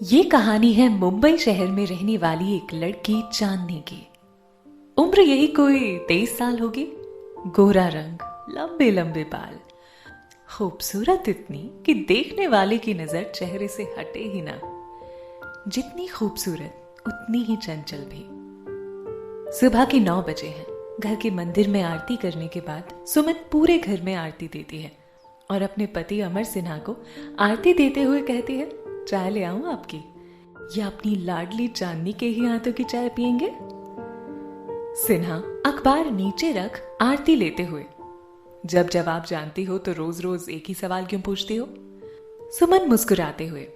ये कहानी है मुंबई शहर में रहने वाली एक लड़की चांदनी की। उम्र यही कोई 23 साल होगी। गोरा रंग, लंबे लंबे बाल, खूबसूरत इतनी कि देखने वाले की नजर चेहरे से हटे ही ना। जितनी खूबसूरत उतनी ही चंचल भी। सुबह के 9 बजे हैं। घर के मंदिर में आरती करने के बाद सुमन पूरे घर में आरती देती है और अपने पति अमर सिन्हा को आरती देते हुए कहती है, चाय ले आऊं आपकी, या अपनी लाडली चांदनी के ही हाथों की चाय पियेंगे? सिन्हा अखबार नीचे रख आरती लेते हुए, जब जब आप जानती हो तो रोज रोज एक ही सवाल क्यों पूछती हो? सुमन मुस्कुराते हुए,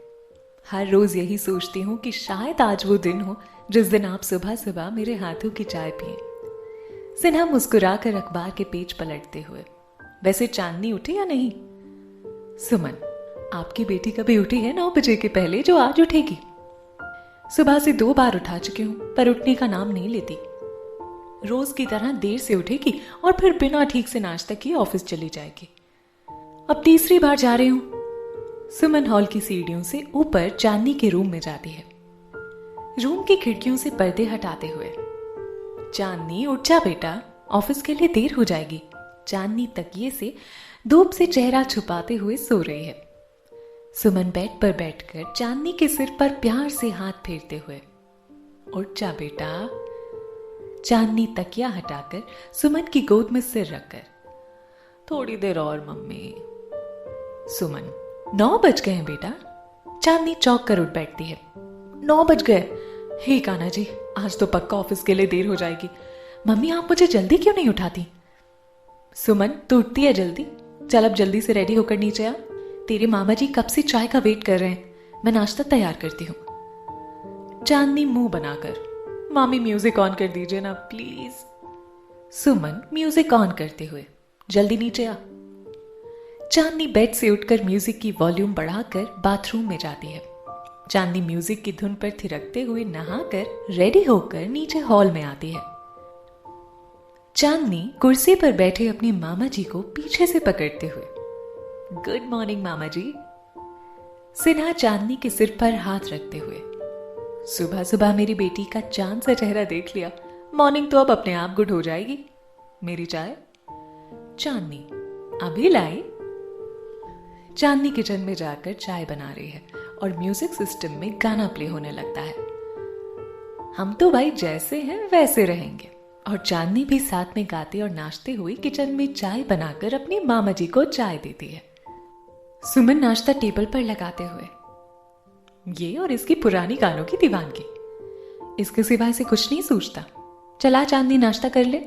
हर रोज यही सोचती हूँ कि शायद आज वो दिन हो जिस दिन आप सुबह सुबह मेरे हाथों की चाय पिए। सिन्हा मुस्कुराकर अखबार के पेज पलटते हुए, वैसे चांदनी उठी या नहीं? सुमन, आपकी बेटी कभी उठी है 9 बजे के पहले जो आज उठेगी? सुबह से 2 बार उठा चुकी हूं पर उठने का नाम नहीं लेती। रोज की तरह देर से उठेगी और फिर बिना ठीक से नाश्ता किए ऑफिस चली जाएगी। अब तीसरी बार जा रही हूं। सुमन हॉल की सीढ़ियों से ऊपर चांदनी के रूम में जाती है, रूम की खिड़कियों से पर्दे हटाते हुए। चांदनी, उठ जा बेटा, ऑफिस के लिए देर हो जाएगी। चांदनी तकिए से धूप से चेहरा छुपाते हुए सो रही है। सुमन बेड पर बैठकर चांदनी के सिर पर प्यार से हाथ फेरते हुए, उठ जा बेटा। चांदनी तकिया हटाकर सुमन की गोद में सिर रखकर, थोड़ी देर और मम्मी। सुमन, 9 बज गए हैं बेटा। चांदनी चौंक कर उठ बैठती है। 9 बज गए? हे कान्हा जी, आज तो पक्का ऑफिस के लिए देर हो जाएगी। मम्मी, आप मुझे जल्दी क्यों नहीं उठाती? सुमन, तू उठती है जल्दी? चल अब जल्दी से रेडी होकर नीचे आ। तेरे मामा जी कब से चाय का वेट कर रहे हैं, मैं नाश्ता तैयार करती हूँ। चांदनी मुंह बनाकर, मामी म्यूजिक ऑन कर दीजिए ना प्लीज। सुमन म्यूजिक ऑन करते हुए, जल्दी नीचे आ। चांदनी बेड से उठकर म्यूजिक की वॉल्यूम बढ़ाकर बाथरूम में जाती है। चांदनी म्यूजिक की धुन पर थिरकते हुए नहाकर रेडी होकर नीचे हॉल में आती है। चांदनी कुर्सी पर बैठे अपने मामा जी को पीछे से पकड़ते हुए, गुड मॉर्निंग मामा जी। सिन्हा चांदनी के सिर पर हाथ रखते हुए, सुबह सुबह मेरी बेटी का चांद सा चेहरा देख लिया, मॉर्निंग तो अब अपने आप गुड हो जाएगी। मेरी चाय? चांदनी, अभी लाई। चांदनी किचन में जाकर चाय बना रही है और म्यूजिक सिस्टम में गाना प्ले होने लगता है। हम तो भाई जैसे हैं वैसे रहेंगे। और चांदनी भी साथ में गाते और नाचते हुए किचन में चाय बनाकर अपनी मामा जी को चाय देती है। सुमन नाश्ता टेबल पर लगाते हुए, ये और इसकी पुरानी गानों की दीवानगी, इसके सिवा इसे कुछ नहीं सूझता। चला चांदनी, नाश्ता कर ले।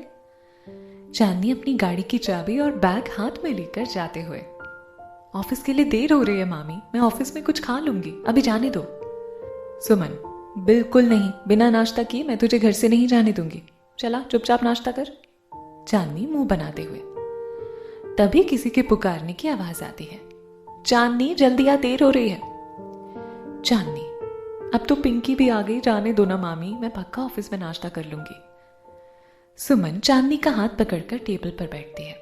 चांदनी अपनी गाड़ी की चाबी और बैग हाथ में लेकर जाते हुए, ऑफिस के लिए देर हो रही है मामी, मैं ऑफिस में कुछ खा लूंगी, अभी जाने दो। सुमन, बिल्कुल नहीं, बिना नाश्ता किए मैं तुझे घर से नहीं जाने दूंगी। चला चुपचाप नाश्ता कर। चांदनी मुंह बनाते हुए, तभी किसी के पुकारने की आवाज आती है, चांदनी जल्दी आ, देर हो रही है। चांदनी, अब तो पिंकी भी आ गई, जाने दो ना मामी, मैं पक्का ऑफिस में नाश्ता कर लूंगी। सुमन चांदनी का हाथ पकड़कर टेबल पर बैठती है,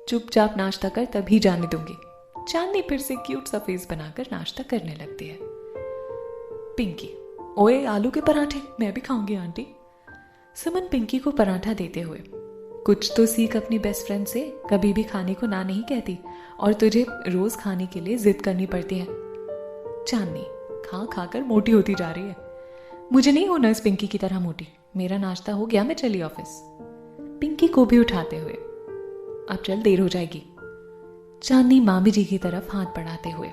चुपचाप नाश्ता कर, तभी जाने दूंगी। चांदनी फिर से क्यूट सा फेस बनाकर नाश्ता करने लगती है। पिंकी, ओए आलू के पराठे, मैं भी खाऊंगी आंटी। सुमन पिंकी को पराठा देते हुए, कुछ तो सीख अपनी बेस्ट फ्रेंड से, कभी भी खाने को ना नहीं कहती और तुझे रोज खाने के लिए जिद करनी पड़ती है। चांदनी, खा खाकर मोटी होती जा रही है। मुझे नहीं होना इस पिंकी की तरह मोटी, मेरा नाश्ता हो गया, मैं चली ऑफिस। पिंकी को भी उठाते हुए, अब चल, देर हो जाएगी। चांदनी मामी जी की तरफ हाथ बढ़ाते हुए,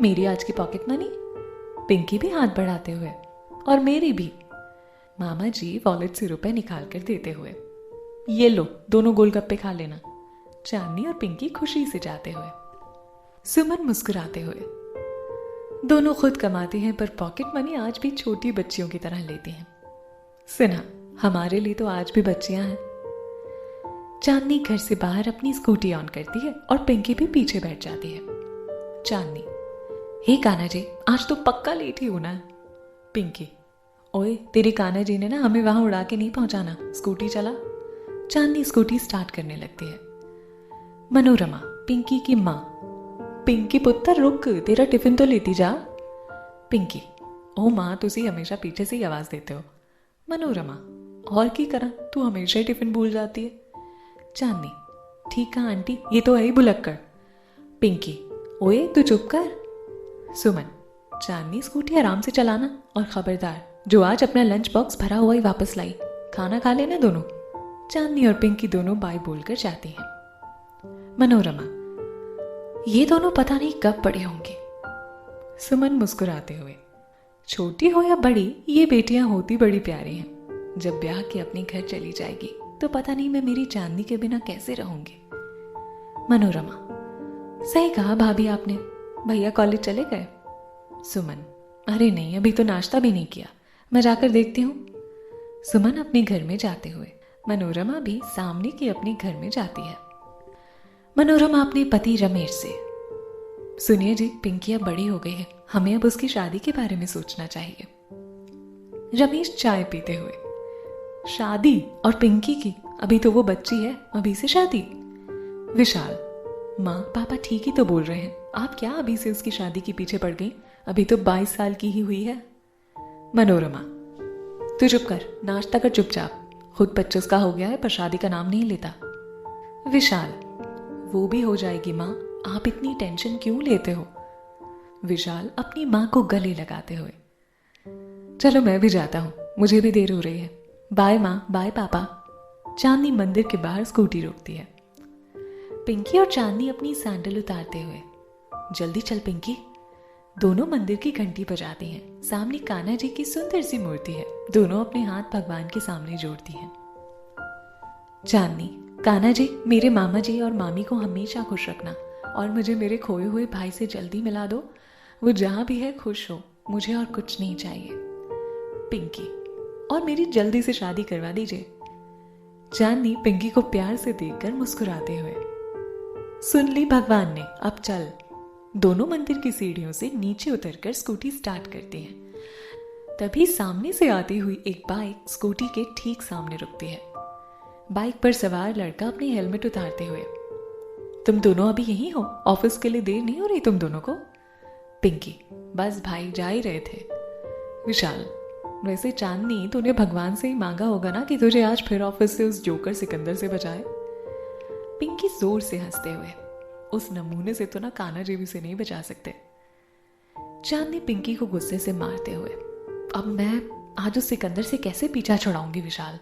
मेरी आज की पॉकेट मनी। पिंकी भी हाथ बढ़ाते हुए, और मेरी भी। मामा जी वॉलेट से रुपए निकाल कर देते हुए, ये लो, दोनों गोलगप्पे खा लेना। चांदनी और पिंकी खुशी से जाते हुए। सुमन मुस्कुराते हुए, दोनों खुद कमाती हैं पर पॉकेट मनी आज भी छोटी बच्चियों की तरह लेती हैं। सिन्हा, हमारे लिए तो आज भी बच्चियां हैं। चांदनी घर से बाहर अपनी स्कूटी ऑन करती है और पिंकी भी पीछे बैठ जाती है। चांदनी, हे कान्हा जी, आज तो पक्का लेट ही होना है। पिंकी, ओए तेरी कान्हा जी ने ना हमें वहां उड़ा के नहीं पहुंचाना, स्कूटी चला। चांदनी स्कूटी स्टार्ट करने लगती है। मनोरमा, पिंकी की माँ, पिंकी पुत्र रुक, तेरा टिफिन तो लेती जा। पिंकी, ओ माँ तुसी हमेशा पीछे से ही आवाज देते हो। मनोरमा, और की करा, तू हमेशा ही टिफिन भूल जाती है। चांदनी, ठीक है आंटी, ये तो है ही भुलक्कड़। पिंकी, ओए तू चुप कर। सुमन, चांदनी स्कूटी आराम से चलाना, और खबरदार जो आज अपना लंच बॉक्स भरा हुआ ही वापस लाई, खाना खा लेना दोनों। चांदनी और पिंकी दोनों बाय बोलकर जाती हैं। मनोरमा, ये दोनों पता नहीं कब बड़े होंगे। सुमन मुस्कुराते हुए, छोटी हो या बड़ी, ये बेटियां होती बड़ी प्यारी हैं। जब ब्याह के अपने घर चली जाएगी तो पता नहीं मैं मेरी चांदनी के बिना कैसे रहूंगी। मनोरमा, सही कहा भाभी आपने। भैया कॉलेज चले गए? सुमन, अरे नहीं, अभी तो नाश्ता भी नहीं किया, मैं जाकर देखती हूँ। सुमन अपने घर में जाते हुए, मनोरमा भी सामने के अपने घर में जाती है। मनोरमा अपने पति रमेश से, सुनिए जी, पिंकी अब बड़ी हो गई है, हमें अब उसकी शादी के बारे में सोचना चाहिए। रमेश चाय पीते हुए, शादी? और पिंकी की? अभी तो वो बच्ची है, अभी से शादी? विशाल, माँ पापा ठीक ही तो बोल रहे हैं, आप क्या अभी से उसकी शादी के पीछे पड़ गई? अभी तो 22 साल की ही हुई है। मनोरमा, तू चुप कर, नाश्ता कर चुपचाप, खुद 25 का हो गया है पर शादी का नाम नहीं लेता। विशाल, वो भी हो जाएगी माँ, आप इतनी टेंशन क्यों लेते हो? विशाल अपनी माँ को गले लगाते हुए, चलो मैं भी जाता हूँ, मुझे भी देर हो रही है। बाय माँ, बाय पापा। चांदनी मंदिर के बाहर स्कूटी रोकती है। पिंकी और चांदनी अपनी सैंडल उतारते हुए, जल्दी चल पिंकी। दोनों मंदिर की घंटी बजाती हैं। सामने कान्हा जी की सुंदर सी मूर्ति है। दोनों अपने हाथ भगवान के सामने जोड़ती हैं। चांदनी, कान्हा जी, मेरे मामा जी और मामी को हमेशा खुश रखना, और मुझे मेरे खोए हुए भाई से जल्दी मिला दो। वो जहां भी है खुश हो, मुझे और कुछ नहीं चाहिए। पिंकी, और मेरी जल्दी से शादी करवा दीजिए। चांदनी पिंकी को प्यार से देखकर मुस्कुराते हुए, सुन ली भगवान ने, अब चल। दोनों मंदिर की सीढ़ियों से नीचे उतरकर स्कूटी स्टार्ट करती हैं। तभी सामने से आती हुई एक बाइक स्कूटी के ठीक सामने रुकती है। बाइक पर सवार लड़का अपनी हेलमेट उतारते हुए, तुम दोनों अभी यहीं हो? ऑफिस के लिए देर नहीं हो रही तुम दोनों को? पिंकी, बस भाई जा ही रहे थे। विशाल, वैसे चांदनी, तूने भगवान से ही मांगा होगा ना कि तुझे आज फिर ऑफिस से उस जोकर सिकंदर से बचाए। पिंकी जोर से हंसते हुए, उस नमूने से तो ना कान्हा जी भी से नहीं बचा सकते। चांदनी पिंकी को गुस्से से मारते हुए, अब मैं आज उस सिकंदर से कैसे पीछा छुड़ाऊंगी विशाल।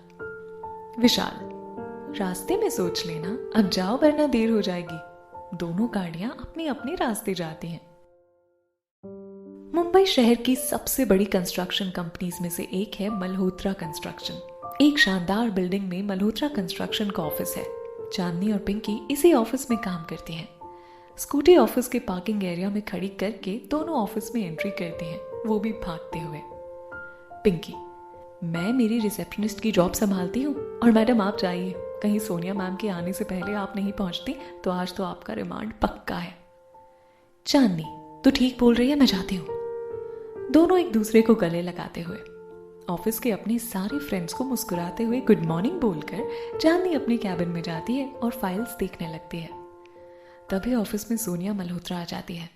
विशाल, रास्ते में सोच लेना, अब जाओ वरना देर हो जाएगी। दोनों गाड़ियां अपने अपने रास्ते जाती हैं। मुंबई शहर की सबसे बड़ी कंस्ट्रक्शन कंपनीज में से एक है मल्होत्रा कंस्ट्रक्शन। एक शानदार बिल्डिंग में मल्होत्रा कंस्ट्रक्शन का ऑफिस है। चांदनी और पिंकी इसी ऑफिस में काम करती हैं। स्कूटी ऑफिस के पार्किंग एरिया में खड़ी करके दोनों ऑफिस में एंट्री करती हैं, वो भी भागते हुए। पिंकी, मैं मेरी रिसेप्शनिस्ट की जॉब संभालती हूँ, और मैडम आप जाइए, कहीं सोनिया मैम के आने से पहले आप नहीं पहुंचती तो आज तो आपका रिमांड पक्का है। चांदनी, तू ठीक बोल रही है, मैं जाती हूँ। दोनों एक दूसरे को गले लगाते हुए ऑफिस के अपने सारे फ्रेंड्स को मुस्कुराते हुए गुड मॉर्निंग बोलकर चांदनी अपने कैबिन में जाती है और फाइल्स देखने लगती है। तभी ऑफिस में सोनिया मल्होत्रा आ जाती है।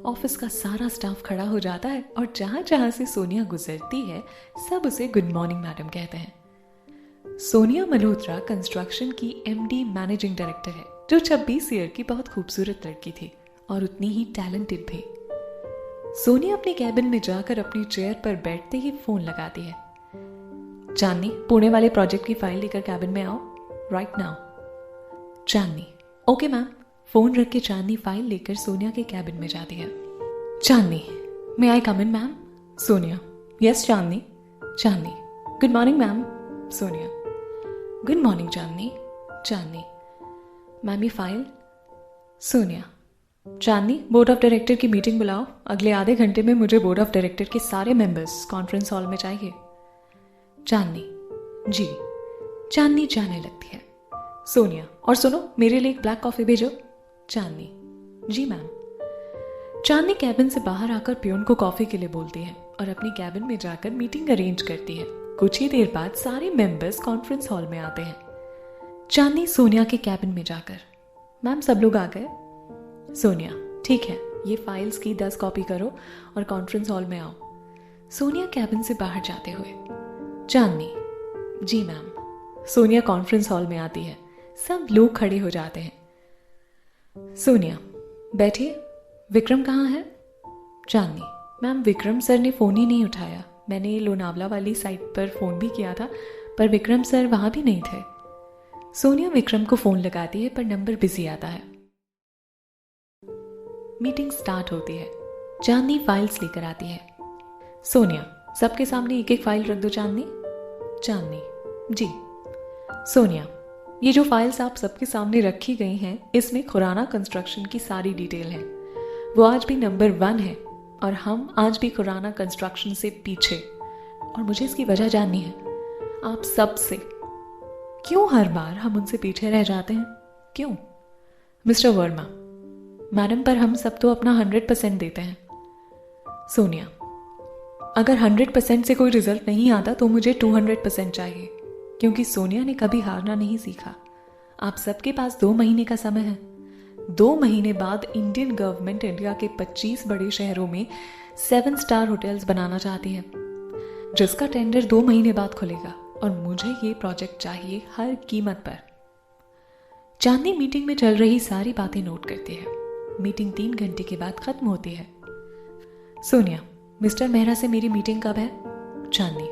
ऑफिस का सारा स्टाफ खड़ा हो जाता है और जहां जहां से सोनिया गुजरती है सब उसे गुड मॉर्निंग मैडम कहते हैं। सोनिया मल्होत्रा कंस्ट्रक्शन की एमडी मैनेजिंग डायरेक्टर है, जो 26 ईयर की बहुत खूबसूरत लड़की थी और उतनी ही टैलेंटेड भी। सोनिया अपने कैबिन में जाकर अपनी चेयर पर बैठते ही फोन लगाती है। चांदनी, पुणे वाले प्रोजेक्ट की फाइल लेकर कैबिन में आओ राइट नाउ। चांदनी, ओके मैम। फोन रख के चांदनी फाइल लेकर सोनिया के कैबिन में जाती है। Chandni, may I come in ma'am? Sonia, yes Chandni. Chandni, good morning ma'am. Sonia, good morning Chandni. Chandni, ma'am ये file. Sonia, Chandni, board of director की मीटिंग बुलाओ, अगले आधे घंटे में मुझे बोर्ड ऑफ डायरेक्टर के सारे मेंबर्स कॉन्फ्रेंस हॉल में चाहिए। चांदनी, जी। चांदनी जाने लगती है। सोनिया, और सुनो, मेरे लिए एक ब्लैक कॉफी भेजो। चांदनी, जी मैम। चांदनी कैबिन से बाहर आकर प्यून को कॉफी के लिए बोलती है और अपनी कैबिन में जाकर मीटिंग अरेंज करती है। कुछ ही देर बाद सारे मेंबर्स कॉन्फ्रेंस हॉल में आते हैं। चांदनी सोनिया के कैबिन में जाकर, मैम सब लोग आ गए? सोनिया, ठीक है, ये फाइल्स की 10 कॉपी करो और कॉन्फ्रेंस हॉल में आओ। सोनिया कैबिन से बाहर जाते हुए। चांदनी, जी मैम। सोनिया कॉन्फ्रेंस हॉल में आती है। सब लोग खड़े हो जाते हैं। सोनिया, बैठिए। विक्रम कहाँ है? चांदनी, मैम विक्रम सर ने फ़ोन ही नहीं उठाया। मैंने लोनावला वाली साइट पर फ़ोन भी किया था, पर विक्रम सर वहाँ भी नहीं थे। सोनिया विक्रम को फ़ोन लगाती है, पर नंबर बिजी आता है। मीटिंग स्टार्ट होती है। चांदनी फाइल्स लेकर आती है। सोनिया, सबके सामने एक एक फाइल रख दो। चांदनी। चांदनी, जी। सोनिया, ये जो फाइल्स आप सबके सामने रखी गई हैं, इसमें खुराना कंस्ट्रक्शन की सारी डिटेल है। वो आज भी नंबर 1 है और हम आज भी खुराना कंस्ट्रक्शन से पीछे, और मुझे इसकी वजह जाननी है आप सब से। क्यों हर बार हम उनसे पीछे रह जाते हैं? क्यों? मिस्टर वर्मा, मैडम, पर हम सब तो अपना 100% देते हैं। सोनिया, अगर 100% से कोई रिजल्ट नहीं आता तो मुझे 200% चाहिए, क्योंकि सोनिया ने कभी हारना नहीं सीखा। आप सबके पास 2 महीने का समय है। 2 महीने बाद इंडियन गवर्नमेंट इंडिया के 25 बड़े शहरों में 7 स्टार होटल्स बनाना चाहती है, जिसका टेंडर 2 महीने बाद खुलेगा, और मुझे ये प्रोजेक्ट चाहिए हर कीमत पर। चांदनी मीटिंग में चल रही सारी बातें नोट करती है। मीटिंग 3 घंटे के बाद खत्म होती है। सोनिया, मिस्टर मेहरा से मेरी मीटिंग कब है? चांदनी,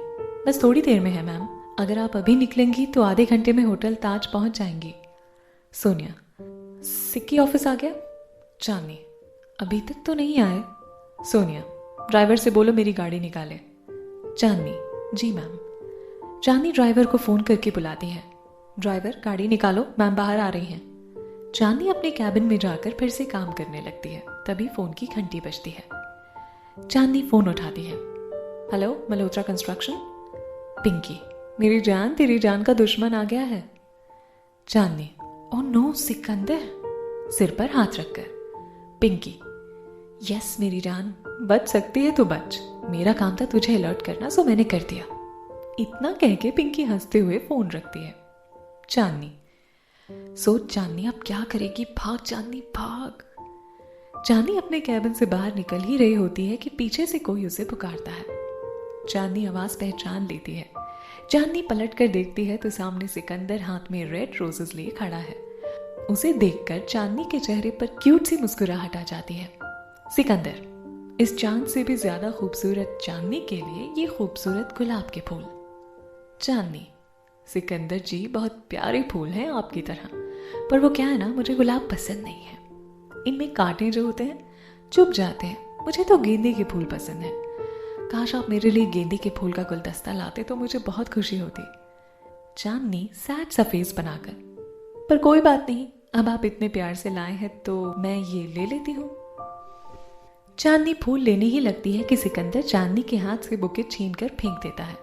बस थोड़ी देर में है मैम। अगर आप अभी निकलेंगी तो आधे घंटे में होटल ताज पहुंच जाएंगी। सोनिया, सिक्की ऑफिस आ गया? चांदनी, अभी तक तो नहीं आए। सोनिया, ड्राइवर से बोलो मेरी गाड़ी निकाले। चांदनी, जी मैम। चांदनी ड्राइवर को फोन करके बुलाती है। ड्राइवर, गाड़ी निकालो, मैम बाहर आ रही हैं। चांदनी अपने कैबिन में जाकर फिर से काम करने लगती है। तभी फोन की घंटी बजती है। चांदनी फोन उठाती है। Hello, Malhotra construction. पिंकी, मेरी जान, तेरी जान का दुश्मन आ गया है। चांदनी, ओह नो, सिकंदर। सिर पर हाथ रखकर। पिंकी, यस मेरी जान, बच सकती है तो बच। मेरा काम था तुझे अलर्ट करना, सो मैंने कर दिया। इतना कह के पिंकी हंसते हुए फोन रखती है। चांदनी, सोच चांदनी अब क्या करेगी? भाग चांदनी, भाग। चांदनी अपने कैबिन से बाहर निकल ही रही होती है कि पीछे से कोई उसे पुकारता है। चांदनी आवाज पहचान लेती है। चांदनी पलट कर देखती है तो सामने सिकंदर हाथ में रेड रोजेस लिए खड़ा है। उसे देखकर चांदनी के चेहरे पर क्यूट सी मुस्कुराहट आ जाती है। सिकंदर, इस चांद से भी ज्यादा खूबसूरत चांदनी के लिए ये खूबसूरत गुलाब के फूल। चांदनी, सिकंदर जी, बहुत प्यारे फूल हैं आपकी तरह, पर वो क्या है ना, मुझे गुलाब पसंद नहीं है। इनमें कांटे जो होते हैं चुभ जाते हैं। मुझे तो गेंदे के फूल पसंद है। काश आप मेरे लिए गेंदे के फूल का गुलदस्ता लाते तो मुझे बहुत खुशी होती। चांदनी सैड सा फेस बनाकर, पर कोई बात नहीं, अब आप इतने प्यार से लाए हैं तो मैं ये ले लेती हूँ। चांदनी फूल लेने ही लगती है कि सिकंदर चांदनी के हाथ से बुके छीनकर फेंक देता है।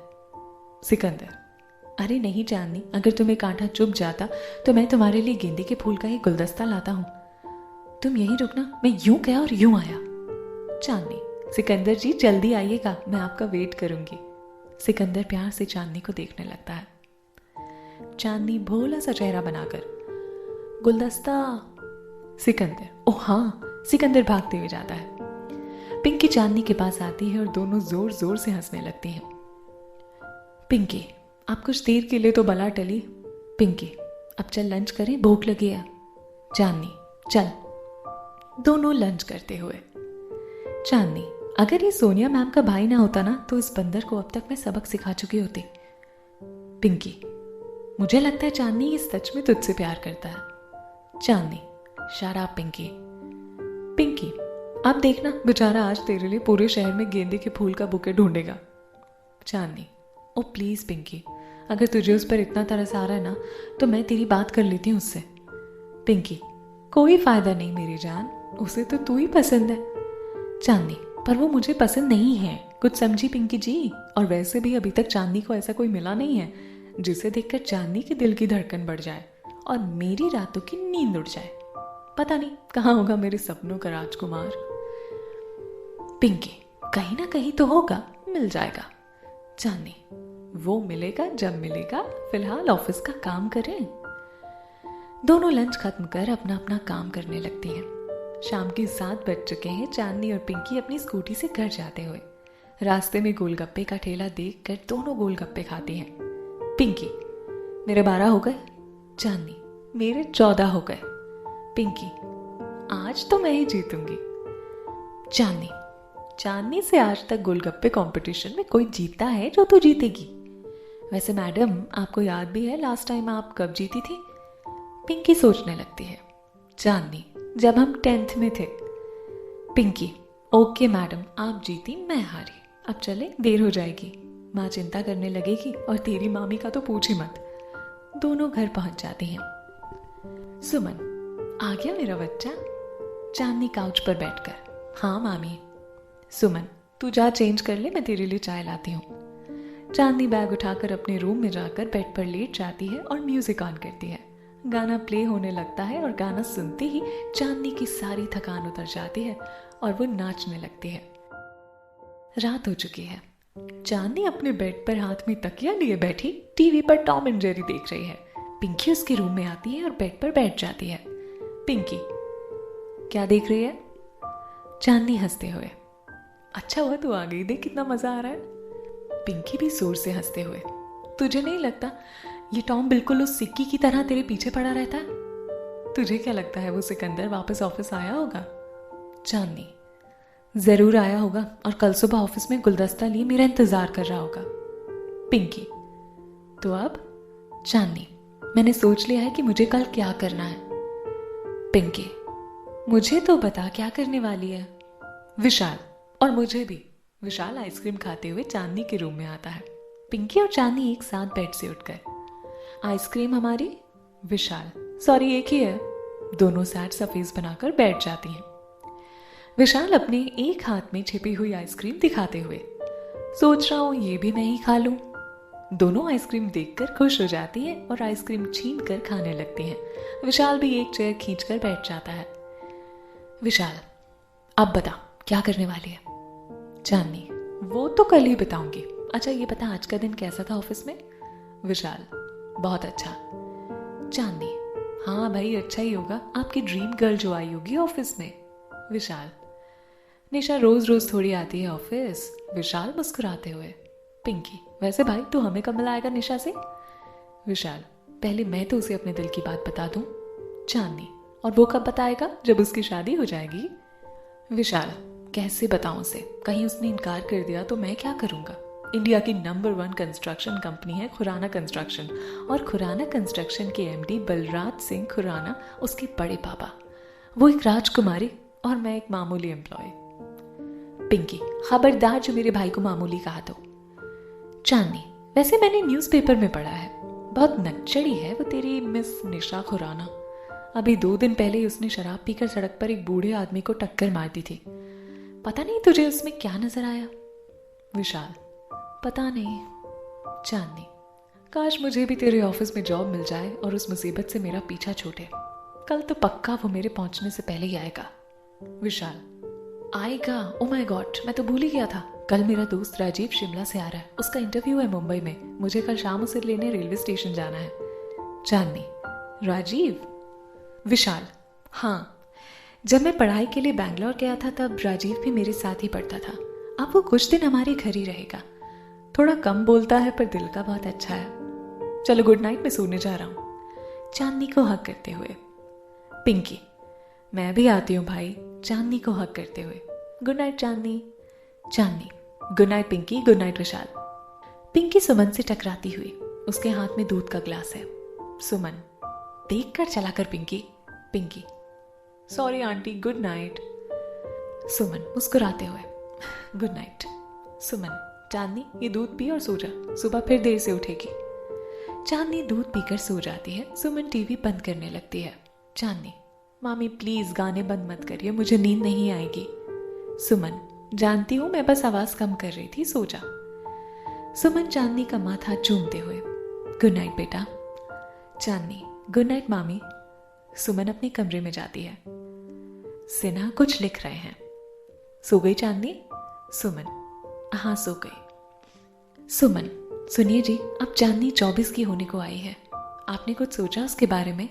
सिकंदर, अरे नहीं चांदनी, अगर तुम्हें कांटा चुभ जाता तो मैं तुम्हारे लिए गेंदे के फूल का एक गुलदस्ता लाता हूँ। तुम यहीं रुकना, मैं यूं गया और यूं आया। चांदनी, सिकंदर जी जल्दी आइएगा, मैं आपका वेट करूंगी। सिकंदर प्यार से चांदनी को देखने लगता है। चांदनी भोला सा चेहरा बनाकर, गुलदस्ता। सिकंदर, ओह हाँ। सिकंदर भागते हुए जाता है। पिंकी चांदनी के पास आती है और दोनों जोर जोर से हंसने लगती हैं। पिंकी, आप कुछ देर के लिए तो बला टली। पिंकी, अब चल लंच करें, भूख लगी है। चांदनी, चल। दोनों लंच करते हुए। चांदनी, अगर ये सोनिया मैम का भाई ना होता ना तो इस बंदर को अब तक मैं सबक सिखा चुकी होती। पिंकी, मुझे लगता है चांदनी ये सच में तुझसे प्यार करता है। चांदनी, शराब। पिंकी, पिंकी, आप देखना बेचारा आज तेरे लिए पूरे शहर में गेंदे के फूल का बुके ढूंढेगा। चांदनी, ओ प्लीज पिंकी, अगर तुझे उस पर इतना तरस आ रहा है ना तो मैं तेरी बात कर लेती हूँ उससे। पिंकी, कोई फायदा नहीं मेरी जान, उसे तो तू ही पसंद है। चांदनी, पर वो मुझे पसंद नहीं है, कुछ समझी पिंकी जी। और वैसे भी अभी तक चांदनी को ऐसा कोई मिला नहीं है जिसे देखकर चांदनी के दिल की धड़कन बढ़ जाए और मेरी रातों की नींद उड़ जाए। पता नहीं कहाँ होगा मेरे सपनों का राजकुमार। पिंकी, कहीं ना कहीं तो होगा, मिल जाएगा। चांदनी, वो मिलेगा जब मिलेगा, फिलहाल ऑफिस का काम करें। दोनों लंच खत्म कर अपना अपना काम करने लगती हैं। शाम के 7 बज चुके हैं। चांदनी और पिंकी अपनी स्कूटी से घर जाते हुए रास्ते में गोलगप्पे का ठेला देखकर दोनों गोलगप्पे खाती हैं। पिंकी, मेरे 12 हो गए। चांदनी, मेरे 14 हो गए। पिंकी, आज तो मैं ही जीतूंगी। चांदनी, चांदनी से आज तक गोलगप्पे कंपटीशन में कोई जीता है जो तू जीतेगी? वैसे मैडम, आपको याद भी है लास्ट टाइम आप कब जीती थी? पिंकी सोचने लगती है। चांदनी, जब हम 10th में थे। पिंकी, ओके मैडम, आप जीती मैं हारी, अब चले, देर हो जाएगी, माँ चिंता करने लगेगी और तेरी मामी का तो पूछ ही मत। दोनों घर पहुंच जाती हैं। सुमन, आ गया मेरा बच्चा? चांदनी काउच पर बैठकर, हाँ मामी। सुमन, तू जा चेंज कर ले, मैं तेरे लिए चाय लाती हूँ। चांदनी बैग उठाकर अपने रूम में जाकर बेड पर लेट जाती है और म्यूजिक ऑन करती है। गाना प्ले होने लगता है और गाना सुनते ही चांदनी की सारी थकान उतर जाती है और वो नाचने लगती है। रात हो चुकी है। चांदनी अपने बेड पर हाथ में तकिया लिए बैठी टीवी पर टॉम एंड जेरी देख रही है। पिंकी उसके रूम में आती है और बेड पर बैठ जाती है। पिंकी, क्या देख रही है? चांदनी हंसते हुए, अच्छा हुआ तू आ गई, देख कितना मजा आ रहा है। पिंकी भी जोर से हंसते हुए, तुझे नहीं लगता ये टॉम बिल्कुल उस सिक्की की तरह तेरे पीछे पड़ा रहता है? तुझे क्या लगता है वो सिकंदर वापस ऑफिस आया होगा? चांदनी, जरूर आया होगा और कल सुबह ऑफिस में गुलदस्ता लिए मेरा इंतजार कर रहा होगा। पिंकी, तो अब? चांदनी, मैंने सोच लिया है कि मुझे कल क्या करना है। पिंकी, मुझे तो बता क्या करने वाली है। विशाल, और मुझे भी। विशाल आइसक्रीम खाते हुए चांदनी के रूम में आता है। पिंकी और चांदनी एक साथ बेड से उठकर, आइसक्रीम हमारी? विशाल, सॉरी एक ही है। दोनों सैड सा फेस बनाकर बैठ जाती हैं। विशाल अपने एक हाथ में छिपी हुई आइसक्रीम दिखाते हुए, सोच रहा हूं ये भी मैं ही खा लूं। दोनों आइसक्रीम देखकर खुश हो जाती है और आइसक्रीम छीन कर खाने लगती हैं। विशाल भी एक चेयर खींचकर बैठ जाता है। विशाल, अब बता क्या करने वाली है? चांदनी, वो तो कल ही बताऊंगी। अच्छा ये बता आज का दिन कैसा था ऑफिस में? विशाल, बहुत अच्छा। चांदनी, हाँ भाई अच्छा ही होगा, आपकी ड्रीम गर्ल जो आई होगी ऑफिस में। विशाल, निशा रोज रोज थोड़ी आती है ऑफिस। विशाल मुस्कुराते हुए, पिंकी, वैसे भाई तू हमें कब मिलाएगा निशा से? विशाल, पहले मैं तो उसे अपने दिल की बात बता दूं। चांदनी, और वो कब बताएगा? जब उसकी शादी हो जाएगी। विशाल, कैसे बताऊं उसे? कहीं उसने इनकार कर दिया तो मैं क्या करूंगा? इंडिया की नंबर 1 कंस्ट्रक्शन कंपनी है खुराना कंस्ट्रक्शन, और खुराना कंस्ट्रक्शन के एमडी बलराज सिंह खुराना उसके बड़े पापा, वो एक राजकुमारी और मैं एक मामूली एम्प्लॉय। पिंकी, खबरदार जो मेरे भाई को मामूली कहा तो। चांदनी, वैसे मैंने न्यूज़पेपर में पढ़ा है, बहुत नक्चड़ी है वो तेरी मिस निशा खुराना। अभी 2 दिन पहले ही उसने शराब पीकर सड़क पर एक बूढ़े आदमी को टक्कर मार दी थी। पता नहीं तुझे उसमें क्या नजर आया? विशाल, पता नहीं। चांदनी, काश मुझे भी तेरे ऑफिस में जॉब मिल जाए और उस मुसीबत से मेरा पीछा छूटे। कल तो पक्का वो मेरे पहुंचने से पहले ही आएगा। विशाल, आएगा? ओ माय गॉड, मैं तो भूल ही गया था। कल मेरा दोस्त राजीव शिमला से आ रहा है, उसका इंटरव्यू है मुंबई में। मुझे कल शाम उसे लेने रेलवे स्टेशन जाना है। चांदनी, राजीव? विशाल, हाँ, जब मैं पढ़ाई के लिए बैंगलोर गया था तब राजीव भी मेरे साथ ही पढ़ता था। अब वो कुछ दिन हमारे घर ही रहेगा। थोड़ा कम बोलता है पर दिल का बहुत अच्छा है। चलो गुड नाइट, मैं सोने जा रहा हूँ। चांदनी को हक करते हुए। पिंकी, मैं भी आती हूँ भाई। चांदनी को हक करते हुए, good night Chandni. Chandni, good night Pinky, good night Vishal. Pinky Suman से टकराती हुई, उसके हाथ में दूध का ग्लास है। सुमन, देख कर चला कर Pinky. Pinky, sorry aunty, good night. Suman मुस्कुराते हुए, गुड नाइट। सुमन, चांदनी ये दूध पी और सो जा, सुबह फिर देर से उठेगी। चांदनी दूध पीकर सो जाती है। सुमन टीवी बंद करने लगती है। चांदनी, मामी प्लीज गाने बंद मत करिए, मुझे नींद नहीं आएगी। सुमन, जानती हूं मैं बस आवाज कम कर रही थी, सो जा। सुमन चांदनी का माथा चूमते हुए, गुड नाइट बेटा। चांदनी, गुड नाइट मामी। सुमन अपने कमरे में जाती है। सिन्हा कुछ लिख रहे हैं। सो गई चांदनी? सुमन, हाँ सो गई। सुमन, सुनिए जी, अब चांदनी 24 की होने को आई है, आपने कुछ सोचा उसके बारे में?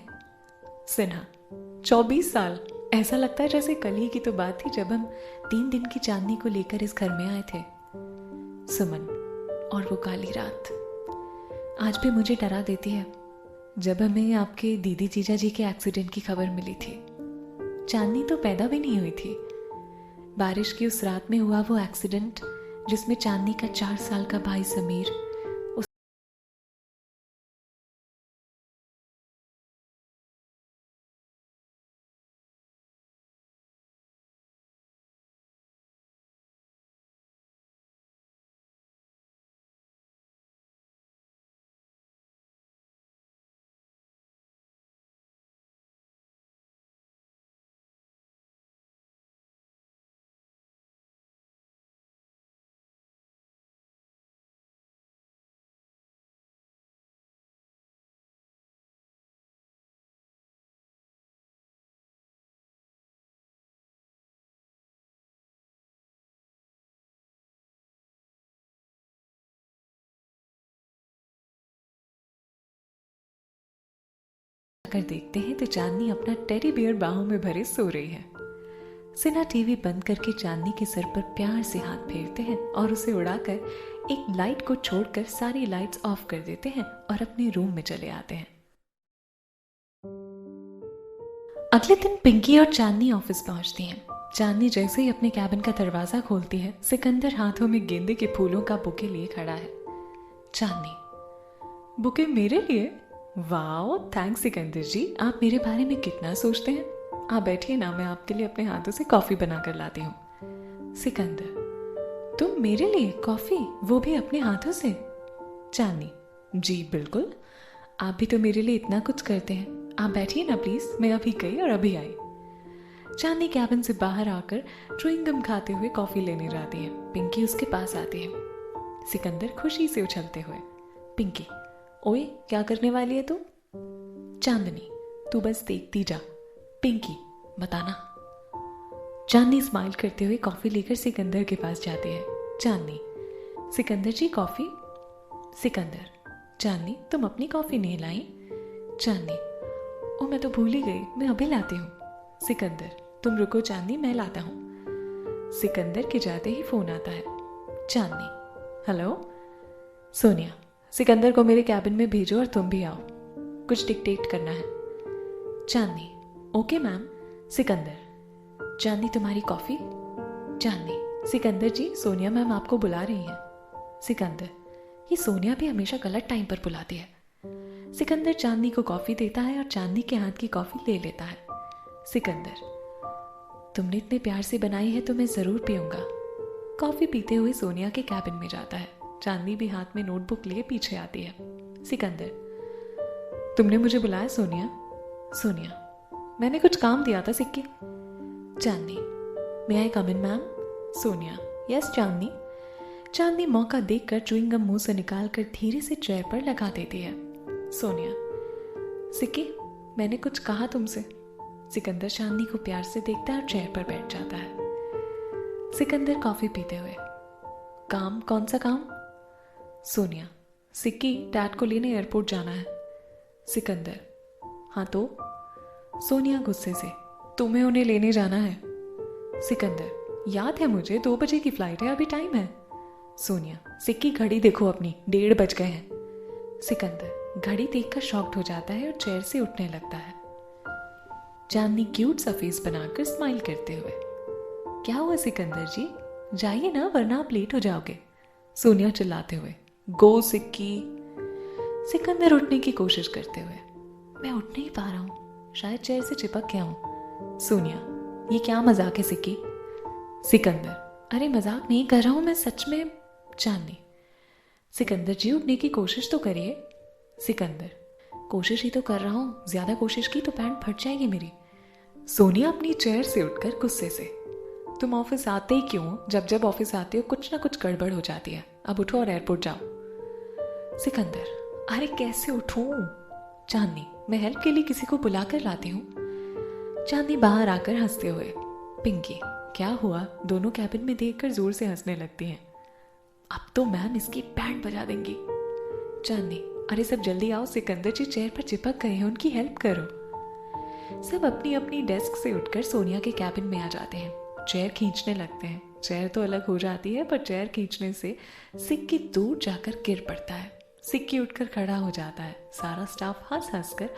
सिन्हा, 24 साल? ऐसा लगता है जैसे कल ही की तो बात थी जब हम 3 दिन की चांदनी को लेकर इस घर में आए थे। सुमन, और वो काली रात आज भी मुझे डरा देती है जब हमें आपके दीदी जीजा जी के एक्सीडेंट की खबर मिली थी। चांदनी तो पैदा भी नहीं हुई थी। बारिश की उस रात में हुआ वो एक्सीडेंट जिसमें चांदनी का 4 साल का भाई समीर अगर देखते हैं तो चांदनी अपना टेडी बियर बाहों में भरे सो रही है। सिन्हा टीवी बंद करके चांदनी के सर पर प्यार से हाथ फेरते हैं और उसे उड़ाकर एक लाइट को छोड़कर सारी लाइट्स ऑफ कर देते हैं और अपने रूम में चले आते हैं। अगले दिन पिंकी और चांदनी ऑफिस पहुंचती हैं। चांदनी जैसे ही अपने कैबिन का दरवाजा खोलती है, सिकंदर हाथों में गेंदे के फूलों का बुके लिए खड़ा है। चांदनी, बुके मेरे लिए? वाओ, थैंक्स सिकंदर जी, आप मेरे बारे में कितना सोचते हैं। आप बैठिए ना, मैं आपके लिए अपने हाथों से कॉफी बना कर लाती हूँ। सिकंदर, तुम मेरे लिए कॉफी, वो भी अपने हाथों से? चांदनी, जी बिल्कुल, आप भी तो मेरे लिए इतना कुछ करते हैं। आप बैठिए ना प्लीज, मैं अभी गई और अभी आई। चांदनी कैबिन से बाहर आकर च्युइंग गम खाते हुए कॉफी लेने जाती है। पिंकी उसके पास आती है। सिकंदर खुशी से उछलते हुए, पिंकी, ओए क्या करने वाली है तू? चांदनी, तू बस देखती जा। पिंकी, बताना। चांदनी स्माइल करते हुए कॉफी लेकर सिकंदर के पास जाती है। चांदनी, सिकंदर जी कॉफी। सिकंदर, चांदनी तुम अपनी कॉफी नहीं लाई? चांदनी, ओ मैं तो भूल ही गई, मैं अभी लाती हूँ। सिकंदर, तुम रुको चांदनी, मैं लाता हूँ। सिकंदर के जाते ही फोन आता है। चांदनी, हेलो सोनिया, सिकंदर को मेरे कैबिन में भेजो और तुम भी आओ, कुछ डिक्टेट करना है। चांदनी, ओके मैम। सिकंदर, चांदनी तुम्हारी कॉफी। चांदनी, सिकंदर जी सोनिया मैम आपको बुला रही हैं। सिकंदर, ये सोनिया भी हमेशा गलत टाइम पर बुलाती है। सिकंदर चांदनी को कॉफी देता है और चांदनी के हाथ की कॉफी ले लेता है। सिकंदर, तुमने इतने प्यार से बनाई है तो मैं जरूर पीऊंगा। कॉफी पीते हुए सोनिया के कैबिन में जाता है। चांदनी भी हाथ में नोटबुक लिए पीछे आती है। सिकंदर, तुमने मुझे बुलाया सोनिया? सोनिया, मैंने कुछ काम दिया था सिक्की। चांदनी, may I come in ma'am? Sonia, yes Chandni. चांदनी मौका देखकर च्युइंग गम मुंह से निकालकर धीरे से चेयर पर लगा देती है। सोनिया, सिक्की मैंने कुछ कहा तुमसे? सिकंदर चांदनी को प्यार से देखता है और चेयर पर बैठ जाता है। सिकंदर कॉफी पीते हुए, काम? कौन सा काम? सोनिया, सिक्की डैड को लेने एयरपोर्ट जाना है। सिकंदर, हाँ तो? सोनिया गुस्से से, तुम्हें उन्हें लेने जाना है? सिकंदर, याद है मुझे, 2 बजे की फ्लाइट है, अभी टाइम है। सोनिया, सिक्की घड़ी देखो अपनी, 1:30 बज गए हैं। सिकंदर घड़ी देखकर शॉक्ड हो जाता है और चेयर से उठने लगता है। चांदनी क्यूट सा फेस बनाकर स्माइल करते हुए, क्या हुआ सिकंदर जी, जाइए ना वरना आप लेट हो जाओगे। सोनिया चिल्लाते हुए, गो सिक्की। सिकंदर उठने की कोशिश करते हुए, मैं उठ नहीं पा रहा हूँ, शायद चेयर से चिपक गया हूँ। सोनिया, ये क्या मजाक है सिक्की? सिकंदर, अरे मजाक नहीं कर रहा हूँ मैं, सच में। चांदनी, सिकंदर जी उठने की कोशिश तो करिए। सिकंदर, कोशिश ही तो कर रहा हूँ, ज्यादा कोशिश की तो पैंट फट जाएगी मेरी। सोनिया अपनी चेयर से उठकर गुस्से से, तुम ऑफिस आते ही क्यों? जब जब ऑफिस आते हो कुछ ना कुछ गड़बड़ हो जाती है, अब उठो और एयरपोर्ट जाओ। सिकंदर, अरे कैसे उठूं? चांदनी, मैं हेल्प के लिए किसी को बुला कर लाती हूँ। चांदनी बाहर आकर हंसते हुए, पिंकी क्या हुआ? दोनों कैबिन में देखकर जोर से हंसने लगती हैं। अब तो मैम इसकी बैंड बजा देंगी। चांदनी, अरे सब जल्दी आओ, सिकंदर जी चेयर पर चिपक गए हैं, उनकी हेल्प करो। सब अपनी अपनी डेस्क से उठकर सोनिया के कैबिन में आ जाते हैं। चेयर खींचने लगते हैं। चेयर तो अलग हो जाती है, पर चेयर खींचने से सिक्की दूर जाकर गिर पड़ता है। सिक्की उठकर खड़ा हो जाता है। सारा स्टाफ हंस हंस कर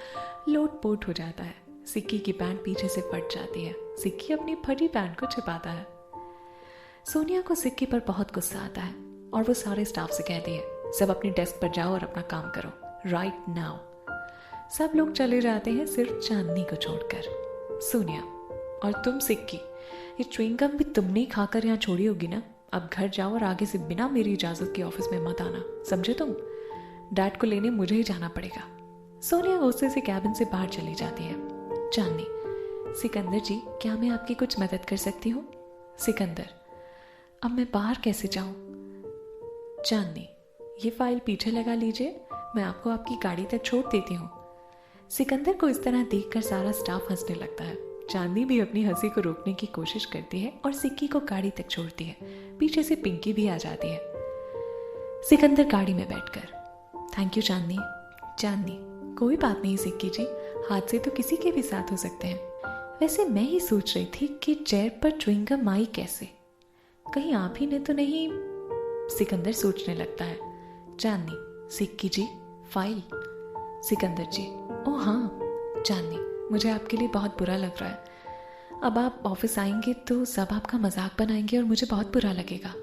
लोटपोट हो जाता है। सिक्की की पैंट पीछे से फट जाती है। सिक्की अपनी फटी पैंट को छिपाता है। सोनिया को सिक्की पर बहुत गुस्सा आता है और वो सारे स्टाफ से कहती है, सब अपनी डेस्क पर जाओ और अपना काम करो राइट नाउ। सब लोग चले जाते हैं सिर्फ चांदनी को छोड़कर। सोनिया, और तुम सिक्की, ये च्युइंगम भी तुमने ही खाकर यहाँ छोड़ी होगी ना। अब घर जाओ और आगे से बिना मेरी इजाजत के ऑफिस में मत आना, समझे तुम? डैड को लेने मुझे ही जाना पड़ेगा। सोनिया गुस्से से कैबिन से बाहर चली जाती है। चांदनी, सिकंदर जी, क्या मैं आपकी कुछ मदद कर सकती हूँ? सिकंदर, अब मैं बाहर कैसे जाऊं? चांदनी, ये फाइल पीछे लगा लीजिए, मैं आपको आपकी गाड़ी तक छोड़ देती हूँ। सिकंदर को इस तरह देखकर सारा स्टाफ हंसने लगता है। चांदनी भी अपनी हंसी को रोकने की कोशिश करती है और सिक्की को गाड़ी तक छोड़ती है। पीछे से पिंकी भी आ जाती है। सिकंदर गाड़ी में बैठकर, थैंक यू चांदनी। चांदनी, कोई बात नहीं सिक्की जी, हादसे तो किसी के भी साथ हो सकते हैं। वैसे मैं ही सोच रही थी कि चेयर पर च्युइंगम आई कैसे, कहीं आप ही ने तो नहीं? सिकंदर सोचने लगता है। चांदनी, सिक्की जी, फाइल। सिकंदर जी, ओ हाँ। चांदनी, मुझे आपके लिए बहुत बुरा लग रहा है। अब आप ऑफिस आएंगे तो सब आपका मजाक बनाएंगे और मुझे बहुत बुरा लगेगा।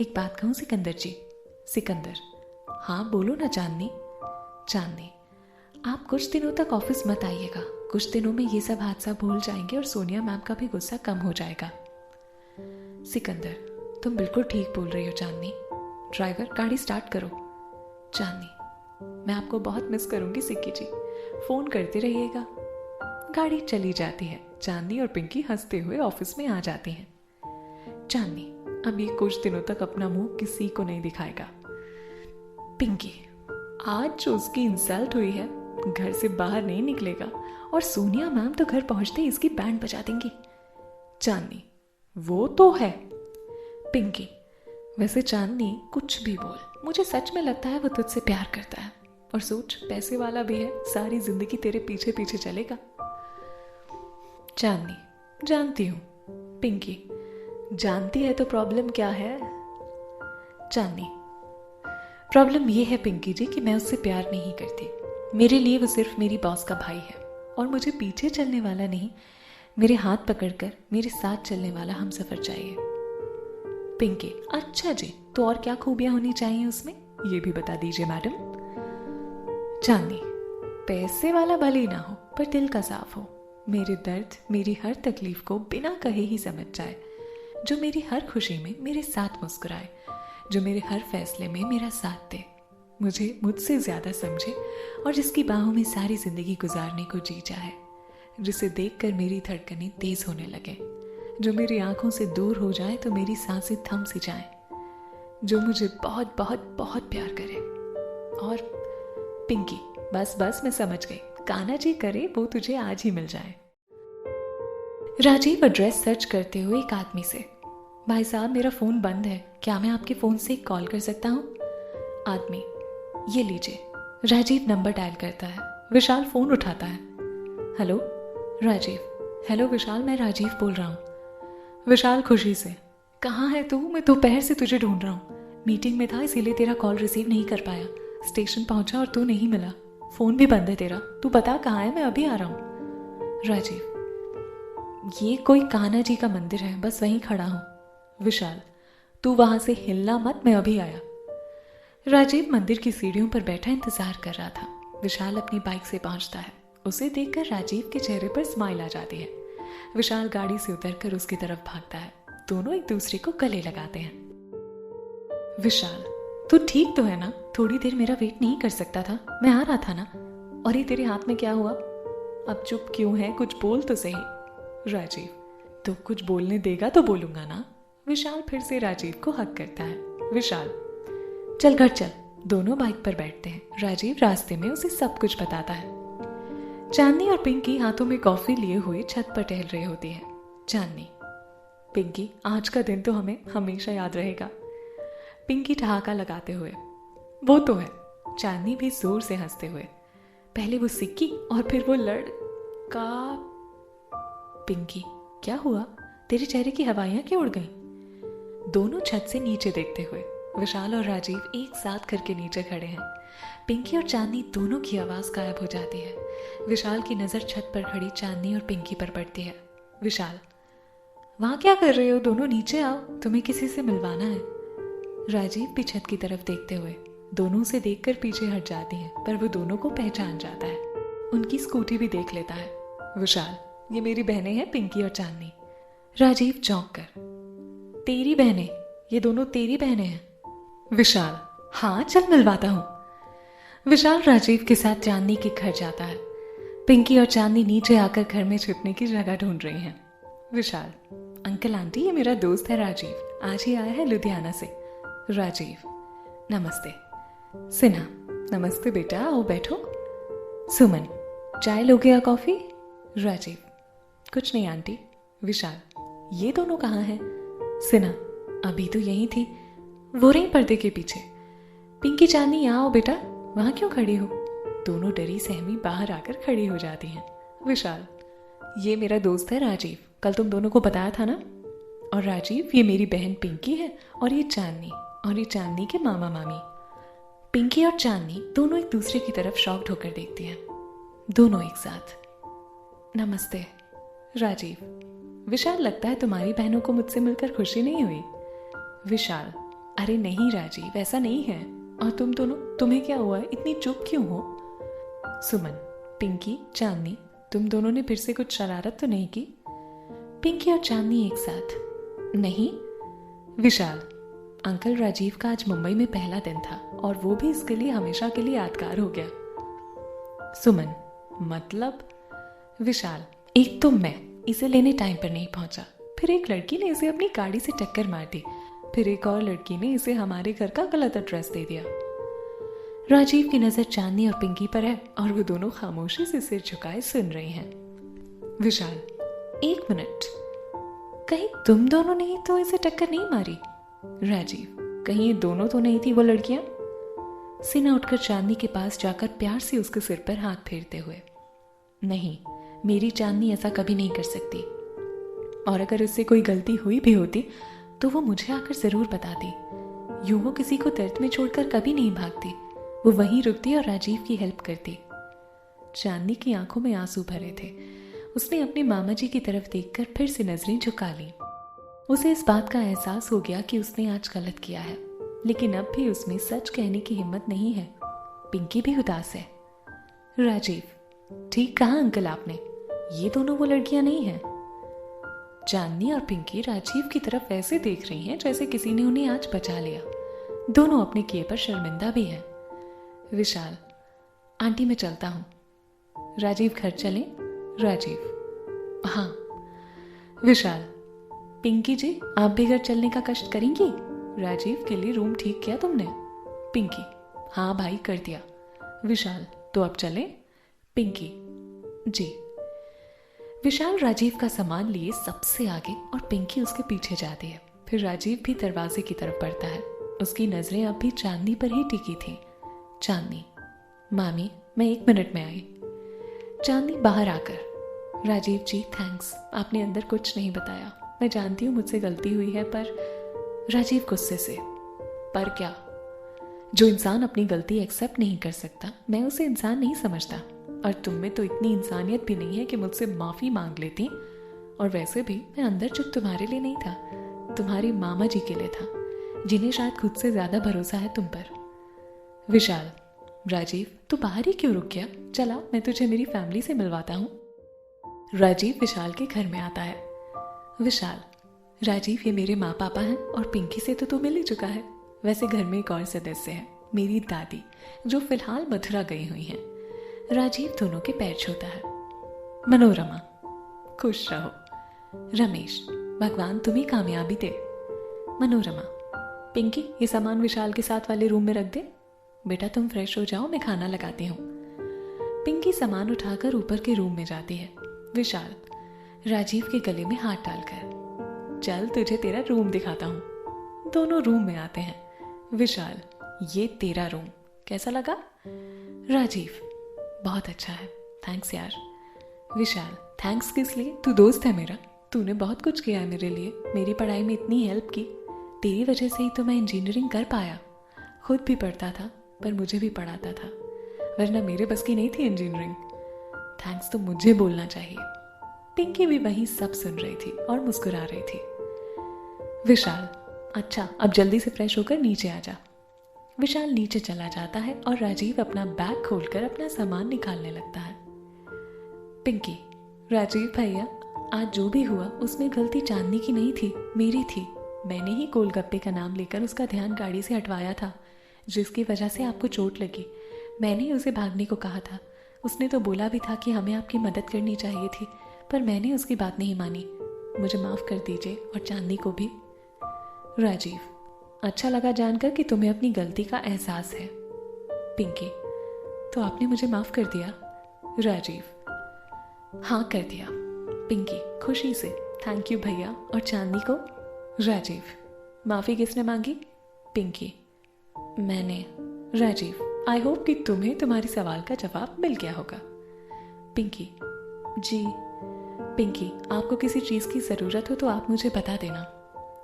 एक बात कहूँ सिकंदर जी? सिकंदर, हाँ बोलो ना चांदनी। चांदनी, आप कुछ दिनों तक ऑफिस मत आइएगा। कुछ दिनों में ये सब हादसा भूल जाएंगे और सोनिया मैम का भी गुस्सा कम हो जाएगा। सिकंदर, तुम बिल्कुल ठीक बोल रही हो चांदनी। ड्राइवर, गाड़ी स्टार्ट करो। चांदनी, मैं आपको बहुत मिस करूंगी सिक्की जी, फोन करते रहिएगा। गाड़ी चली जाती है। चांदनी और पिंकी हंसते हुए ऑफिस में आ जाती हैं। चांदनी, अब ये कुछ दिनों तक अपना मुंह किसी को नहीं दिखाएगा। पिंकी, आज जो उसकी इंसल्ट हुई है, घर से बाहर नहीं निकलेगा और सोनिया मैम तो घर पहुंचते ही इसकी बैंड बजा देंगी। चांदनी, वो तो है। पिंकी, वैसे चांदनी कुछ भी बोल, मुझे सच में लगता है वो तुझसे प्यार करता है। और सोच, पैसे वाला भी है, सारी जिंदगी तेरे पीछे पीछे चलेगा। चांदनी, जानती हूँ। पिंकी, जानती है तो प्रॉब्लम क्या है? चांदनी, प्रॉब्लम ये है पिंकी जी कि मैं उससे प्यार नहीं करती। मेरे लिए वो सिर्फ मेरी बॉस का भाई है और मुझे पीछे चलने वाला नहीं, मेरे हाथ पकड़कर मेरे साथ चलने वाला हमसफर चाहिए। पिंकी, अच्छा जी, तो और क्या खूबियां होनी चाहिए उसमें, ये भी बता दीजिए मैडम। चांदनी, पैसे वाला भले ही ना हो पर दिल का साफ हो, मेरे दर्द, मेरी हर तकलीफ को बिना कहे ही समझ जाए, जो मेरी हर खुशी में मेरे साथ मुस्कुराए, जो मेरे हर फैसले में मेरा साथ दे, मुझे मुझसे ज्यादा समझे और जिसकी बाहों में सारी जिंदगी गुजारने को जी चाहे, जिसे देखकर मेरी धड़कनें तेज होने लगे, जो मेरी आंखों से दूर हो जाए तो मेरी सांसें थम सी जाएं, जो मुझे बहुत बहुत बहुत प्यार करे। और पिंकी, बस बस मैं समझ गई, कान्हा जी करे वो तुझे आज ही मिल जाए। राजीव एड्रेस सर्च करते हुए एक आदमी से, भाई साहब मेरा फोन बंद है, क्या मैं आपके फोन से कॉल कर सकता हूँ? आदमी, ये लीजिए। राजीव नंबर डायल करता है। विशाल फोन उठाता है। हेलो राजीव। हेलो विशाल, मैं राजीव बोल रहा हूँ। विशाल खुशी से, कहाँ है तू? मैं दोपहर से तुझे ढूंढ रहा हूँ, मीटिंग में था इसीलिए तेरा कॉल रिसीव नहीं कर पाया। स्टेशन पहुंचा और तू नहीं मिला, फोन भी बंद है तेरा, तू बता कहाँ है, मैं अभी आ रहा हूँ। राजीव, ये कोई कान्हा जी का मंदिर है, बस वहीं खड़ा हूँ। विशाल, तू वहां से हिलना मत, मैं अभी आया। राजीव मंदिर की सीढ़ियों पर बैठा इंतजार कर रहा था। विशाल अपनी बाइक से पहुंचता है। उसे देखकर राजीव के चेहरे पर स्माइल आ जाती है। विशाल गाड़ी से उतरकर उसकी तरफ भागता है। दोनों एक दूसरे को गले लगाते हैं। विशाल, तू ठीक तो है ना? थोड़ी देर मेरा वेट नहीं कर सकता था? मैं आ रहा था ना। और ये तेरे हाथ में क्या हुआ? अब चुप क्यों है, कुछ बोल तो सही। राजीव, तो कुछ बोलने देगा तो बोलूंगा ना। विशाल फिर से राजीव को हक करता है। विशाल, चल घर चल। दोनों बाइक पर बैठते हैं। राजीव रास्ते में उसे सब कुछ बताता है। चांदनी और पिंकी हाथों में कॉफी लिए हुए छत पर टहल रही होती है। चांदनी, पिंकी, आज का दिन तो हमें हमेशा याद रहेगा। पिंकी ठहाका लगाते हुए, वो तो है। चांदनी भी जोर से हंसते हुए, पहले वो सिक्की और फिर वो लड़। का पिंकी, क्या हुआ? तेरे चेहरे की हवाइयां क्यों उड़ गईं? दोनों छत से नीचे देखते हुए विशाल और राजीव एक साथ करके नीचे खड़े हैं। पिंकी और चांदनी दोनों की आवाज गायब हो जाती है। विशाल की नजर छत पर खड़ी चांदनी और पिंकी पर पड़ती है। विशाल, वहां क्या कर रहे हो? दोनों नीचे आओ, तुम्हें किसी से मिलवाना है। राजीव भी छत की तरफ देखते हुए दोनों से देखकर पीछे हट जाती हैं, पर वो दोनों को पहचान जाता है। उनकी स्कूटी भी देख लेता है। विशाल, ये मेरी बहनें हैं पिंकी और चांदनी। राजीव चौंक कर, तेरी बहनें? ये दोनों तेरी बहनें हैं? विशाल, हाँ, चल मिलवाता हूं। विशाल राजीव के साथ चांदनी के घर जाता है। पिंकी और चांदनी नीचे आकर घर में छिपने की जगह ढूंढ रही हैं। विशाल, अंकल आंटी, ये मेरा दोस्त है राजीव, आज ही आया है लुधियाना से। राजीव, नमस्ते। सिन्हा, नमस्ते बेटा, आओ बैठो। सुमन, चाय लोगे या कॉफी? राजीव, कुछ नहीं आंटी। विशाल, ये दोनों कहाँ हैं? सिन्हा, अभी तो यहीं थी, वो रही पर्दे के पीछे। पिंकी, चांदनी, यहाँ आओ बेटा, वहां क्यों खड़ी हो? दोनों डरी सहमी बाहर आकर खड़ी हो जाती हैं। विशाल, ये मेरा दोस्त है राजीव, कल तुम दोनों को बताया था ना। और राजीव, ये मेरी बहन पिंकी है, और ये चांदनी, और ये चांदनी के मामा मामी। पिंकी और चांदनी दोनों एक दूसरे की तरफ शॉक्ड होकर देखती हैं। दोनों एक साथ, नमस्ते। राजीव, विशाल, लगता है तुम्हारी बहनों को मुझसे मिलकर खुशी नहीं हुई। विशाल, अरे नहीं राजीव, ऐसा नहीं है। और तुम दोनों, तुम्हें क्या हुआ है? इतनी चुप क्यों हो? सुमन, पिंकी, चांदनी, तुम दोनों ने फिर से कुछ शरारत तो नहीं की? पिंकी और चांदनी एक साथ, नहीं। विशाल, अंकल, राजीव का आज मुंबई में पहला दिन था और वो भी इसके लिए हमेशा के लिए यादगार हो गया। सुमन, मतलब? विशाल, एक तो मैं इसे लेने टाइम पर नहीं पहुंचा, फिर एक लड़की ने इसे अपनी गाड़ी से टक्कर मार दी, फिर एक और लड़की ने इसे हमारे घर का गलत एड्रेस दे दिया। राजीव की नजर चांदनी और पिंकी पर है और वो दोनों खामोशी से सिर झुकाए सुन रही हैं। विशाल, एक मिनट, कहीं तुम दोनों ने ही तो इसे टक्कर नहीं मारी? राजीव, कहीं ये दोनों तो नहीं थी वो लड़कियां? सिन्हा उठकर चांदनी के पास जाकर प्यार से उसके सिर पर हाथ फेरते हुए, नहीं, मेरी चांदनी ऐसा कभी नहीं कर सकती, और अगर उससे कोई गलती हुई भी होती तो वो मुझे आकर जरूर बताती। यूं वो किसी को दर्द में छोड़कर कभी नहीं भागती, वो वहीं रुकती और राजीव की हेल्प करती। चांदनी की आंखों में आंसू भरे थे। उसने अपने मामा जी की तरफ देखकर फिर से नजरें झुका ली। उसे इस बात का एहसास हो गया कि उसने आज गलत किया है, लेकिन अब भी उसमें सच कहने की हिम्मत नहीं है। पिंकी भी उदास है। राजीव, ठीक कहा अंकल आपने, ये दोनों वो लड़कियां नहीं हैं। चांदनी और पिंकी राजीव की तरफ ऐसे देख रही हैं जैसे किसी ने उन्हें आज बचा लिया। दोनों अपने किए पर शर्मिंदा भी हैं। विशाल, आंटी मैं चलता हूं। राजीव, घर चलें? राजीव, हाँ। विशाल, पिंकी जी, आप भी घर चलने का कष्ट करेंगी? राजीव के लिए रूम ठीक किया तुमने? पिंकी, हाँ भाई, कर दिया। विशाल, तो अब चलें? पिंकी, जी। विशाल राजीव का सामान लिए सबसे आगे और पिंकी उसके पीछे जाती है। फिर राजीव भी दरवाजे की तरफ बढ़ता है। उसकी नजरें अब भी चांदनी पर ही टिकी थी। चांदनी, मामी, मैं 1 मिनट में आई। चांदनी बाहर आकर, राजीव जी थैंक्स, आपने अंदर कुछ नहीं बताया, मैं जानती हूँ मुझसे गलती हुई है, पर। राजीव गुस्से से, पर क्या? जो इंसान अपनी गलती एक्सेप्ट नहीं कर सकता, मैं उसे इंसान नहीं समझता, और तुम में तो इतनी इंसानियत भी नहीं है कि मुझसे माफी मांग लेती। और वैसे भी मैं अंदर चुप तुम्हारे लिए नहीं था, तुम्हारी मामा जी के लिए था, जिन्हें शायद खुद से ज्यादा भरोसा है तुम पर। विशाल, राजीव, तू बाहर ही क्यों रुक गया? चला, मैं तुझे मेरी फैमिली से मिलवाता हूँ। राजीव विशाल के घर में आता है। विशाल, राजीव, ये मेरे माँ पापा हैं, और पिंकी से तो तू मिल ही चुका है। वैसे घर में एक और सदस्य है, मेरी दादी, जो फिलहाल मथुरा गई हुई हैं। राजीव दोनों के पैर छूता है। मनोरमा, खुश रहो। रमेश, भगवान तुम्हें कामयाबी दे। मनोरमा, पिंकी, ये सामान विशाल के साथ वाले रूम में रख दे। बेटा तुम फ्रेश हो जाओ, मैं खाना लगाती हूँ। पिंकी सामान उठाकर ऊपर के रूम में जाती है। विशाल राजीव के गले में हाथ डालकर, चल तुझे तेरा रूम दिखाता हूँ। दोनों रूम में आते हैं। विशाल, ये तेरा रूम कैसा लगा? राजीव, बहुत अच्छा है, थैंक्स यार। विशाल, थैंक्स किस लिए? तू दोस्त है मेरा, तूने बहुत कुछ किया है मेरे लिए, मेरी पढ़ाई में इतनी हेल्प की। तेरी वजह से ही तो मैं इंजीनियरिंग कर पाया। खुद भी पढ़ता था पर मुझे भी पढ़ाता था, वरना मेरे बस की नहीं थी इंजीनियरिंग। थैंक्स तो मुझे बोलना चाहिए। पिंकी भी वहीं सब सुन रही थी और मुस्कुरा रही थी। विशाल, अच्छा अब जल्दी से फ्रेश होकर नीचे आ जा। विशाल नीचे चला जाता है और राजीव अपना बैग खोलकर अपना सामान निकालने लगता है। पिंकी, राजीव भैया, आज जो भी हुआ उसमें गलती चांदनी की नहीं थी, मेरी थी। मैंने ही गोलगप्पे का नाम लेकर उसका ध्यान गाड़ी से हटवाया था, जिसकी वजह से आपको चोट लगी। मैंने उसे भागने को कहा था, उसने तो बोला भी था कि हमें आपकी मदद करनी चाहिए थी, पर मैंने उसकी बात नहीं मानी। मुझे माफ़ कर दीजिए और चांदनी को भी। राजीव, अच्छा लगा जानकर कि तुम्हें अपनी गलती का एहसास है। पिंकी, तो आपने मुझे माफ़ कर दिया? राजीव, हाँ कर दिया। पिंकी खुशी से, थैंक यू भैया। और चांदनी को? राजीव, माफ़ी किसने मांगी? पिंकी, मैंने। राजीव, आई होप कि तुम्हें तुम्हारी सवाल का जवाब मिल गया होगा। पिंकी, जी। पिंकी, आपको किसी चीज़ की ज़रूरत हो तो आप मुझे बता देना।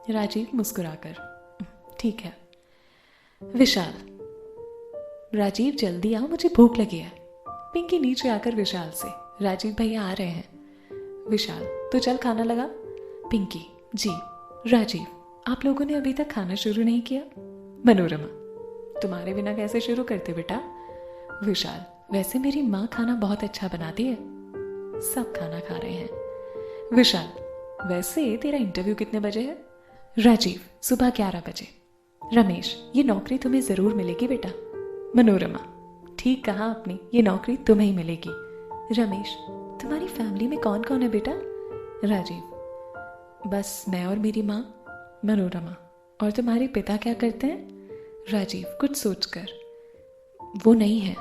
राजीव मुस्कुराकर, ठीक है। विशाल, राजीव जल्दी आओ, मुझे भूख लगी है। पिंकी नीचे आकर विशाल से, राजीव भैया आ रहे हैं। विशाल, तो चल खाना लगा। पिंकी, जी। राजीव, आप लोगों ने अभी तक खाना शुरू नहीं किया? मनोरमा, तुम्हारे बिना कैसे शुरू करते बेटा? विशाल, वैसे मेरी माँ खाना बहुत अच्छा बनाती है। सब खाना खा रहे हैं। विशाल, वैसे तेरा इंटरव्यू कितने बजे है? राजीव, सुबह 11 बजे। रमेश, ये नौकरी तुम्हें जरूर मिलेगी बेटा। मनोरमा, ठीक कहा आपने, ये नौकरी तुम्हें ही मिलेगी। रमेश, तुम्हारी फैमिली में कौन कौन है बेटा? राजीव, बस मैं और मेरी माँ। मनोरमा, और तुम्हारे पिता क्या करते हैं? राजीव कुछ सोचकर, वो नहीं है।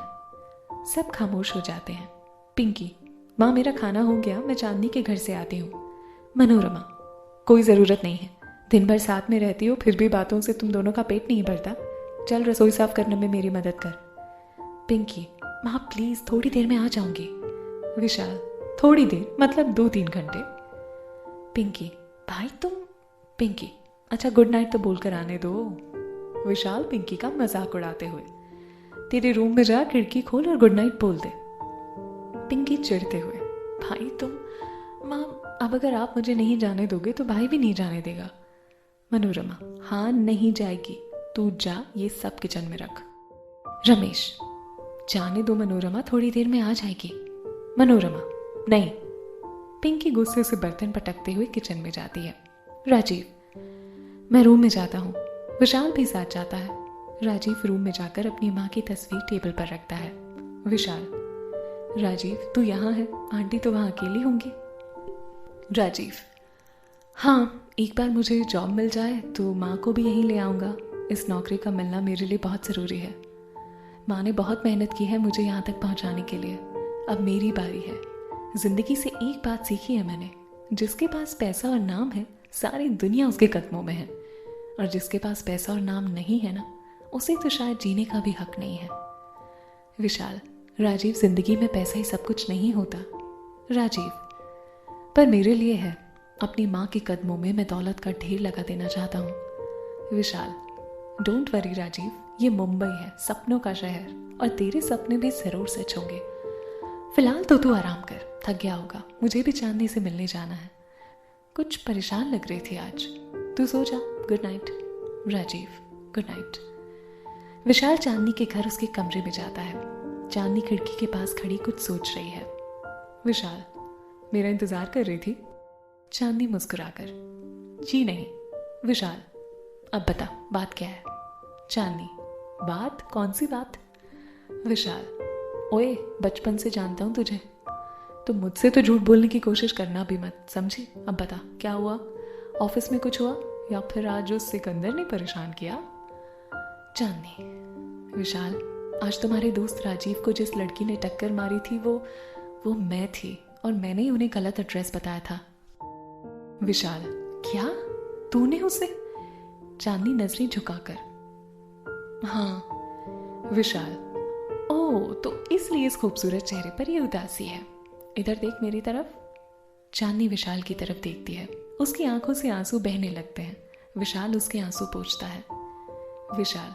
सब खामोश हो जाते हैं। पिंकी, माँ मेरा खाना हो गया, मैं चांदनी के घर से आती हूँ। मनोरमा, कोई ज़रूरत नहीं है, दिन भर साथ में रहती हो फिर भी बातों से तुम दोनों का पेट नहीं भरता। चल रसोई साफ करने में मेरी मदद कर। पिंकी, माँ प्लीज़, थोड़ी देर में आ जाऊंगी। विशाल, थोड़ी देर मतलब 2-3 घंटे। पिंकी, भाई तुम। पिंकी, अच्छा गुड नाइट तो बोलकर आने दो। विशाल पिंकी का मजाक उड़ाते हुए, तेरे रूम में जा, खिड़की खोल और गुड नाइट बोल दे। पिंकी चिढ़ते हुए, भाई तुम। माँ, अब अगर आप मुझे नहीं जाने दोगे तो भाई भी नहीं जाने देगा। मनोरमा, हाँ नहीं जाएगी, तू जा, ये सब किचन में रख। रमेश, जाने दो मनोरमा, थोड़ी देर में आ जाएगी। मनोरमा, नहीं। पिंकी गुस्से से बर्तन पटकते हुए किचन में जाती है। राजीव, मैं रूम में जाता हूँ। विशाल भी साथ जाता है। राजीव रूम में जाकर अपनी माँ की तस्वीर टेबल पर रखता है। विशाल, राजीव तू यहाँ है, आंटी तो वहाँ अकेली होंगी। राजीव, हाँ, एक बार मुझे जॉब मिल जाए तो माँ को भी यहीं ले आऊँगा। इस नौकरी का मिलना मेरे लिए बहुत ज़रूरी है। माँ ने बहुत मेहनत की है मुझे यहाँ तक पहुँचाने के लिए। अब मेरी बारी है। ज़िंदगी से एक बात सीखी है मैंने, जिसके पास पैसा और नाम है सारी दुनिया उसके कदमों में है, और जिसके पास पैसा और नाम नहीं है ना, उसे तो शायद जीने का भी हक नहीं है। विशाल, राजीव जिंदगी में पैसा ही सब कुछ नहीं होता। राजीव, पर मेरे लिए है। अपनी माँ के कदमों में मैं दौलत का ढेर लगा देना चाहता हूँ। विशाल, डोंट वरी राजीव, ये मुंबई है, सपनों का शहर, और तेरे सपने भी जरूर सच होंगे। फिलहाल तो तू आराम कर, थक गया होगा, मुझे भी चांदनी से मिलने जाना है। कुछ परेशान लग रही थी आज, तू सो जा। Good night. Rajeev, good night. Vishal Chandni के घर उसके कमरे में जाता है। चांदनी खिड़की के पास खड़ी कुछ सोच रही है। विशाल, मेरा इंतजार कर रही थी? चांदनी मुस्कुराकर, जी नहीं। विशाल, अब बता बात क्या है? चांदनी, बात? कौन सी बात? विशाल, ओए बचपन से जानता हूं तुझे, तो मुझसे तो झूठ बोलने की कोशिश करना भी मत, समझी? अब बता क्या हुआ? ऑफिस में कुछ हुआ या फिर आज उस सिकंदर ने परेशान किया? चांदनी, विशाल, आज तुम्हारे दोस्त राजीव को जिस लड़की ने टक्कर मारी थी वो मैं थी, और मैंने ही उन्हें गलत एड्रेस बताया था। विशाल, क्या तूने उसे? चांदनी नजरें झुकाकर, हाँ। विशाल, ओह तो इसलिए इस खूबसूरत चेहरे पर ये उदासी है। इधर देख मेरी तरफ। चांदनी विशाल की तरफ देखती है। उसकी आंखों से आंसू बहने लगते हैं। विशाल उसके आंसू पोंछता है। विशाल,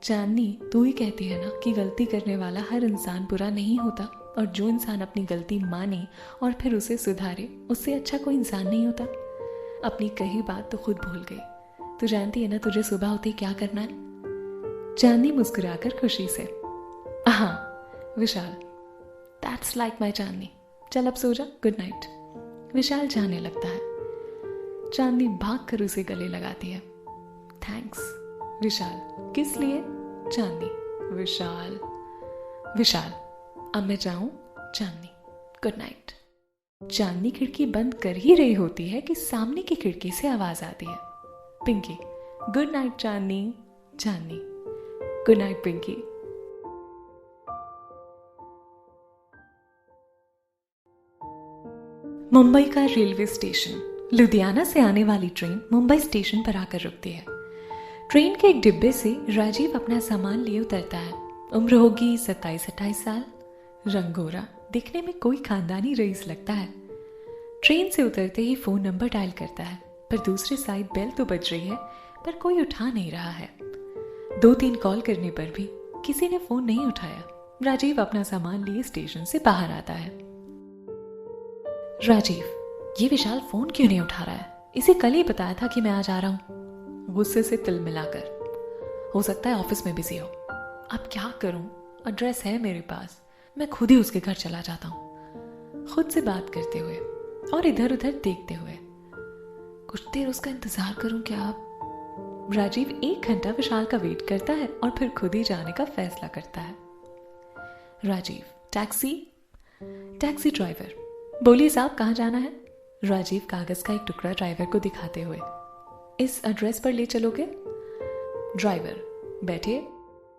चांदनी तू ही कहती है ना कि गलती करने वाला हर इंसान बुरा नहीं होता, और जो इंसान अपनी गलती माने और फिर उसे सुधारे उससे अच्छा कोई इंसान नहीं होता। अपनी कही बात तो खुद भूल गई। तू जानती है ना तुझे सुबह होते ही क्या करना है? चांदनी मुस्कुराकर खुशी से, हाँ विशाल, दैट्स लाइक माई चांदनी, चल अब सो जा, गुड नाइट। विशाल जाने लगता है। चांदनी भाग कर उसे गले लगाती है। थैंक्स विशाल। किस लिए? चांदनी, विशाल। विशाल, अब मैं जाऊं? चांदनी, गुड नाइट। चांदनी खिड़की बंद कर ही रही होती है कि सामने की खिड़की से आवाज आती है, Pinky, good night Chandni. Chandni, good night Pinky. Mumbai का रेलवे स्टेशन। लुधियाना से आने वाली ट्रेन मुंबई स्टेशन पर आकर रुकती है। ट्रेन के एक डिब्बे से राजीव अपना सामान लिए उतरता है। उम्र होगी 27-28 साल। रंग गोरा, दिखने में कोई खानदानी रईस लगता है। ट्रेन से उतरते ही फोन नंबर डायल करता है, पर दूसरी साइड बेल तो बज रही है, पर कोई उठा नहीं रहा है। 2-3 कॉल करने पर भी किसी ने फोन नहीं उठाया। राजीव अपना सामान लिए स्टेशन से बाहर आता है। राजीव, ये विशाल फोन क्यों नहीं उठा रहा है? इसे कल ही बताया था कि मैं आज आ रहा हूं। गुस्से से तिल मिलाकर, हो सकता है ऑफिस में बिजी हो। अब क्या करूं? एड्रेस है मेरे पास, मैं खुद ही उसके घर चला जाता हूं। खुद से बात करते हुए और इधर उधर देखते हुए, कुछ देर उसका इंतजार करूं क्या? अब राजीव 1 घंटा विशाल का वेट करता है और फिर खुद ही जाने का फैसला करता है। राजीव, टैक्सी। टैक्सी ड्राइवर, बोलिए साहब, कहाँ जाना है? राजीव कागज का एक टुकड़ा ड्राइवर को दिखाते हुए, इस एड्रेस पर ले चलोगे? ड्राइवर, बैठिए।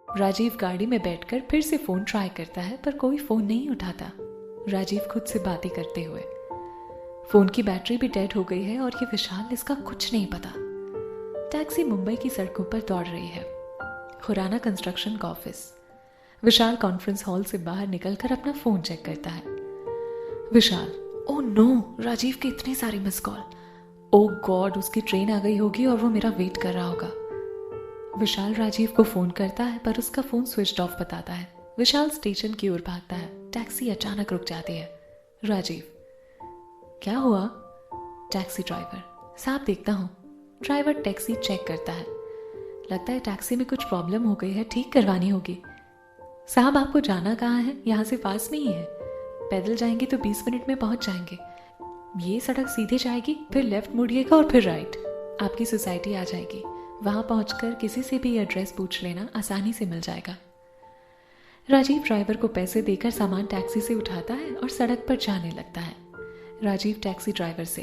राजीव गाड़ी में बैठकर फिर से फोन ट्राई करता है, पर कोई फोन नहीं उठाता। राजीव खुद से बातें करते हुए, फोन की बैटरी भी डेड हो गई है और ये विशाल, इसका कुछ नहीं पता। टैक्सी मुंबई की सड़कों पर दौड़ रही है। खुराना कंस्ट्रक्शन का ऑफिस। विशाल कॉन्फ्रेंस हॉल से बाहर निकलकर अपना फोन चेक करता है। विशाल, ओह नो, राजीव के इतने सारे मिस कॉल। ओह गॉड, उसकी ट्रेन आ गई होगी और वो मेरा वेट कर रहा होगा। विशाल राजीव को फोन करता है, पर उसका फोन स्विच ऑफ बताता है। विशाल स्टेशन की ओर भागता है। टैक्सी अचानक रुक जाती है। राजीव, क्या हुआ? टैक्सी ड्राइवर, साहब देखता हूँ। ड्राइवर टैक्सी चेक करता है। लगता है टैक्सी में कुछ प्रॉब्लम हो गई है, ठीक करवानी होगी। साहब आपको जाना कहाँ है? यहाँ से पास में ही है, पैदल जाएंगे तो 20 मिनट में पहुंच जाएंगे। ये सड़क सीधे जाएगी, फिर लेफ्ट मुड़िएगा और फिर राइट, आपकी सोसाइटी आ जाएगी। वहां पहुंचकर किसी से भी एड्रेस पूछ लेना, आसानी से मिल जाएगा। राजीव ड्राइवर को पैसे देकर सामान टैक्सी से उठाता है और सड़क पर जाने लगता है। राजीव टैक्सी ड्राइवर से,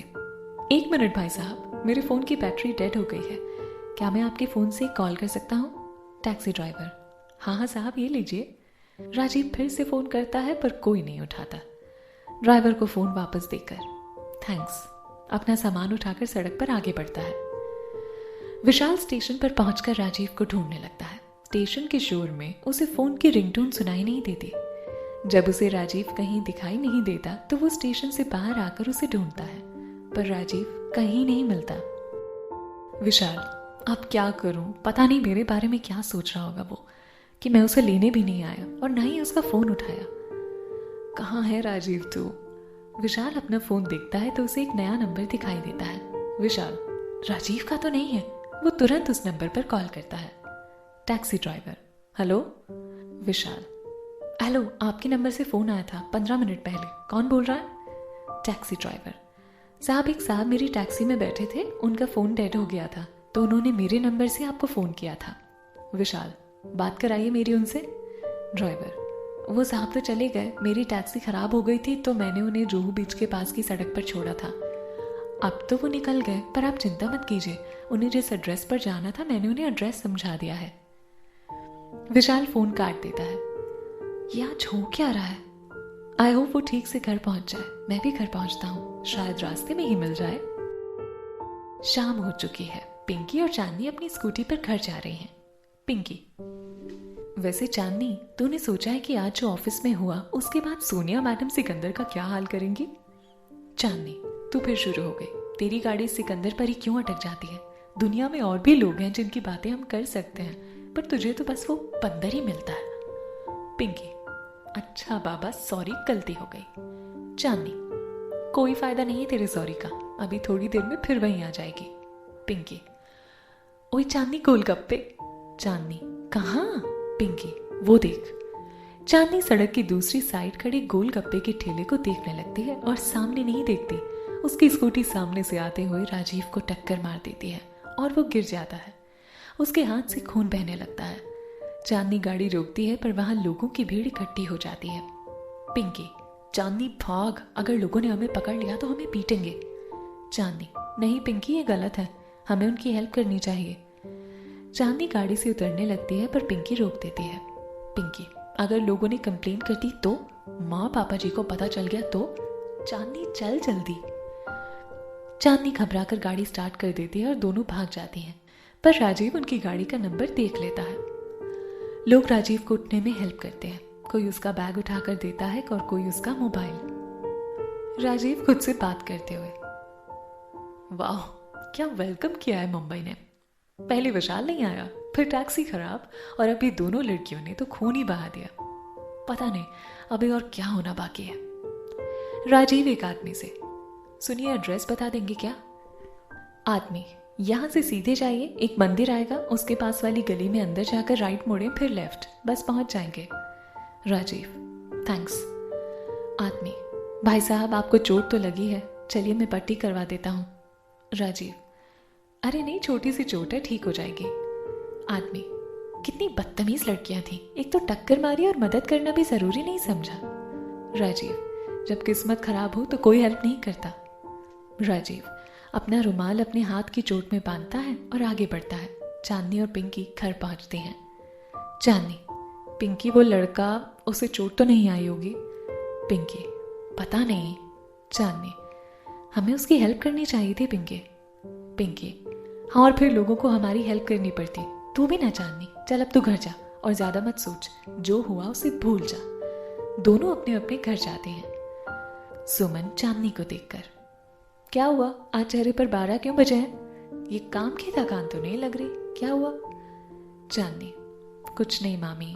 1 मिनट भाई साहब, मेरे फोन की बैटरी डेड हो गई है, क्या मैं आपके फोन से कॉल कर सकता हूँ? टैक्सी ड्राइवर, हाँ हाँ साहब, ये लीजिए। राजीव फिर से फोन करता है, पर कोई नहीं उठाता। ड्राइवर को फोन वापस देकर, थैंक्स, अपना सामान उठाकर सड़क पर आगे बढ़ता है। विशाल स्टेशन पर पहुंचकर राजीव को ढूंढने लगता है। स्टेशन के शोर में उसे फोन की रिंगटोन सुनाई नहीं देती। जब उसे राजीव कहीं दिखाई नहीं देता तो वो स्टेशन से बाहर आकर उसे ढूंढता है, पर राजीव कहीं नहीं मिलता। विशाल, अब क्या करूं? पता नहीं मेरे बारे में क्या सोच रहा होगा वो, कि मैं उसे लेने भी नहीं आया और ना ही उसका फोन उठाया। कहाँ है राजीव तू? विशाल अपना फोन देखता है तो उसे एक नया नंबर दिखाई देता है। विशाल, राजीव का तो नहीं है। वो तुरंत उस नंबर पर कॉल करता है। Taxi driver, hello. Vishal, hello, आपके नंबर से फोन आया था 15 मिनट पहले, कौन बोल रहा है? टैक्सी ड्राइवर, साहब एक साहब मेरी टैक्सी में बैठे थे, उनका फोन डेड हो गया था तो उन्होंने मेरे नंबर से आपको फोन किया था। विशाल, बात कराइए मेरी उनसे। ड्राइवर, वो साहब तो चले गए, मेरी टैक्सी खराब हो गई थी तो मैंने उन्हें जुहू बीच के पास की सड़क पर छोड़ा था। अब तो वो निकल गए, पर आप चिंता मत कीजिए, उन्हें जिस एड्रेस पर जाना था मैंने उन्हें एड्रेस समझा दिया है। विशाल फोन काट देता है। ये आज हो क्या रहा है? आई होप वो ठीक से घर पहुंच जाए, मैं भी घर पहुंचता हूँ, शायद रास्ते में ही मिल जाए। शाम हो चुकी है। पिंकी और चांदनी अपनी स्कूटी पर घर जा रही हैं। पिंकी, वैसे चांदनी, तूने सोचा है कि आज जो ऑफिस में हुआ उसके बाद सोनिया मैडम सिकंदर का क्या हाल करेंगी? चांदनी, तू फिर शुरू हो गई। तेरी गाड़ी सिकंदर पर ही क्यों अटक जाती है? दुनिया में और भी लोग हैं जिनकी बातें हम कर सकते हैं, पर तुझे तो बस वो बंदर ही मिलता है। पिंकी, अच्छा बाबा सॉरी, गलती हो गई। चांदनी, कोई फायदा नहीं है तेरे सॉरी का, अभी थोड़ी देर में फिर वहीं आ जाएगी। पिंकी, ओए चांदनी गोलगप्पे। चांदनी, कहाँ? पिंकी, वो देख। चांदनी सड़क की दूसरी साइड खड़े गोलगप्पे के ठेले को देखने लगती है और सामने नहीं देखती, उसकी स्कूटी सामने से आते हुए राजीव को टक्कर मार देती है और वो गिर जाता है। उसके हाथ से खून बहने लगता है। चांदनी गाड़ी रोकती है पर वहां लोगों की भीड़ इकट्ठी हो जाती है। पिंकी, चांदनी भाग, अगर लोगों ने हमें पकड़ लिया तो हमें पीटेंगे। चांदनी, नहीं पिंकी, ये गलत है, हमें उनकी हेल्प करनी चाहिए। चांदनी गाड़ी से उतरने लगती है पर पिंकी रोक देती है। पिंकी, अगर लोगों ने कंप्लेन कर दी तो? माँ पापा जी को पता चल गया तो? चांदनी, चल जल्दी। चांदनी घबराकर गाड़ी स्टार्ट कर देती है और दोनों भाग जाती हैं, पर राजीव उनकी गाड़ी का नंबर देख लेता है। लोग राजीव को उठने में हेल्प करते हैं, कोई उसका बैग उठाकर देता है और कोई उसका मोबाइल। राजीव खुद से बात करते हुए, वाह क्या वेलकम किया है मुंबई ने। पहले विशाल नहीं आया, फिर टैक्सी खराब, और अभी दोनों लड़कियों ने तो खून ही बहा दिया। पता नहीं अभी और क्या होना बाकी है। राजीव एक आदमी से, सुनिए एड्रेस बता देंगे क्या? आदमी, यहाँ से सीधे जाइए, एक मंदिर आएगा, उसके पास वाली गली में अंदर जाकर राइट मोड़ें, फिर लेफ्ट, बस पहुंच जाएंगे। राजीव, थैंक्स। आदमी, भाई साहब आपको चोट तो लगी है, चलिए मैं पट्टी करवा देता हूँ। राजीव, अरे नहीं, छोटी सी चोट है, ठीक हो जाएगी। आदमी, कितनी बदतमीज लड़कियां थी, एक तो टक्कर मारी और मदद करना भी जरूरी नहीं समझा। राजीव, जब किस्मत खराब हो तो कोई हेल्प नहीं करता। राजीव अपना रुमाल अपने हाथ की चोट में बांधता है और आगे बढ़ता है। चांदनी और पिंकी घर पहुंचते हैं। चांदनी, पिंकी वो लड़का, उसे चोट तो नहीं आई होगी? पिंकी, पता नहीं। चांदनी, हमें उसकी हेल्प करनी चाहिए थी पिंकी। पिंकी, हाँ, और फिर लोगों को हमारी हेल्प करनी पड़ती। तू भी ना चांदनी, चल अब तू घर जा और ज्यादा मत सोच, जो हुआ उसे भूल जा। दोनों अपने अपने घर जाते हैं। सुमन चांदनी को देखकर, क्या हुआ, आज चेहरे पर 12 क्यों बजे हैं? ये काम की थकान तो नहीं लग रही, क्या हुआ? चांदनी, कुछ नहीं मामी।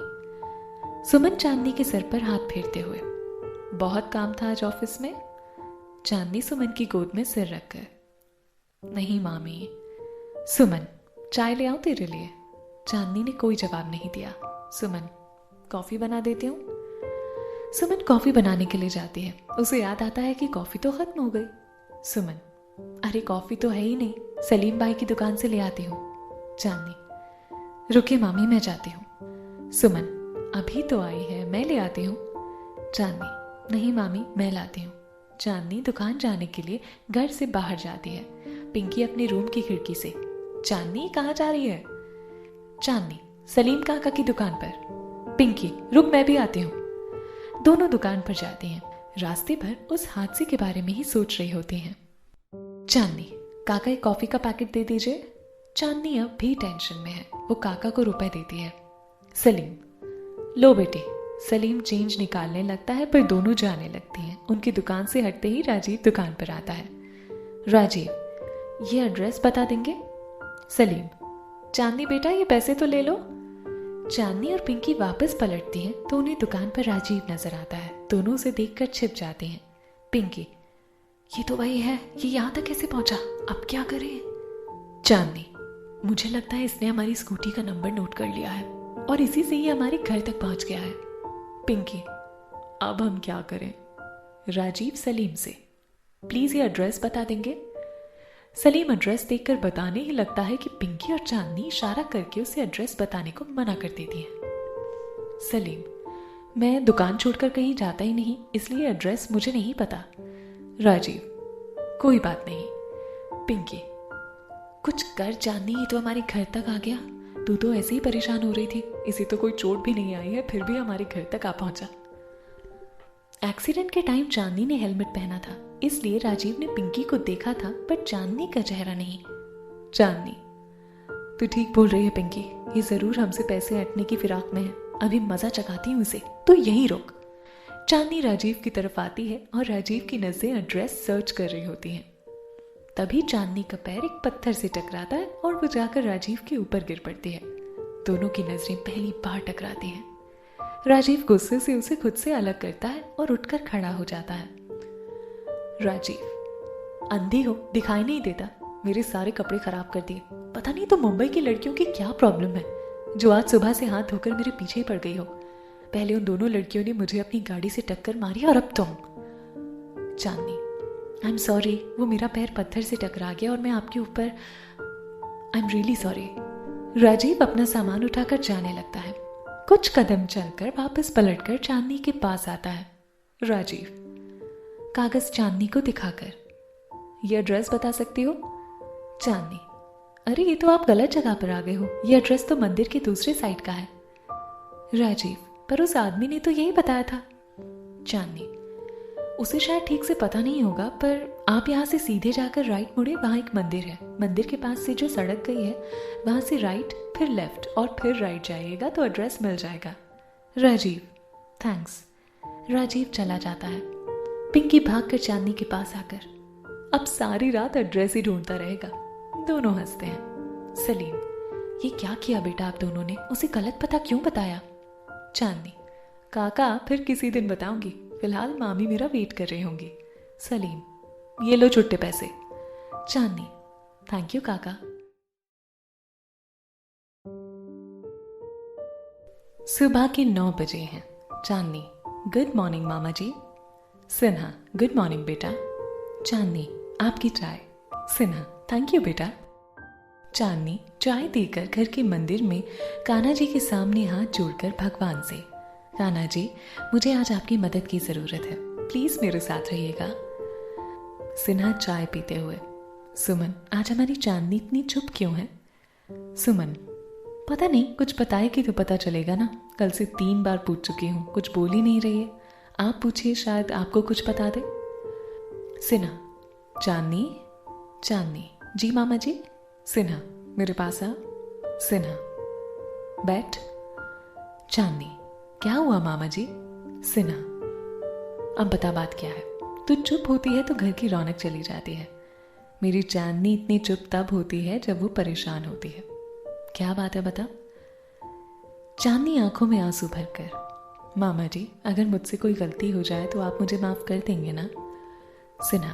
सुमन चांदनी के सर पर हाथ फेरते हुए, बहुत काम था आज ऑफिस में? चांदनी सुमन की गोद में सिर रखकर, नहीं मामी। सुमन, चाय ले आऊं तेरे लिए? चांदनी ने कोई जवाब नहीं दिया। सुमन, कॉफी बना देती हूँ। सुमन कॉफी बनाने के लिए जाती है, उसे याद आता है कि कॉफी तो खत्म हो गई। सुमन, अरे कॉफी तो है ही नहीं, सलीम भाई की दुकान से ले आती हूँ। चांदनी, रुकिए मामी, मैं जाती हूँ। सुमन, अभी तो आई है, मैं ले आती हूँ। चांदनी, नहीं मामी, मैं लाती हूँ। चांदनी दुकान जाने के लिए घर से बाहर जाती है, पिंकी अपने रूम की खिड़की से। चांदनी कहाँ जा रही है? चांदनी, सलीम काका की दुकान पर। पिंकी, रुक मैं भी आती हूँ। दोनों दुकान पर जाती हैं। रास्ते भर उस हादसे के बारे में ही सोच रही होती हैं। चांदनी, काका एक कॉफी का पैकेट दे दीजिए। चांदनी अब भी टेंशन में है, वो काका को रुपए देती है। सलीम, लो बेटे। सलीम चेंज निकालने लगता है पर दोनों जाने लगती हैं। उनकी दुकान से हटते ही राजीव दुकान पर आता है। राजीव, ये एड्रेस बता देंगे? सलीम, चांदनी बेटा ये पैसे तो ले लो। चांदनी और पिंकी वापस पलटती हैं तो उन्हें दुकान पर राजीव नजर आता है। दोनों उसे देखकर छिप जाते हैं। पिंकी, ये तो वही है, ये यहाँ तक कैसे पहुंचा, अब क्या करें? चांदनी, मुझे लगता है इसने हमारी स्कूटी का नंबर नोट कर लिया है और इसी से ही हमारे घर तक पहुंच गया है। पिंकी, अब हम क्या करें? राजीव सलीम से, प्लीज ये एड्रेस बता देंगे? सलीम एड्रेस देखकर बताने ही लगता है कि पिंकी और चांदनी इशारा करके उसे एड्रेस बताने को मना कर देती है। सलीम, मैं दुकान छोड़कर कहीं जाता ही नहीं, इसलिए एड्रेस मुझे नहीं पता। राजीव, कोई बात नहीं। पिंकी, कुछ कर चांदनी, ये तो हमारे घर तक आ गया। तू तो ऐसे ही परेशान हो रही थी, इसे तो कोई चोट भी नहीं आई है, फिर भी हमारे घर तक आ पहुंचा। एक्सीडेंट के टाइम चांदनी ने हेलमेट पहना था, इसलिए राजीव ने पिंकी को देखा था पर चांदनी का चेहरा नहीं। चांदनी, तू ठीक बोल रही है पिंकी, ये जरूर हमसे पैसे हटने की फिराक में है। अभी मजा चखाती हूँ उसे, तो यहीं रुक। चांदनी राजीव की तरफ आती है और राजीव की नजरें एड्रेस सर्च कर रही होती हैं। तभी चांदनी का पैर एक पत्थर से टकराता है और वो जाकर राजीव के ऊपर गिर पड़ती है। दोनों की नजरें पहली बार टकराती हैं। राजीव गुस्से से उसे खुद से अलग करता है और उठकर खड़ा हो जाता है। राजीव, अंधी हो, दिखाई नहीं देता? मेरे सारे कपड़े खराब कर दिए। पता नहीं तो मुंबई की लड़कियों की क्या प्रॉब्लम है जो आज सुबह से हाथ धोकर मेरे पीछे ही पड़ गई हो। पहले उन दोनों लड़कियों ने मुझे अपनी गाड़ी से टक्कर मारी और अब तुम। चांदनी, आई एम सॉरी, वो मेरा पैर पत्थर से टकरा गया और मैं आपके ऊपर, I am really sorry. Rajiv अपना सामान उठाकर जाने लगता है। कुछ कदम चलकर वापस पलटकर चांदनी के पास आता है। राजीव, कागज चांदनी को दिखाकर, यह एड्रेस बता सकती हो? चांदनी, अरे ये तो आप गलत जगह पर आ गए हो, यह एड्रेस तो मंदिर के दूसरे साइड का है। राजीव, पर उस आदमी ने तो यही बताया था। चांदनी, उसे शायद ठीक से पता नहीं होगा, पर आप यहाँ से सीधे जाकर राइट मुड़े, वहाँ एक मंदिर है। मंदिर के पास से जो सड़क गई है वहाँ से राइट, फिर लेफ्ट और फिर राइट जाइएगा तो एड्रेस मिल जाएगा। राजीव, थैंक्स। राजीव चला जाता है। पिंकी भागकर चांदनी के पास आकर, अब सारी रात एड्रेस ही ढूंढता रहेगा। दोनों हंसते हैं। सलीम, ये क्या किया बेटा आप दोनों ने? उसे गलत पता क्यों बताया? चांदनी, काका फिर किसी दिन बताऊंगी, फिलहाल मामी मेरा वेट कर रही होंगी। सलीम, ये लो छुट्टे पैसे। चांदनी, थैंक यू काका। सुबह के 9 बजे हैं। चांदनी, गुड मॉर्निंग मामा जी। सिन्हा, गुड मॉर्निंग बेटा। चांदनी, आपकी चाय। सिन्हा, थैंक यू बेटा। चांदनी चाय देकर घर के मंदिर में कान्हा जी के सामने हाथ जोड़कर भगवान से, कान्हा जी, मुझे आज आपकी मदद की जरूरत है, प्लीज मेरे साथ रहिएगा। सिन्हा चाय पीते हुए, सुमन, आज हमारी चांदनी इतनी चुप क्यों है? सुमन, पता नहीं, कुछ बताएगी तो पता चलेगा ना। कल से 3 बार पूछ चुकी हूँ, कुछ बोल ही नहीं रही है। आप पूछिए, शायद आपको कुछ बता दे। सिन्हा, चांदनी। चांदनी, जी मामा जी। सिन्हा, मेरे पास आ। सिन्हा, बैठ। चांदनी, क्या हुआ मामा जी? सिन्हा, अब बता बात क्या है? तू चुप होती है तो घर की रौनक चली जाती है। मेरी चांदनी इतनी चुप तब होती है जब वो परेशान होती है। क्या बात है बता। चांदनी आंखों में आंसू भरकर, मामा जी, अगर मुझसे कोई गलती हो जाए तो आप मुझे माफ कर देंगे ना? सिन्हा,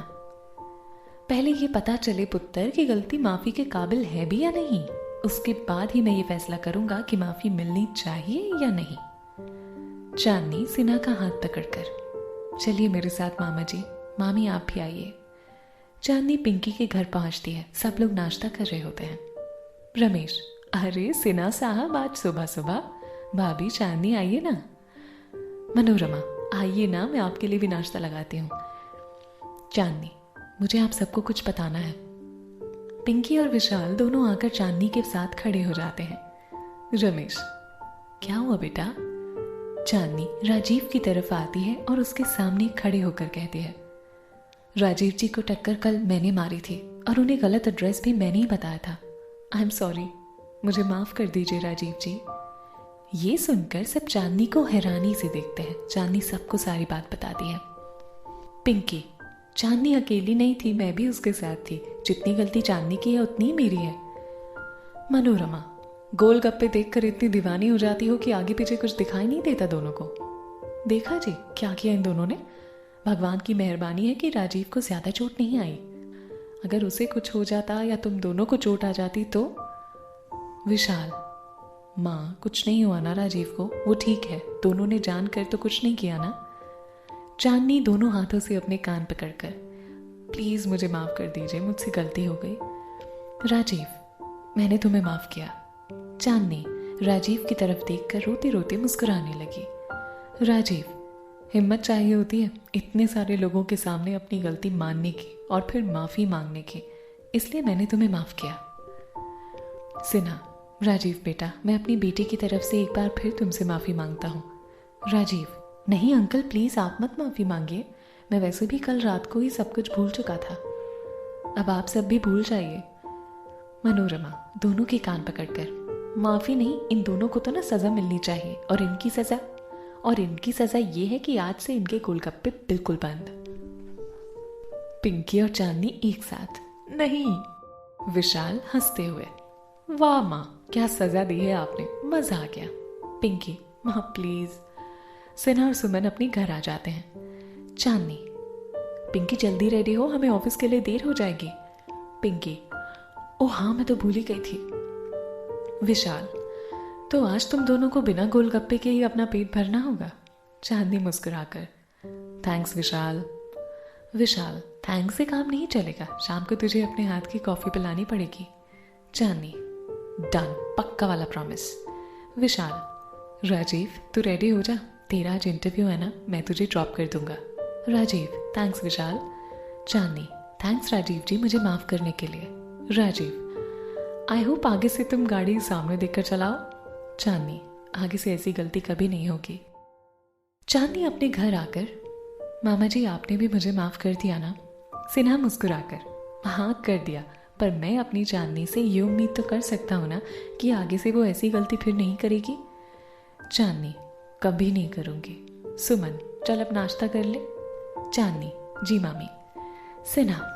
पहले ये पता चले पुत्र कि गलती माफी के काबिल है भी या नहीं, उसके बाद ही मैं ये फैसला करूंगा कि माफी मिलनी चाहिए या नहीं। चांदनी सिन्हा का हाथ पकड़कर, चलिए मेरे साथ मामा जी, मामी आप भी आइए। चांदनी पिंकी के घर पहुंचती है। सब लोग नाश्ता कर रहे होते हैं। रमेश, अरे सिन्हा साहब, आज सुबह सुबह भाभी चांदनी आइए ना। मनोरमा, आइए ना, मैं आपके लिए भी नाश्ता लगाती हूँ। चांदनी, मुझे आप सबको कुछ बताना है। पिंकी और विशाल दोनों आकर चांदनी के साथ खड़े हो जाते हैं। रमेश, क्या हुआ बेटा? चांदनी राजीव की तरफ आती है और उसके सामने खड़े होकर कहती है, राजीव जी को टक्कर कल मैंने मारी थी और उन्हें गलत एड्रेस भी मैंने ही बताया था। आई एम सॉरी, मुझे माफ कर दीजिए राजीव जी। ये सुनकर सब चांदनी को हैरानी से देखते हैं। चांदनी सबको सारी बात बताती है। पिंकी, चांदनी अकेली नहीं थी, मैं भी उसके साथ थी। जितनी गलती चांदनी की है उतनी मेरी है। मनोरमा, गोलगप्पे देखकर इतनी दीवानी हो जाती हो कि आगे पीछे कुछ दिखाई नहीं देता दोनों को? देखा जी क्या किया इन दोनों ने। भगवान की मेहरबानी है कि राजीव को ज्यादा चोट नहीं आई। अगर उसे कुछ हो जाता या तुम दोनों को चोट आ जाती तो? विशाल, माँ, कुछ नहीं हुआ ना राजीव को, वो ठीक है। दोनों ने जानकर तो कुछ नहीं किया ना। चांदनी दोनों हाथों से अपने कान पकड़कर, प्लीज मुझे माफ कर दीजिए, मुझसे गलती हो गई। राजीव, मैंने तुम्हें माफ किया। चांदनी राजीव की तरफ देखकर रोते रोते मुस्कुराने लगी। राजीव, हिम्मत चाहिए होती है इतने सारे लोगों के सामने अपनी गलती मानने की और फिर माफी मांगने की, इसलिए मैंने तुम्हें माफ किया। सिन्हा, राजीव बेटा, मैं अपनी बेटी की तरफ से एक बार फिर तुमसे माफी मांगता हूँ। राजीव, नहीं अंकल, प्लीज आप मत माफी मांगिए, मैं वैसे भी कल रात को ही सब कुछ भूल चुका था, अब आप सब भी भूल जाइए। मनोरमा दोनों के कान पकड़कर, माफ़ी नहीं, इन दोनों को तो ना सज़ा मिलनी चाहिए। और इनकी सज़ा ये है कि आज से इनके गोलगप्पे बिल्कुल बंद। पिंकी और चांदनी एक साथ। नहीं। विशाल हंसते हुए। वाह माँ, क्या सज़ा दी है आपने, मज़ा आ गया। पिंकी, माँ प्लीज़। सिन्हा और सुमन अपने घर आ जाते हैं। चांदनी, पिंकी जल्दी रेडी हो, हमें ऑफिस के लिए देर हो जाएगी। पिंकी, ओह हाँ, मैं तो भूल ही गई थी। विशाल, तो आज तुम दोनों को बिना गोलगप्पे के ही अपना पेट भरना होगा। चांदनी मुस्कुराकर, थैंक्स विशाल। विशाल, थैंक्स से काम नहीं चलेगा, शाम को तुझे अपने हाथ की कॉफ़ी पिलानी पड़ेगी। चांदनी, डन, पक्का वाला प्रॉमिस। विशाल, राजीव तू रेडी हो जा, तेरा आज इंटरव्यू है ना, मैं तुझे ड्रॉप कर दूंगा। राजीव, थैंक्स विशाल। चांदनी, थैंक्स राजीव जी मुझे माफ़ करने के लिए। राजीव, आई होप आगे से तुम गाड़ी सामने देखकर चलाओ। चांदनी, आगे से ऐसी गलती कभी नहीं होगी। चांदनी अपने घर आकर, मामा जी आपने भी मुझे माफ़ कर दिया ना। सिन्हा मुस्कुराकर, हाँ कर दिया, पर मैं अपनी चांदनी से ये उम्मीद तो कर सकता हूँ ना कि आगे से वो ऐसी गलती फिर नहीं करेगी। चांदनी, कभी नहीं करूँगी। सुमन, चल अब नाश्ता कर ले। चांदनी, जी मामी। सिन्हा,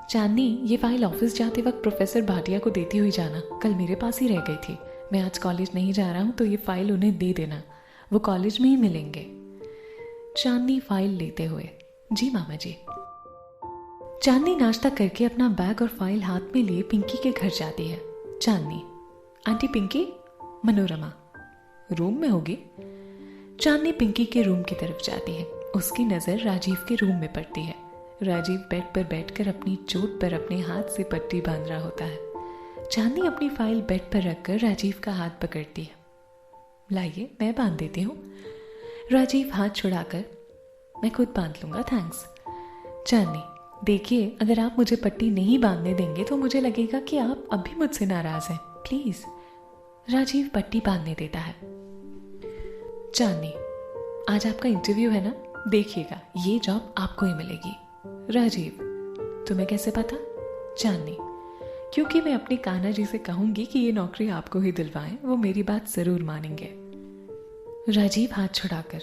चांदनी ये फाइल ऑफिस जाते वक्त प्रोफेसर भाटिया को देती हुई जाना, कल मेरे पास ही रह गई थी। मैं आज कॉलेज नहीं जा रहा हूँ तो ये फाइल उन्हें दे देना, वो कॉलेज में ही मिलेंगे। चांदनी फाइल लेते हुए, जी मामा जी। चांदनी नाश्ता करके अपना बैग और फाइल हाथ में लिए पिंकी के घर जाती है। चांदनी, आंटी पिंकी, मनोरमा रूम में होगी। चांदनी पिंकी के रूम की तरफ जाती है। उसकी नज़र राजीव के रूम में पड़ती है। राजीव बेड पर बैठकर अपनी चोट पर अपने हाथ से पट्टी बांध रहा होता है। चांदनी अपनी फाइल बेड पर रखकर राजीव का हाथ पकड़ती है। लाइए मैं बांध देती हूँ। राजीव हाथ छुड़ाकर, मैं खुद बांध लूंगा, थैंक्स। चांदनी, देखिए अगर आप मुझे पट्टी नहीं बांधने देंगे तो मुझे लगेगा कि आप अभी मुझसे नाराज हैं, प्लीज। राजीव पट्टी बांधने देता है। चांदनी, आज आपका इंटरव्यू है ना, देखिएगा ये जॉब आपको ही मिलेगी। राजीव, तुम्हें कैसे पता? चांदनी, क्योंकि मैं अपने कान्हा जी से कहूंगी कि ये नौकरी आपको ही दिलवाएं, वो मेरी बात जरूर मानेंगे। राजीव हाथ छुड़ाकर,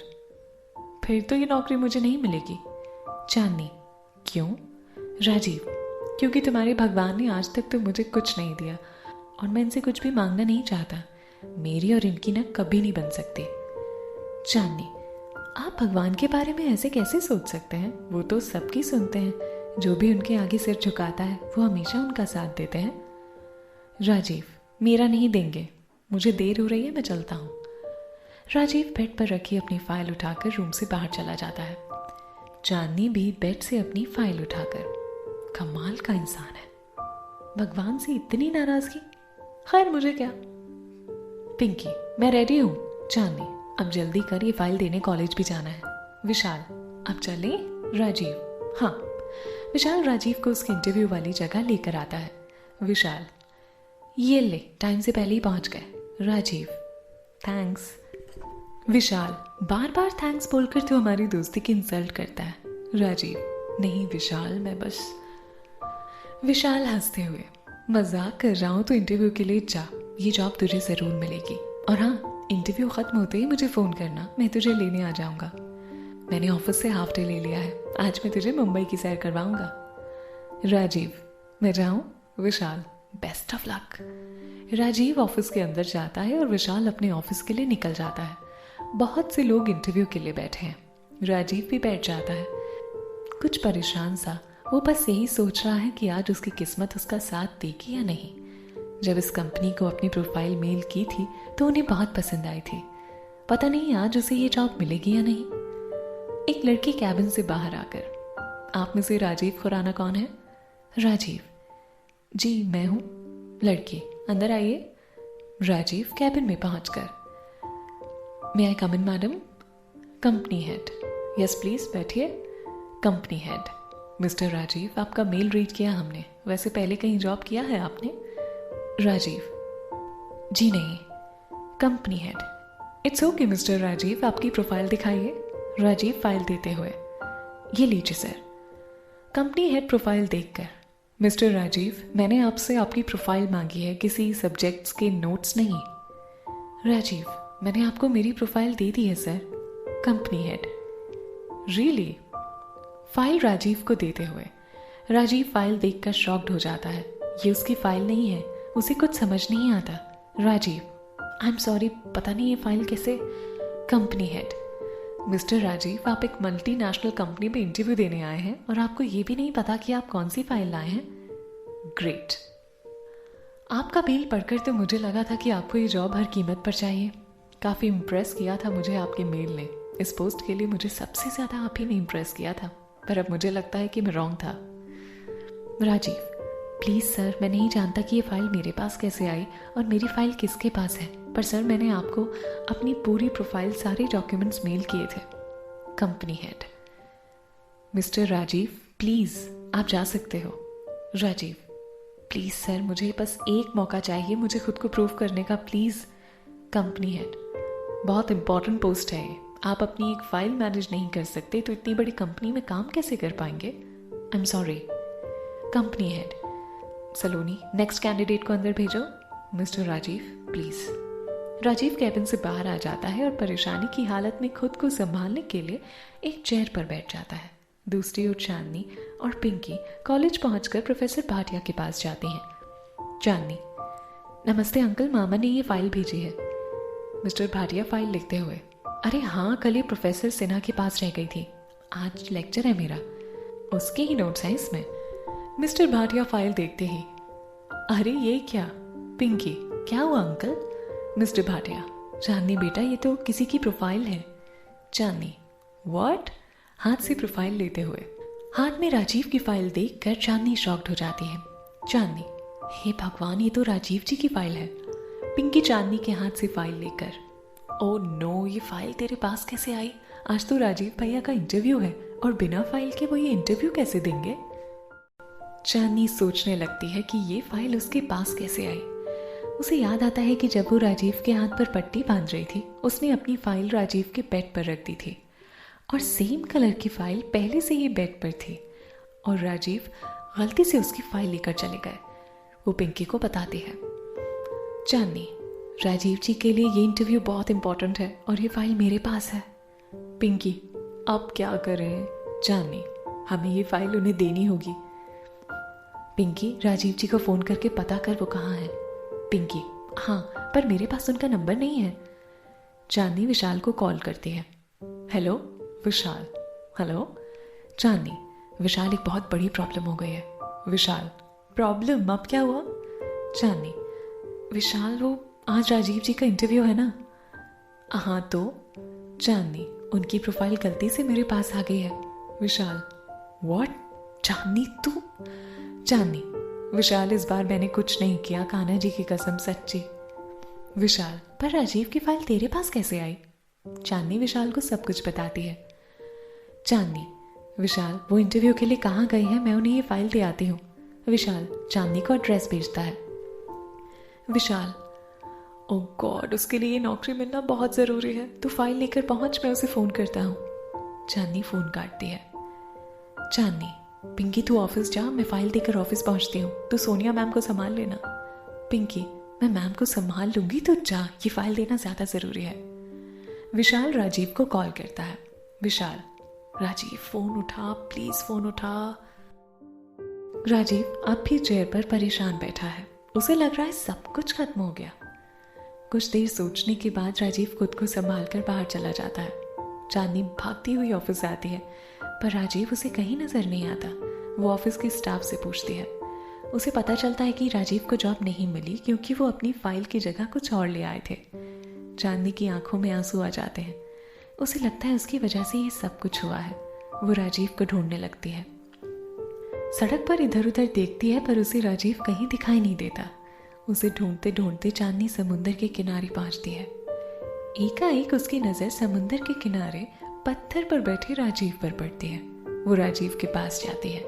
फिर तो ये नौकरी मुझे नहीं मिलेगी। चांदनी, क्यों? राजीव, क्योंकि तुम्हारे भगवान ने आज तक तो मुझे कुछ नहीं दिया और मैं इनसे कुछ भी मांगना नहीं चाहता। मेरी और इनकी ना कभी नहीं बन सकती। चांदनी, आप भगवान के बारे में ऐसे कैसे सोच सकते हैं? वो तो सबकी सुनते हैं, जो भी उनके आगे सिर झुकाता है वो हमेशा उनका साथ देते हैं। राजीव, मेरा नहीं देंगे, मुझे देर हो रही है, मैं चलता हूँ। राजीव बेड पर रखी अपनी फाइल उठाकर रूम से बाहर चला जाता है। चांदनी भी बेड से अपनी फाइल उठाकर, कमाल का इंसान है, भगवान से इतनी नाराजगी, खैर मुझे क्या। पिंकी, मैं रेडी हूँ। चांदनी, अब जल्दी कर, ये फाइल देने कॉलेज भी जाना है। विशाल, अब चले? राजीव, हाँ। विशाल राजीव को उसके इंटरव्यू वाली जगह लेकर आता है। विशाल, ये ले, टाइम से पहले ही पहुंच गए। राजीव, थैंक्स। विशाल, बार बार थैंक्स बोलकर तू हमारी दोस्ती की इंसल्ट करता है। राजीव, नहीं विशाल, मैं बस। विशाल हंसते हुए, मजाक कर रहा हूं, तो इंटरव्यू के लिए जा, ये जॉब तुझे जरूर मिलेगी। और हाँ, इंटरव्यू खत्म होते ही मुझे फोन करना, मैं तुझे लेने आ जाऊंगा। मैंने ऑफिस से हाफ डे ले लिया है, आज मैं तुझे मुंबई की सैर करवाऊंगा। राजीव, मैं जाऊं? Vishal, best of luck. Rajeev office के अंदर जाता है और विशाल अपने ऑफिस के लिए निकल जाता है। बहुत से लोग इंटरव्यू के लिए बैठे हैं। राजीव भी बैठ जाता है, कुछ परेशान सा। वो बस यही सोच रहा है कि आज उसकी किस्मत उसका साथ देगी या नहीं। जब इस कंपनी को अपनी प्रोफाइल मेल की थी तो उन्हें बहुत पसंद आई थी। पता नहीं आज उसे ये जॉब मिलेगी या नहीं। एक लड़की कैबिन से बाहर आकर, आप में से राजीव खुराना कौन है? राजीव, जी मैं हूँ। लड़की, अंदर आइए। राजीव कैबिन में पहुंचकर, may I come in madam? Company head, yes please बैठिए। कंपनी हेड, मिस्टर राजीव, आपका मेल रीड किया हमने, वैसे पहले कहीं जॉब किया है आपने? राजीव, जी नहीं। Company head, it's okay mister Rajiv, आपकी प्रोफाइल दिखाइए। राजीव फाइल देते हुए, ये लीजिए सर। कंपनी हेड प्रोफाइल देखकर, मिस्टर राजीव, मैंने आपसे आपकी प्रोफाइल मांगी है, किसी सब्जेक्ट्स के नोट्स नहीं। राजीव, मैंने आपको मेरी प्रोफाइल दे दी है sir. Company head. Really? File Rajiv को देते हुए राजीव फाइल देखकर शॉक्ड हो जाता है। ये उसकी फाइल नहीं है, उसे कुछ समझ नहीं आता। राजीव, आई एम सॉरी, पता नहीं ये फाइल कैसे। Company head. मिस्टर राजीव, आप एक मल्टीनेशनल कंपनी में इंटरव्यू देने आए हैं और आपको ये भी नहीं पता कि आप कौन सी फाइल लाए हैं। ग्रेट। आपका मेल पढ़कर तो मुझे लगा था कि आपको ये जॉब हर कीमत पर चाहिए। काफ़ी इम्प्रेस किया था मुझे आपके मेल ने। इस पोस्ट के लिए मुझे सबसे ज़्यादा आप ही ने इम्प्रेस किया था, पर अब मुझे लगता है कि मैं रॉन्ग था। राजीव, प्लीज़ सर, मैं नहीं जानता कि ये फाइल मेरे पास कैसे आई और मेरी फाइल किसके पास है, पर सर मैंने आपको अपनी पूरी प्रोफाइल, सारे डॉक्यूमेंट्स मेल किए थे। Company head. Mister Rajiv, please आप जा सकते हो। राजीव, प्लीज़ सर, मुझे बस एक मौका चाहिए, मुझे खुद को प्रूव करने का, प्लीज़। Company head. बहुत इंपॉर्टेंट पोस्ट है ये, आप अपनी एक फाइल मैनेज नहीं कर सकते तो इतनी बड़ी कंपनी में काम कैसे कर पाएंगे। I am sorry. Company head. Saloni, next candidate को अंदर भेजो। Mister Rajiv, please. Rajiv cabin से बाहर आ जाता है और परेशानी की हालत में खुद को संभालने के लिए एक चेयर पर बैठ जाता है। दूसरी ओर चांदनी और पिंकी कॉलेज पहुंचकर प्रोफेसर भाटिया के पास जाती हैं। चांदनी, नमस्ते अंकल, मामा ने ये फाइल भेजी है। मिस्टर भाटिया फाइल लिखते हुए, अरे हाँ, कल ये प्रोफेसर सिन्हा के पास रह गई थी, आज लेक्चर है मेरा, उसके ही नोट्स हैं इसमें। मिस्टर भाटिया फाइल देखते ही, अरे ये क्या। पिंकी, क्या हुआ अंकल। मिस्टर भाटिया, चांदनी बेटा, ये तो किसी की प्रोफाइल है। चांदनी, व्हाट। हाथ से प्रोफाइल लेते हुए हाथ में राजीव की फाइल देखकर चांदनी शॉक्ड हो जाती है। चांदनी, हे भगवान, ये तो राजीव जी की फाइल है। पिंकी चांदनी के हाथ से फाइल लेकर, ओ नो, ये फाइल तेरे पास कैसे आई। आज तो राजीव भैया का इंटरव्यू है और बिना फाइल के वो ये इंटरव्यू कैसे देंगे। चांदनी सोचने लगती है कि ये फाइल उसके पास कैसे आई। उसे याद आता है कि जब वो राजीव के हाथ पर पट्टी बांध रही थी, उसने अपनी फाइल राजीव के बेड पर रख दी थी और सेम कलर की फाइल पहले से ही बेड पर थी और राजीव गलती से उसकी फाइल लेकर चले गए। वो पिंकी को बताती है। चांदनी, राजीव जी के लिए ये इंटरव्यू बहुत इंपॉर्टेंट है और ये फाइल मेरे पास है। पिंकी, अब क्या करें। चांदनी, हमें ये फाइल उन्हें देनी होगी। पिंकी, राजीव जी को फ़ोन करके पता कर वो कहाँ है। पिंकी, हाँ, पर मेरे पास उनका नंबर नहीं है। चांदनी विशाल को कॉल करती है। हेलो विशाल। हेलो चांदनी, विशाल, एक बहुत बड़ी प्रॉब्लम हो गई है। विशाल, प्रॉब्लम, अब क्या हुआ। चांदनी, विशाल, वो आज राजीव जी का इंटरव्यू है ना। हाँ तो। चांदनी, उनकी प्रोफाइल गलती से मेरे पास आ गई है। विशाल, व्हाट। चांदनी, तू। चांदनी, विशाल, इस बार मैंने कुछ नहीं किया, कान्हा जी की कसम, सच्ची। विशाल, पर राजीव की फाइल तेरे पास कैसे आई। चांदनी विशाल को सब कुछ बताती है। चांदनी, विशाल, वो इंटरव्यू के लिए कहाँ गए हैं, मैं उन्हें ये फाइल दे आती हूँ। विशाल चांदनी को एड्रेस भेजता है। विशाल, ओह गॉड, उसके लिए नौकरी मिलना बहुत ज़रूरी है, तू फाइल लेकर पहुँच, मैं उसे फ़ोन करता हूँ। चांदनी फ़ोन काटती है। चांदनी, पिंकी तू ऑफिस जा, मैं फाइल देकर ऑफिस पहुँचती हूँ, तू सोनिया मैम को संभाल लेना। पिंकी, मैं मैम को संभाल लूँगी, तो जा, ये फाइल देना ज़्यादा ज़रूरी है। विशाल राजीव को कॉल करता है। विशाल, राजीव फ़ोन उठा, प्लीज़ फ़ोन उठा। राजीव अब भी चेयर पर परेशान बैठा है, उसे लग रहा है सब कुछ खत्म हो गया। कुछ देर सोचने के बाद राजीव खुद को संभाल कर बाहर चला जाता है। चांदनी भागती हुई ऑफिस आती है, पर राजीव उसे कहीं नजर नहीं आता। वो ऑफिस के स्टाफ से पूछती है। उसे पता चलता है कि राजीव को जॉब नहीं मिली क्योंकि वो अपनी फाइल की जगह कुछ और ले आए थे। चांदनी की आंखों में आंसू आ जाते हैं। उसे लगता है उसकी वजह से ये सब कुछ हुआ है। वो राजीव को ढूंढने लगती है। सड़क पर इधर उधर देखती है, पर उसे राजीव कहीं दिखाई नहीं देता। उसे ढूंढते ढूंढते चांदनी समुंदर के किनारे पहुंचती है। एकाएक उसकी नजर समुंदर के किनारे पत्थर पर बैठे राजीव पर पड़ती है। वो राजीव के पास जाती है।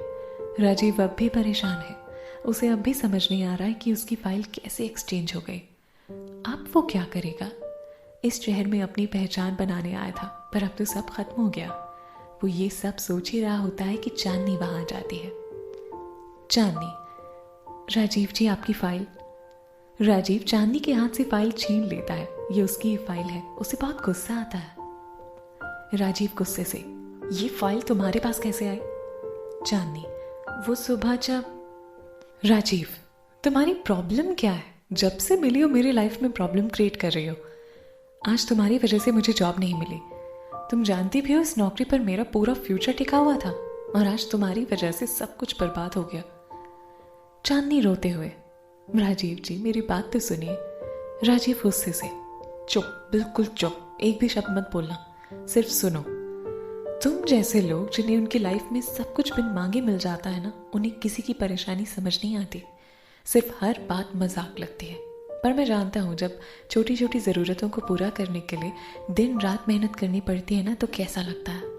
राजीव अब भी परेशान है। उसे अब भी समझ नहीं आ रहा है कि उसकी फाइल कैसे एक्सचेंज हो गई। अब वो क्या करेगा। इस शहर में अपनी पहचान बनाने आया था, पर अब तो सब खत्म हो गया। वो ये सब सोच ही रहा होता है कि चांदनी वहां जाती है। चांदनी, राजीव जी आपकी फाइल। राजीव चांदनी के हाथ से फाइल छीन लेता है। ये उसकी ही फाइल है। उसे बहुत गुस्सा आता है। राजीव गुस्से से, ये फाइल तुम्हारे पास कैसे आई? चांदनी, वो सुबह जब। राजीव, तुम्हारी प्रॉब्लम क्या है? जब से मिली हो मेरी लाइफ में प्रॉब्लम क्रिएट कर रही हो। आज तुम्हारी वजह से मुझे जॉब नहीं मिली। तुम जानती भी हो इस नौकरी पर मेरा पूरा फ्यूचर टिका हुआ था और आज तुम्हारी वजह से सब कुछ बर्बाद हो गया। चांदनी रोते हुए, राजीव जी मेरी बात तो सुनिए। राजीव गुस्से से, चुप, बिल्कुल चुप, एक भी शब्द मत बोलना, सिर्फ सुनो। तुम जैसे लोग जिन्हें उनकी लाइफ में सब कुछ बिन मांगे मिल जाता है ना, उन्हें किसी की परेशानी समझ नहीं आती, सिर्फ हर बात मजाक लगती है। पर मैं जानता हूँ जब छोटी छोटी ज़रूरतों को पूरा करने के लिए दिन रात मेहनत करनी पड़ती है ना, तो कैसा लगता है।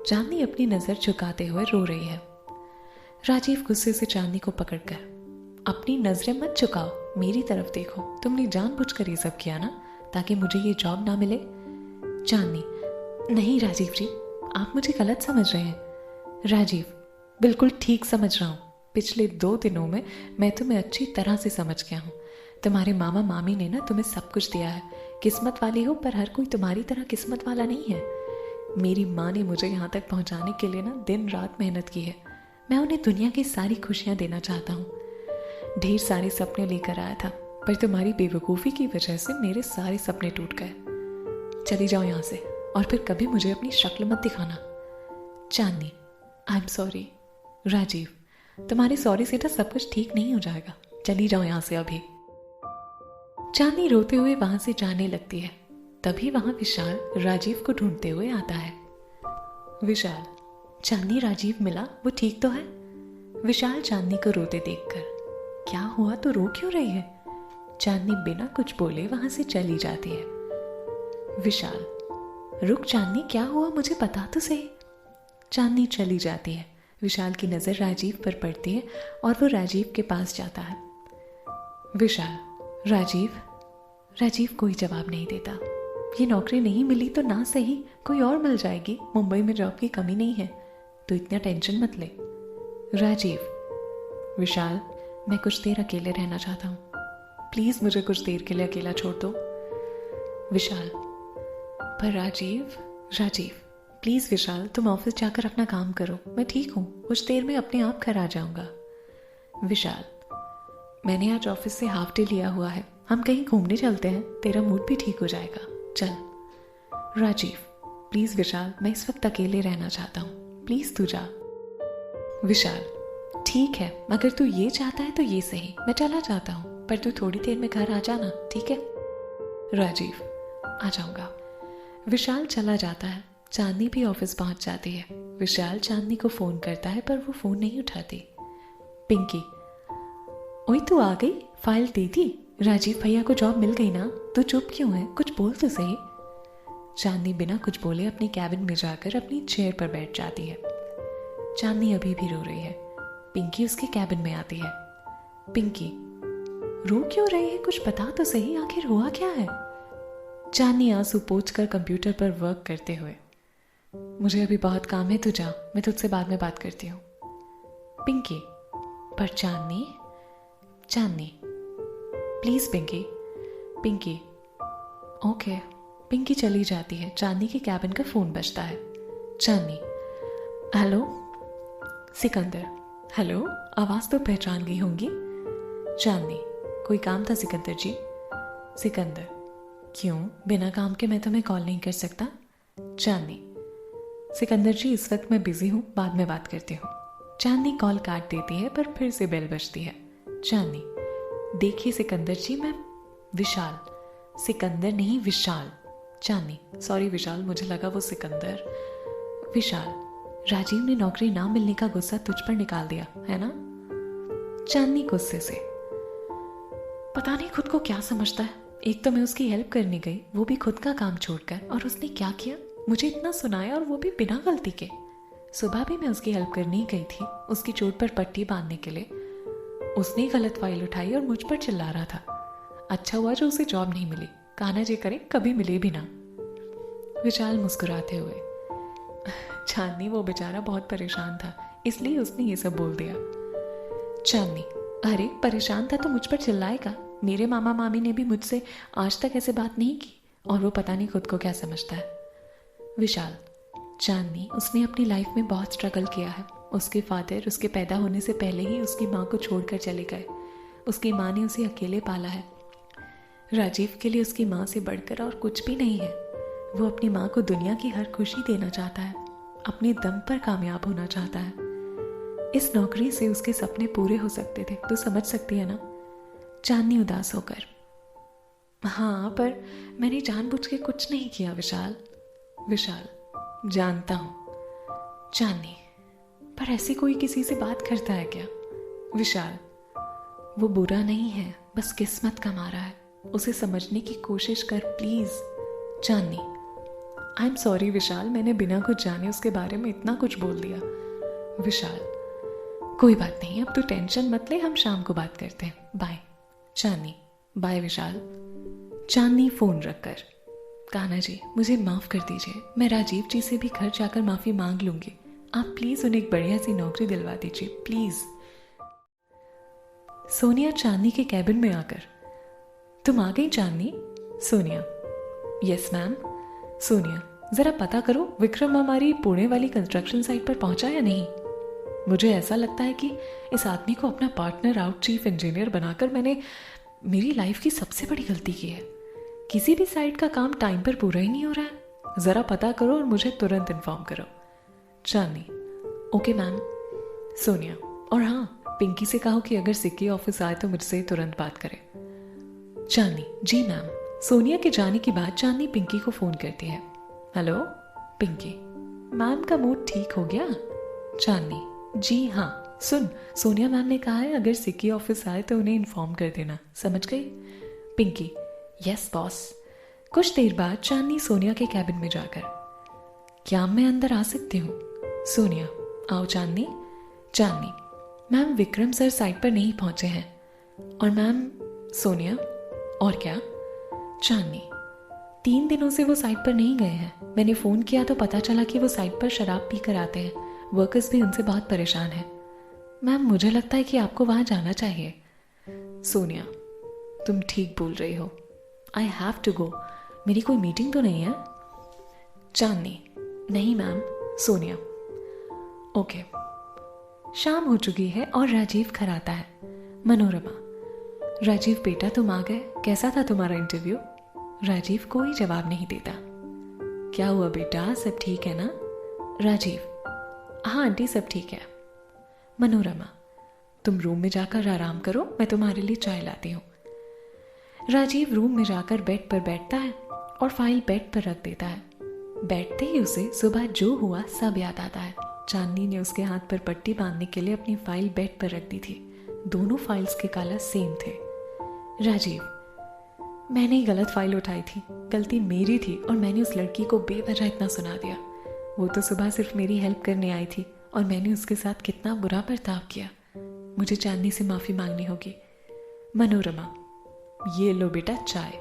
चांदनी अपनी नज़र झुकाते हुए रो रही है। राजीव गुस्से से चांदनी को पकड़कर, अपनी नजरें मत झुकाओ, मेरी तरफ देखो। तुमने जानबूझकर ये सब किया ना, ताकि मुझे ये जॉब ना मिले। चांदनी, नहीं राजीव जी, आप मुझे गलत समझ रहे हैं। राजीव, बिल्कुल ठीक समझ रहा हूँ। पिछले 2 दिनों में मैं तुम्हें अच्छी तरह से समझ गया हूँ। तुम्हारे मामा मामी ने ना तुम्हें सब कुछ दिया है। किस्मत वाली हो, पर हर कोई तुम्हारी तरह किस्मत वाला नहीं है। मेरी माँ ने मुझे यहाँ तक पहुँचाने के लिए ना दिन रात मेहनत की है। मैं उन्हें दुनिया की सारी खुशियाँ देना चाहता हूँ। ढेर सारे सपने लेकर आया था, पर तुम्हारी बेवकूफ़ी की वजह से मेरे सारे सपने टूट गए। चली जाओ यहाँ से और फिर कभी मुझे अपनी शक्ल मत दिखाना। चांदनी, आई एम सॉरी। राजीव, तुम्हारी सॉरी से तो सब कुछ ठीक नहीं हो जाएगा। चली जाओ यहाँ से अभी। चांदनी रोते हुए वहां से जाने लगती है। तभी वहां विशाल राजीव को ढूंढते हुए आता है। विशाल, चांदनी, राजीव मिला, वो ठीक तो है? विशाल चांदनी को रोते देखकर, क्या हुआ, तो रो क्यों रही है? चांदनी बिना कुछ बोले वहां से चली जाती है। विशाल, रुक चांदनी, क्या हुआ, मुझे बता तो सही। चांदनी चली जाती है। विशाल की नजर राजीव पर पड़ती है और वो राजीव के पास जाता है। विशाल, राजीव कोई जवाब नहीं देता। ये नौकरी नहीं मिली तो ना सही, कोई और मिल जाएगी। मुंबई में जॉब की कमी नहीं है, तो इतना टेंशन मत ले। राजीव, विशाल, मैं कुछ देर अकेले रहना चाहता हूँ, प्लीज मुझे कुछ देर के लिए अकेला छोड़ दो। विशाल, पर राजीव प्लीज विशाल, तुम ऑफिस जाकर अपना काम करो, मैं ठीक हूँ, कुछ देर में अपने आप घर आ जाऊंगा। विशाल, मैंने आज ऑफिस से हाफ डे लिया हुआ है, हम कहीं घूमने चलते हैं, तेरा मूड भी ठीक हो जाएगा, चल। राजीव, प्लीज विशाल, मैं इस वक्त अकेले रहना चाहता हूँ, प्लीज तू जा। विशाल, ठीक है, अगर तू ये चाहता है तो ये सही, मैं चला जाता हूँ, पर तू थोड़ी देर में घर आ जाना, ठीक है? राजीव, आ जाऊंगा। विशाल चला जाता है। चांदनी भी ऑफिस पहुंच जाती है। विशाल चांदनी को फोन करता है, पर वो फोन नहीं उठाती। पिंकी, ओए तू आ गई, फाइल दे दी? राजीव भैया को जॉब मिल गई ना, तू चुप क्यों है, कुछ बोल तो सही। चांदनी बिना कुछ बोले अपने कैबिन में जाकर अपनी चेयर पर बैठ जाती है। चांदनी अभी भी रो रही है। पिंकी उसके कैबिन में आती है। पिंकी, रो क्यों रही है, कुछ बता तो सही, आखिर हुआ क्या है? चांदनी आंसू पोंछकर कंप्यूटर पर वर्क करते हुए, मुझे अभी बहुत काम है, तू जा, मैं तुझसे बाद में बात करती हूँ। पिंकी, पर चांदनी प्लीज पिंकी, ओके। पिंकी चली जाती है। चांदनी के कैबिन का फोन बजता है। चांदनी, हेलो। सिकंदर, हेलो, आवाज तो पहचान गई होंगी। चांदनी, कोई काम था सिकंदर जी? सिकंदर, क्यों, बिना काम के मैं तुम्हें कॉल नहीं कर सकता? चांदनी, सिकंदर जी इस वक्त मैं बिजी हूँ, बाद में बात करती हूँ। चांदनी कॉल काट देती है, पर फिर से बेल बजती है। चांदनी, देखिए सिकंदर जी, मैं विशाल, सिकंदर नहीं विशाल। चांदनी, सॉरी विशाल, मुझे लगा वो सिकंदर। विशाल, राजीव ने नौकरी ना मिलने का गुस्सा तुझ पर निकाल दिया है ना? चांदनी गुस्से से, पता नहीं खुद को क्या समझता है। एक तो मैं उसकी हेल्प करने गई, वो भी खुद का काम छोड़कर, और उसने क्या किया, मुझे इतना सुनाया, और वो भी बिना गलती के। सुबह भी मैं उसकी हेल्प करने ही गई थी, उसकी चोट पर पट्टी बांधने के लिए। उसने गलत फाइल उठाई और मुझ पर चिल्ला रहा था। अच्छा हुआ जो उसे जॉब नहीं मिली, कान्हा जी करे कभी मिले भी ना। विशाल मुस्कुराते हुए, चांदनी, वो बेचारा बहुत परेशान था, इसलिए उसने ये सब बोल दिया। चांदनी, अरे परेशान था तो मुझ पर चिल्लाएगा। मेरे मामा मामी ने भी मुझसे आज तक ऐसे बात नहीं की, और वो पता नहीं खुद को क्या समझता है। विशाल, चांदनी, उसने अपनी लाइफ में बहुत स्ट्रगल किया है। उसके फादर उसके पैदा होने से पहले ही उसकी माँ को छोड़कर चले गए। उसकी माँ ने उसे अकेले पाला है। राजीव के लिए उसकी माँ से बढ़कर और कुछ भी नहीं है। वो अपनी माँ को दुनिया की हर खुशी देना चाहता है, अपने दम पर कामयाब होना चाहता है। इस नौकरी से उसके सपने पूरे हो सकते थे, तो समझ सकती है ना। चांदनी उदास होकर, हाँ पर मैंने जानबूझ के कुछ नहीं किया विशाल। विशाल, जानता हूं। चांदनी, पर ऐसी कोई किसी से बात करता है क्या? विशाल, वो बुरा नहीं है, बस किस्मत का मारा है। उसे समझने की कोशिश कर please. Chandni, I am sorry Vishal, मैंने बिना कुछ जाने उसके बारे में इतना कुछ बोल दिया। विशाल, कोई बात नहीं, अब तू टेंशन मत ले, हम शाम को बात करते हैं, बाय। चांदनी, बाय विशाल। चांदनी फोन रखकर, कान्हा जी मुझे माफ कर दीजिए, मैं राजीव जी से भी घर जाकर माफी मांग लूंगी। आप प्लीज उन्हें एक बढ़िया सी नौकरी दिलवा दीजिए प्लीज। सोनिया चांदनी के कैबिन में आकर, तुम आ गई चांदनी? Sonia, yes ma'am. सोनिया, जरा पता करो विक्रम हमारी पुणे वाली कंस्ट्रक्शन साइट पर पहुंचा या नहीं। मुझे ऐसा लगता है कि इस आदमी को अपना पार्टनर आउट चीफ इंजीनियर बनाकर मैंने मेरी लाइफ की सबसे बड़ी गलती की है। किसी भी साइट का काम टाइम पर पूरा ही नहीं हो रहा है। जरा पता करो और मुझे तुरंत इन्फॉर्म करो। चांदनी, ओके मैम। सोनिया, और हाँ, पिंकी से कहो कि अगर सिक्की ऑफिस आए तो मुझसे तुरंत बात करे। चांदनी, जी मैम। सोनिया के जाने के बाद चांदनी पिंकी को फोन करती है। हेलो पिंकी, मैम का मूड ठीक हो गया? चांदनी, जी हाँ, सुन, सोनिया मैम ने कहा है अगर सिक्की ऑफिस आए तो उन्हें इन्फॉर्म कर देना, समझ गई? Pinki, yes boss. कुछ देर बाद चांदनी सोनिया के कैबिन में जाकर, क्या मैं अंदर आ सकती हूँ? सोनिया, आओ चांदनी। Chandni, ma'am Vikram sir site पर नहीं पहुंचे हैं। और मैम, सोनिया, और क्या? चांदनी, 3 दिनों से वो साइट पर नहीं गए हैं। मैंने फोन किया तो पता चला कि वो साइट पर शराब पी कर आते हैं। वर्कर्स भी उनसे बहुत परेशान हैं। मैम मुझे लगता है कि आपको वहां जाना चाहिए। सोनिया, तुम ठीक बोल रही हो, आई हैव टू गो। मेरी कोई मीटिंग तो नहीं है? चांदनी, नहीं मैम। सोनिया, ओके। शाम हो चुकी है और राजीव घर आता है। मनोरमा, राजीव बेटा तुम आ गए, कैसा था तुम्हारा इंटरव्यू? राजीव कोई जवाब नहीं देता। क्या हुआ बेटा, सब ठीक है ना? राजीव, हाँ आंटी सब ठीक है। मनोरमा, तुम रूम में जाकर आराम करो, मैं तुम्हारे लिए चाय लाती हूँ। राजीव रूम में जाकर बेड पर बैठता है और फाइल बेड पर रख देता है। बैठते ही उसे सुबह जो हुआ सब याद आता है। चांदनी ने उसके हाथ पर पट्टी बांधने के लिए अपनी फाइल बेड पर रख दी थी। दोनों फाइल्स के कलर सेम थे। राजीव, मैंने ही गलत फाइल उठाई थी, गलती मेरी थी और मैंने उस लड़की को बेवजह इतना सुना दिया। वो तो सुबह सिर्फ मेरी हेल्प करने आई थी और मैंने उसके साथ कितना बुरा बर्ताव किया। मुझे चांदनी से माफी मांगनी होगी। मनोरमा, ये लो बेटा चाय।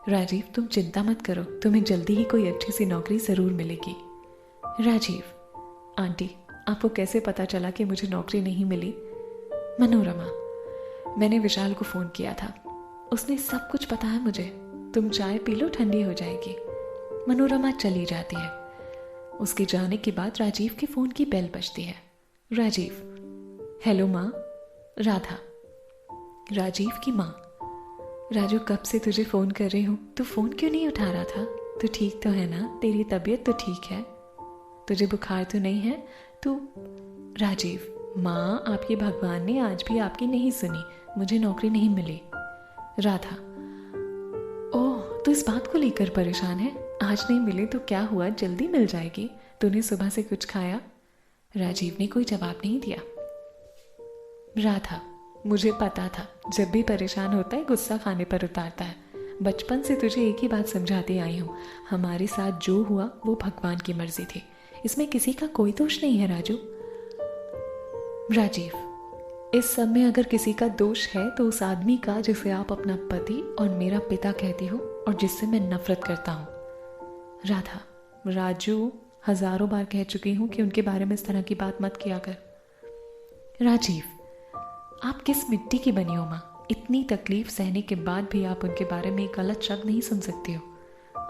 राजीव, तुम चिंता मत करो, तुम्हें जल्दी ही कोई अच्छी सी नौकरी जरूर मिलेगी। राजीव, आंटी आपको कैसे पता चला कि मुझे नौकरी नहीं मिली? मनोरमा, मैंने विशाल को फोन किया था, उसने सब कुछ पता है मुझे। तुम चाय पी लो, ठंडी हो जाएगी। मनोरमा चली जाती है। उसके जाने के बाद राजीव के फोन की बेल बजती है। राजीव, हेलो माँ। राधा, राजीव की माँ, राजू कब से तुझे फोन कर रही हूँ, तू फोन क्यों नहीं उठा रहा था? तू ठीक तो है ना? तेरी तबीयत तो ठीक है? तुझे बुखार तो नहीं है? तू? राजीव, माँ आपके भगवान ने आज भी आपकी नहीं सुनी, मुझे नौकरी नहीं मिली। राधा, ओह तू इस बात को लेकर परेशान है? आज नहीं मिले तो क्या हुआ, जल्दी मिल जाएगी। तूने सुबह से कुछ खाया? राजीव ने कोई जवाब नहीं दिया। राधा, मुझे पता था, जब भी परेशान होता है गुस्सा खाने पर उतारता है। बचपन से तुझे एक ही बात समझाती आई हूँ, हमारे साथ जो हुआ वो भगवान की मर्जी थी, इसमें किसी का कोई दोष नहीं है राजू। राजीव, इस सब में अगर किसी का दोष है तो उस आदमी का जिसे आप अपना पति और मेरा पिता कहती हो और जिससे मैं नफरत करता हूँ। राधा, राजू, हजारों बार कह चुकी हूँ कि उनके बारे में इस तरह की बात मत किया कर। राजीव, आप किस मिट्टी की बनी हो माँ? इतनी तकलीफ सहने के बाद भी आप उनके बारे में एक गलत शब्द नहीं सुन सकती हो।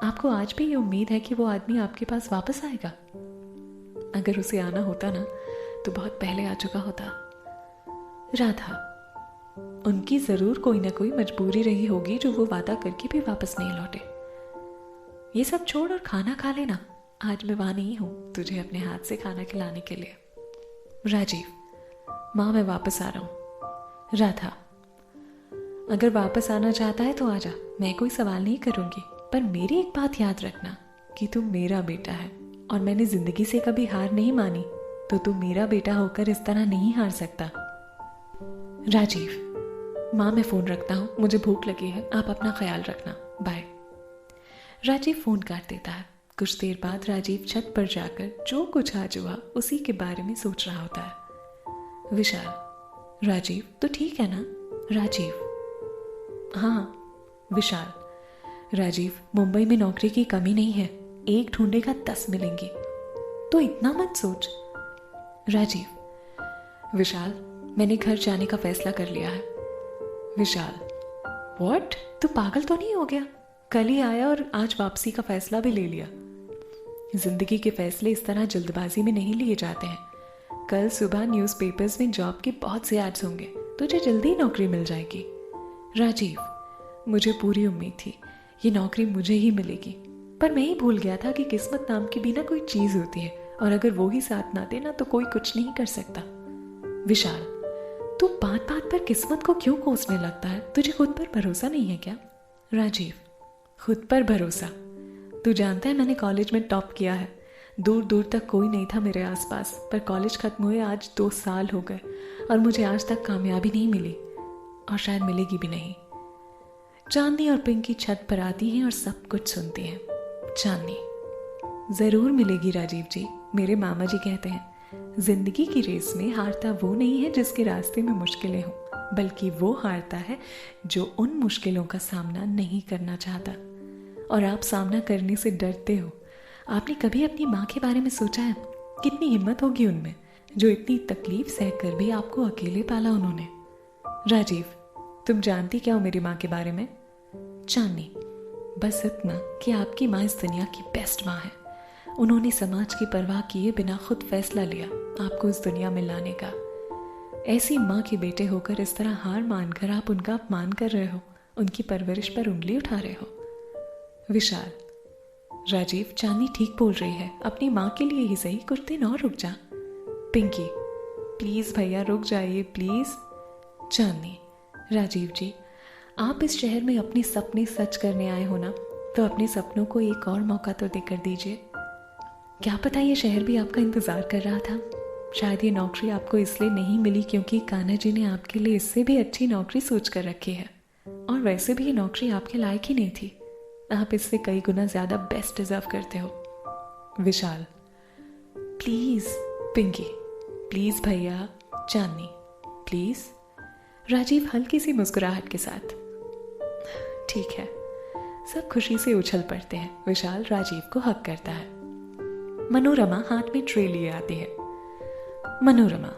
आपको आज भी ये उम्मीद है कि वो आदमी आपके पास वापस आएगा? अगर उसे आना होता ना तो बहुत पहले आ चुका होता। राधा, उनकी जरूर कोई ना कोई मजबूरी रही होगी जो वो वादा करके भी वापस नहीं लौटे। ये सब छोड़ और खाना खा लेना। आज मैं वहां नहीं हूं तुझे अपने हाथ से खाना खिलाने के लिए। राजीव, माँ मैं वापस आ रहा हूं। राधा, अगर वापस आना चाहता है तो आजा, मैं कोई सवाल नहीं करूंगी, पर मेरी एक बात याद रखना कि तू मेरा बेटा है और मैंने जिंदगी से कभी हार नहीं मानी, तो तू मेरा बेटा होकर इस तरह नहीं हार सकता। राजीव, माँ मैं फोन रखता हूँ, मुझे भूख लगी है, आप अपना ख्याल रखना, बाय। राजीव फोन काट देता है। कुछ देर बाद राजीव छत पर जाकर जो कुछ आज हुआ उसी के बारे में सोच रहा होता है। विशाल, राजीव तो ठीक है ना? राजीव, हाँ। विशाल, राजीव मुंबई में नौकरी की कमी नहीं है, एक ढूंढेगा 10 मिलेंगी, तो इतना मत सोच। राजीव, विशाल मैंने घर जाने का फैसला कर लिया है। विशाल, व्हाट? तू पागल तो नहीं हो गया? कल ही आया और आज वापसी का फैसला भी ले लिया। जिंदगी के फैसले इस तरह जल्दबाजी में नहीं लिए जाते हैं। कल सुबह न्यूज़पेपर्स में जॉब के बहुत से एड्स होंगे, तुझे जल्दी ही नौकरी मिल जाएगी। राजीव, मुझे पूरी उम्मीद थी ये नौकरी मुझे ही मिलेगी, पर मैं ही भूल गया था कि किस्मत नाम की भी ना कोई चीज होती है, और अगर वो ही साथ ना देना तो कोई कुछ नहीं कर सकता। विशाल, तू बात बात पर किस्मत को क्यों कोसने लगता है? तुझे खुद पर भरोसा नहीं है क्या? राजीव, खुद पर भरोसा? तू जानता है मैंने कॉलेज में टॉप किया है, दूर दूर तक कोई नहीं था मेरे आसपास, पर कॉलेज खत्म हुए आज 2 साल हो गए और मुझे आज तक कामयाबी नहीं मिली, और शायद मिलेगी भी नहीं। चांदनी और पिंकी छत पर आती हैं और सब कुछ सुनती हैं। चांदनी, जरूर मिलेगी राजीव जी, मेरे मामा जी कहते हैं जिंदगी की रेस में हारता वो नहीं है जिसके रास्ते में मुश्किलें हों, बल्कि वो हारता है जो उन मुश्किलों का सामना नहीं करना चाहता, और आप सामना करने से डरते हो। आपने कभी अपनी माँ के बारे में सोचा है? कितनी हिम्मत होगी उनमें, जो इतनी तकलीफ सह कर भी आपको अकेले पाला उन्होंने। राजीव, तुम जानती क्या हो मेरी माँ के बारे में? चांदनी, बस इतना कि आपकी माँ इस दुनिया की बेस्ट माँ है। उन्होंने समाज की परवाह किए बिना खुद फैसला लिया आपको इस दुनिया में लाने का। ऐसी माँ के बेटे होकर इस तरह हार मानकर आप उनका अपमान कर रहे हो, उनकी परवरिश पर उंगली उठा रहे हो। विशाल, राजीव चांदनी ठीक बोल रही है, अपनी माँ के लिए ही सही कुछ दिन और रुक जा। पिंकी, प्लीज भैया रुक जाइए प्लीज। चांदनी, राजीव जी आप इस शहर में अपने सपने सच करने आए हो ना, तो अपने सपनों को एक और मौका तो देकर दीजिए। क्या पता ये शहर भी आपका इंतजार कर रहा था। शायद ये नौकरी आपको इसलिए नहीं मिली क्योंकि कान्हा जी ने आपके लिए इससे भी अच्छी नौकरी सोच कर रखी है, और वैसे भी ये नौकरी आपके लायक ही नहीं थी। आप इससे कई गुना ज्यादा बेस्ट डिजर्व करते हो। विशाल, प्लीज। पिंकी, प्लीज भैया। चांदनी, प्लीज। राजीव हल्की सी मुस्कुराहट के साथ, ठीक है। सब खुशी से उछल पड़ते हैं। विशाल राजीव को हक करता है। मनोरमा हाथ में ट्रे लिए आती है। मनोरमा,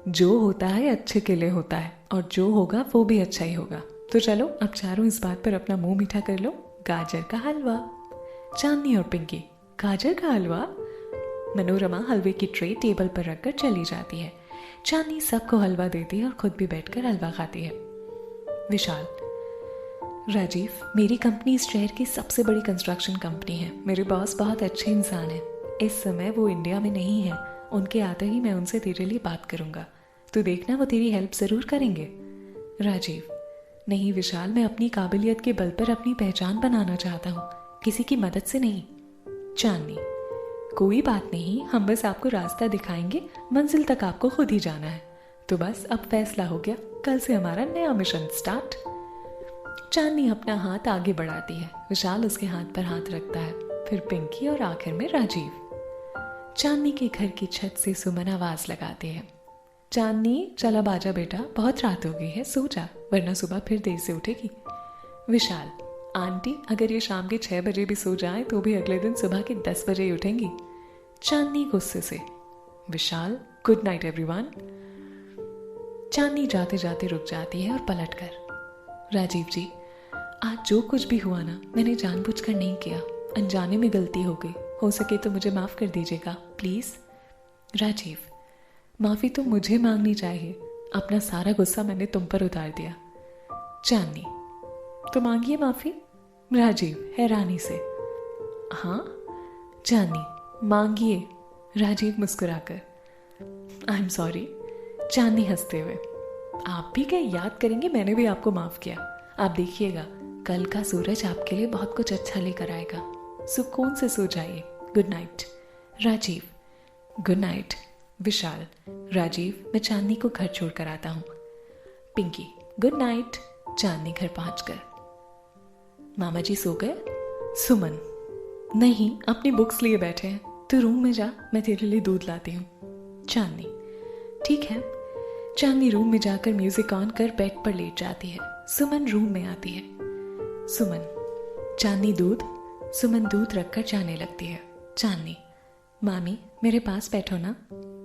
जो होता है अच्छे के लिए होता है, और जो होगा वो भी अच्छा ही होगा, तो चलो अब चारों इस बात पर अपना मुंह मीठा कर लो। गाजर का हलवा। चांदनी और पिंकी, गाजर का हलवा? मनोरमा हलवे की ट्रे टेबल पर रखकर चली जाती है। चांदनी सबको हलवा देती है और खुद भी बैठकर हलवा खाती है। विशाल, राजीव मेरी कंपनी इस शहर की सबसे बड़ी कंस्ट्रक्शन कंपनी है। मेरे बॉस बहुत अच्छे इंसान हैं। इस समय वो इंडिया में नहीं है, उनके आते ही मैं उनसे तेरे लिए बात करूंगा, तू देखना वो तेरी हेल्प जरूर करेंगे। राजीव, नहीं विशाल, मैं अपनी काबिलियत के बल पर अपनी पहचान बनाना चाहता हूँ, किसी की मदद से नहीं। चांदनी, कोई बात नहीं, हम बस आपको रास्ता दिखाएंगे, मंजिल तक आपको खुद ही जाना है। तो बस अब फैसला हो गया, कल से हमारा नया मिशन स्टार्ट। चांदनी अपना हाथ आगे बढ़ाती है। विशाल उसके हाथ पर हाथ रखता है, फिर पिंकी और आखिर में राजीव। चांदनी के घर की छत से सुमन आवाज लगाते हैं, चांदनी चल अब आजा बेटा, बहुत रात हो गई है, सो जा, वरना सुबह फिर देर से उठेगी। विशाल, आंटी अगर ये शाम के 6 बजे भी सो जाए तो भी अगले दिन सुबह के 10 बजे ही उठेंगी। चांदनी गुस्से से, विशाल गुड नाइट एवरीवन। चांदनी जाते जाते रुक जाती है और पलट कर, राजीव जी, आज जो कुछ भी हुआ ना, मैंने जानबूझकर नहीं किया, अनजाने में गलती हो गई, हो सके तो मुझे माफ़ कर दीजिएगा प्लीज़। राजीव, माफ़ी तो मुझे मांगनी चाहिए, अपना सारा गुस्सा मैंने तुम पर उतार दिया। चांदनी, तो मांगिए माफ़ी। राजीव हैरानी से, हाँ। चांदनी, मांगिए। राजीव मुस्कुराकर, आई एम सॉरी। चांदनी हंसते हुए, आप भी क्या याद करेंगे, मैंने भी आपको माफ़ किया। आप देखिएगा कल का सूरज आपके लिए बहुत कुछ अच्छा लेकर आएगा। सुकून से सो जाइए। Good night. Rajeev, good night. Vishal, Rajeev, मैं चांदनी को घर छोड़कर आता हूँ। Pinky, good night. चांदनी घर पहुंचकर, मामा जी सो गए? सुमन, नहीं, अपनी बुक्स लिए बैठे हैं, तू रूम में जा, मैं तेरे लिए दूध लाती हूँ। चांदनी, ठीक है। चांदनी रूम में जाकर म्यूजिक ऑन कर बेड पर लेट जाती है। सुमन रूम में आती है। सुमन, चांदनी दूध। सुमन दूध रखकर जाने लगती है। चांदनी, मामी मेरे पास बैठो ना।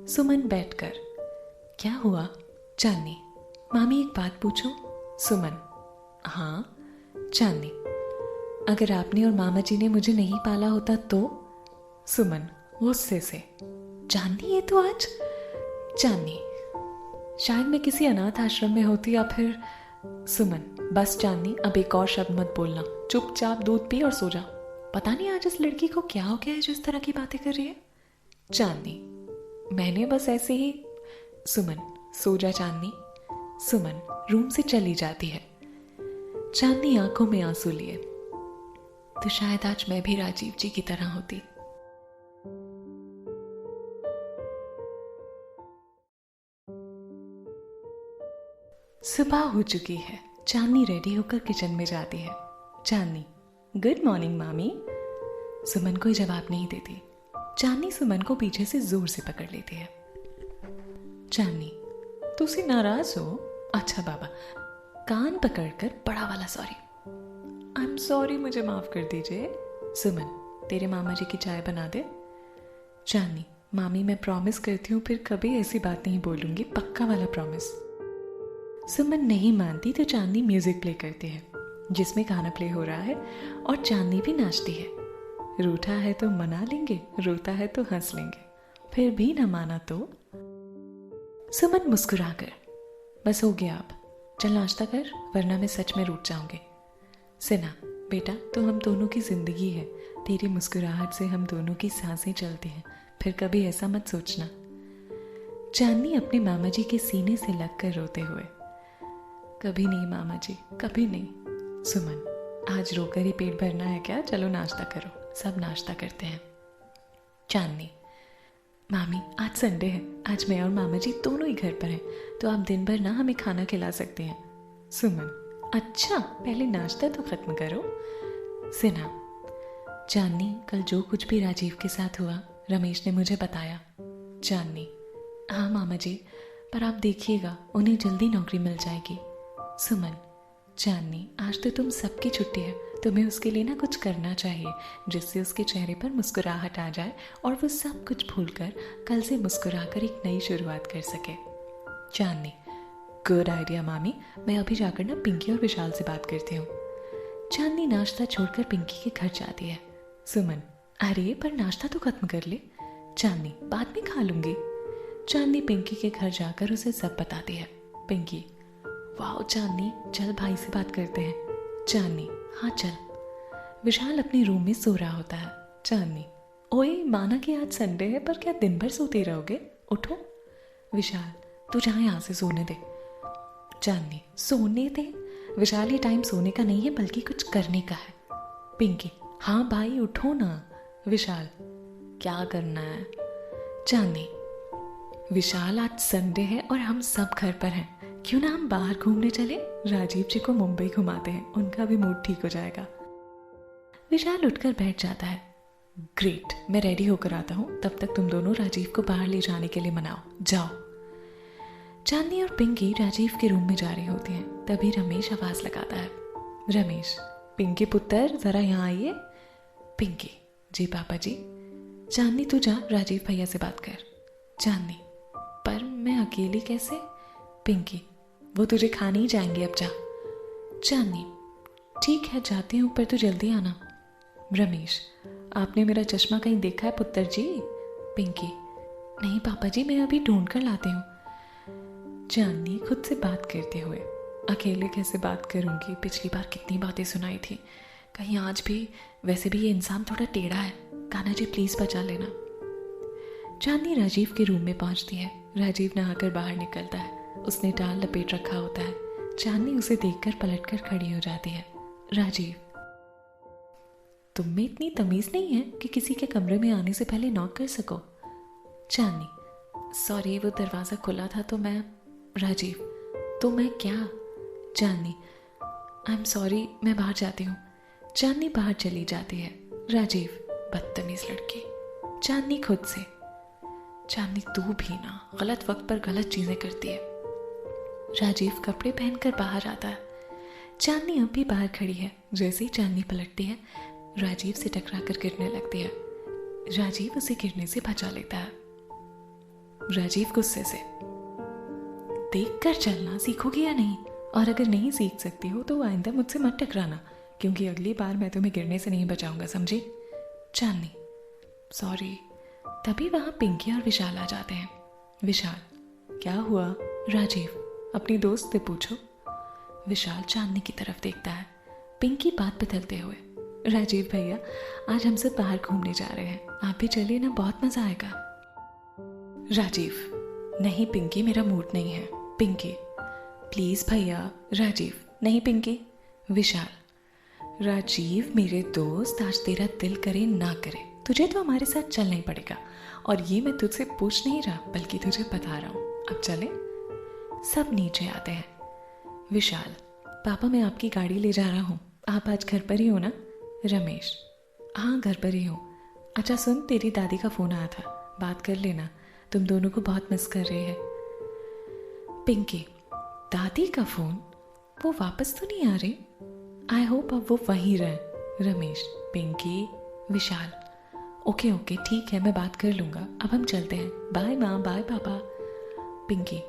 सुमन बैठकर, क्या हुआ? चांदनी, मामी एक बात पूछूं? सुमन, हाँ। चांदनी, अगर आपने और मामा जी ने मुझे नहीं पाला होता तो? सुमन गुस्से से, चांदनी ये तो आज। चांदनी, शायद मैं किसी अनाथ आश्रम में होती या फिर। सुमन, बस चांदनी, अब एक और शब्द मत बोलना, चुपचाप दूध पी और सो जा। पता नहीं आज इस लड़की को क्या हो गया है जो इस तरह की बातें कर रही है। चांदनी, मैंने बस ऐसे ही। सुमन, सो जा चांदनी। सुमन रूम से चली जाती है। चांदनी आंखों में आंसू लिए, तो शायद आज मैं भी राजीव जी की तरह होती। सुबह हो चुकी है। चांदनी रेडी होकर किचन में जाती है। चांदनी, गुड मॉर्निंग मामी। सुमन कोई जवाब नहीं देती। चांदनी सुमन को पीछे से जोर से पकड़ लेती है। चांदनी, तुसी नाराज हो? अच्छा बाबा, कान पकड़कर बड़ा वाला सॉरी। आई एम सॉरी, मुझे माफ कर दीजिए। सुमन, तेरे मामा जी की चाय बना दे। चांदनी, मामी मैं प्रॉमिस करती हूँ फिर कभी ऐसी बात नहीं बोलूंगी, पक्का वाला प्रॉमिस। सुमन नहीं मानती तो चांदनी म्यूजिक प्ले करती है जिसमें गाना प्ले हो रहा है और चांदनी भी नाचती है। रूठा है तो मना लेंगे, रोता है तो हंस लेंगे, फिर भी न माना तो। सुमन मुस्कुराकर, बस हो गया, अब चल नाश्ता कर वरना मैं सच में रूठ जाऊंगी। सिन्हा, बेटा तो हम दोनों की जिंदगी है, तेरी मुस्कुराहट से हम दोनों की सांसें चलती हैं, फिर कभी ऐसा मत सोचना। चांदनी अपने मामा जी के सीने से लगकर रोते हुए, कभी नहीं मामा जी, कभी नहीं। सुमन, आज रोकर ही पेट भरना है क्या? चलो नाश्ता करो, सब नाश्ता करते हैं। चांदनी, मामी आज संडे है, आज मैं और मामा जी दोनों ही घर पर हैं, तो आप दिन भर ना हमें खाना खिला सकते हैं। सुमन, अच्छा पहले नाश्ता तो खत्म करो। सिन्हा, चांदनी कल जो कुछ भी राजीव के साथ हुआ रमेश ने मुझे बताया। चांदनी, हाँ मामा जी, पर आप देखिएगा उन्हें जल्दी नौकरी मिल जाएगी। सुमन, चांदनी आज तो तुम सबकी छुट्टी है, तुम्हें उसके लिए ना कुछ करना चाहिए जिससे उसके चेहरे पर मुस्कुराहट आ जाए और वो सब कुछ भूलकर कल से मुस्कुराकर एक नई शुरुआत कर सके। चांदनी, गुड आइडिया मामी, मैं अभी जाकर ना पिंकी और विशाल से बात करती हूँ। चांदनी नाश्ता छोड़कर पिंकी के घर जाती है। सुमन, अरे पर नाश्ता तो खत्म कर ले। चांदनी, बाद में खा लूंगी। चांदनी पिंकी के घर जाकर उसे सब बताती है। पिंकी, वाह चांदनी, चल भाई से बात करते हैं। चांदनी, हाँ चल। विशाल अपने रूम में सो रहा होता है। चांदनी, ओए माना कि आज संडे है पर क्या दिन भर सोते रहोगे, उठो। विशाल, तू जा यहाँ से सोने दे। चांदनी, सोने दे? विशाल, ये टाइम सोने का नहीं है बल्कि कुछ करने का है। पिंकी, हाँ भाई उठो ना। विशाल, क्या करना है? चांदनी, विशाल आज संडे है और हम सब घर पर हैं, क्यों ना हम बाहर घूमने चले? राजीव जी को मुंबई घुमाते हैं, उनका भी मूड ठीक हो जाएगा। विशाल उठकर बैठ जाता है। ग्रेट, मैं रेडी होकर आता हूँ, तब तक तुम दोनों राजीव को बाहर ले जाने के लिए मनाओ, जाओ। चांदनी और पिंकी राजीव के रूम में जा रही होती हैं, तभी रमेश आवाज लगाता है। रमेश, पिंकी पुत्र जरा यहाँ आइए। पिंकी, जी पापा जी। चांदनी, तू जा राजीव भैया से बात कर। चांदनी, पर मैं अकेली कैसे? पिंकी, वो तुझे खा नहीं जाएंगे, अब जा। चांदनी, ठीक है जाती हूँ, पर तू जल्दी आना। रमेश, आपने मेरा चश्मा कहीं देखा है पुत्र जी? पिंकी, नहीं पापा जी, मैं अभी ढूंढ कर लाती हूँ। चांदनी खुद से बात करते हुए, अकेले कैसे बात करूँगी, पिछली बार कितनी बातें सुनाई थी, कहीं आज भी। वैसे भी ये इंसान थोड़ा टेढ़ा है, कान्हा जी प्लीज़ बचा लेना। चांदनी राजीव के रूम में पहुंचती है। राजीव नहाकर बाहर निकलता है, उसने टाल लपेट रखा होता है। चांदनी उसे देखकर पलटकर खड़ी हो जाती है। राजीव, तुम में इतनी तमीज नहीं है कि किसी के कमरे में आने से पहले नॉक कर सको? चांदनी, सॉरी, वो दरवाज़ा खुला था तो मैं। राजीव, तो मैं क्या? चांदनी, आई एम सॉरी, मैं बाहर जाती हूँ। चांदनी बाहर चली जाती है। राजीव, बदतमीज लड़की। चांदनी खुद से, चांदनी तू भी ना गलत वक्त पर गलत चीजें करती है। राजीव कपड़े पहनकर बाहर आता है। चांदनी अब भी बाहर खड़ी है। जैसे ही चांदनी पलटती है, राजीव से टकरा कर गिरने लगती है। राजीव उसे गिरने से बचा लेता है। राजीव गुस्से से, देख कर चलना सीखोगी या नहीं? और अगर नहीं सीख सकती हो तो आइंदा मुझसे मत टकराना, क्योंकि अगली बार मैं तुम्हें गिरने से नहीं बचाऊंगा, समझी? चांदनी, सॉरी। तभी वहां पिंकी और विशाल आ जाते हैं। विशाल, क्या हुआ? राजीव, अपनी दोस्त से पूछो। विशाल चांदनी की तरफ देखता है। पिंकी बात बदलते हुए, राजीव भैया, आज हम सब बाहर घूमने जा रहे हैं, आप भी चलिए ना, बहुत मजा आएगा। राजीव, नहीं पिंकी, मेरा मूड नहीं है। पिंकी, प्लीज भैया। राजीव, नहीं पिंकी। विशाल, राजीव मेरे दोस्त, आज तेरा दिल करे ना करे, तुझे तो हमारे साथ चलना ही पड़ेगा, और ये मैं तुझसे पूछ नहीं रहा बल्कि तुझे बता रहा हूं। अब चले? सब नीचे आते हैं। विशाल, पापा मैं आपकी गाड़ी ले जा रहा हूँ, आप आज घर पर ही हो ना? रमेश, हाँ घर पर ही हूँ। अच्छा सुन, तेरी दादी का फोन आया था, बात कर लेना, तुम दोनों को बहुत मिस कर रही है। पिंकी, दादी का फोन? वो वापस तो नहीं आ रही? आई होप अब वो वहीं रहे। रमेश, पिंकी। विशाल, ओके ओके ठीक है, मैं बात कर लूंगा, अब हम चलते हैं, बाय माँ, बाय पापा। पिंकी,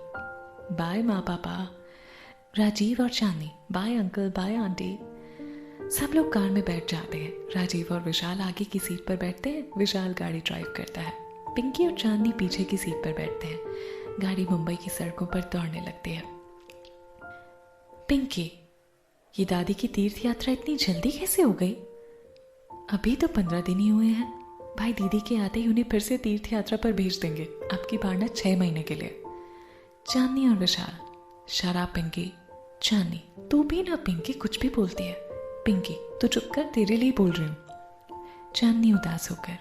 बाय माँ पापा। राजीव और चांदनी, बाय अंकल, बाय आंटी। सब लोग कार में बैठ जाते हैं। राजीव और विशाल आगे की सीट पर बैठते हैं, विशाल गाड़ी ड्राइव करता है। पिंकी और चांदनी पीछे की सीट पर बैठते हैं। गाड़ी मुंबई की सड़कों पर दौड़ने लगती है। पिंकी, ये दादी की तीर्थ यात्रा इतनी जल्दी कैसे हो गई? अभी तो 15 दिन ही हुए हैं। भाई दीदी के आते ही उन्हें फिर से तीर्थ यात्रा पर भेज देंगे, आपकी बारना 6 महीने के लिए। चांदनी और विशाल, शराब पिंकी। चांदनी, तू भी ना पिंकी, कुछ भी बोलती है। पिंकी, तू चुप कर, तेरे लिए बोल रही हूँ। चांदनी उदास होकर,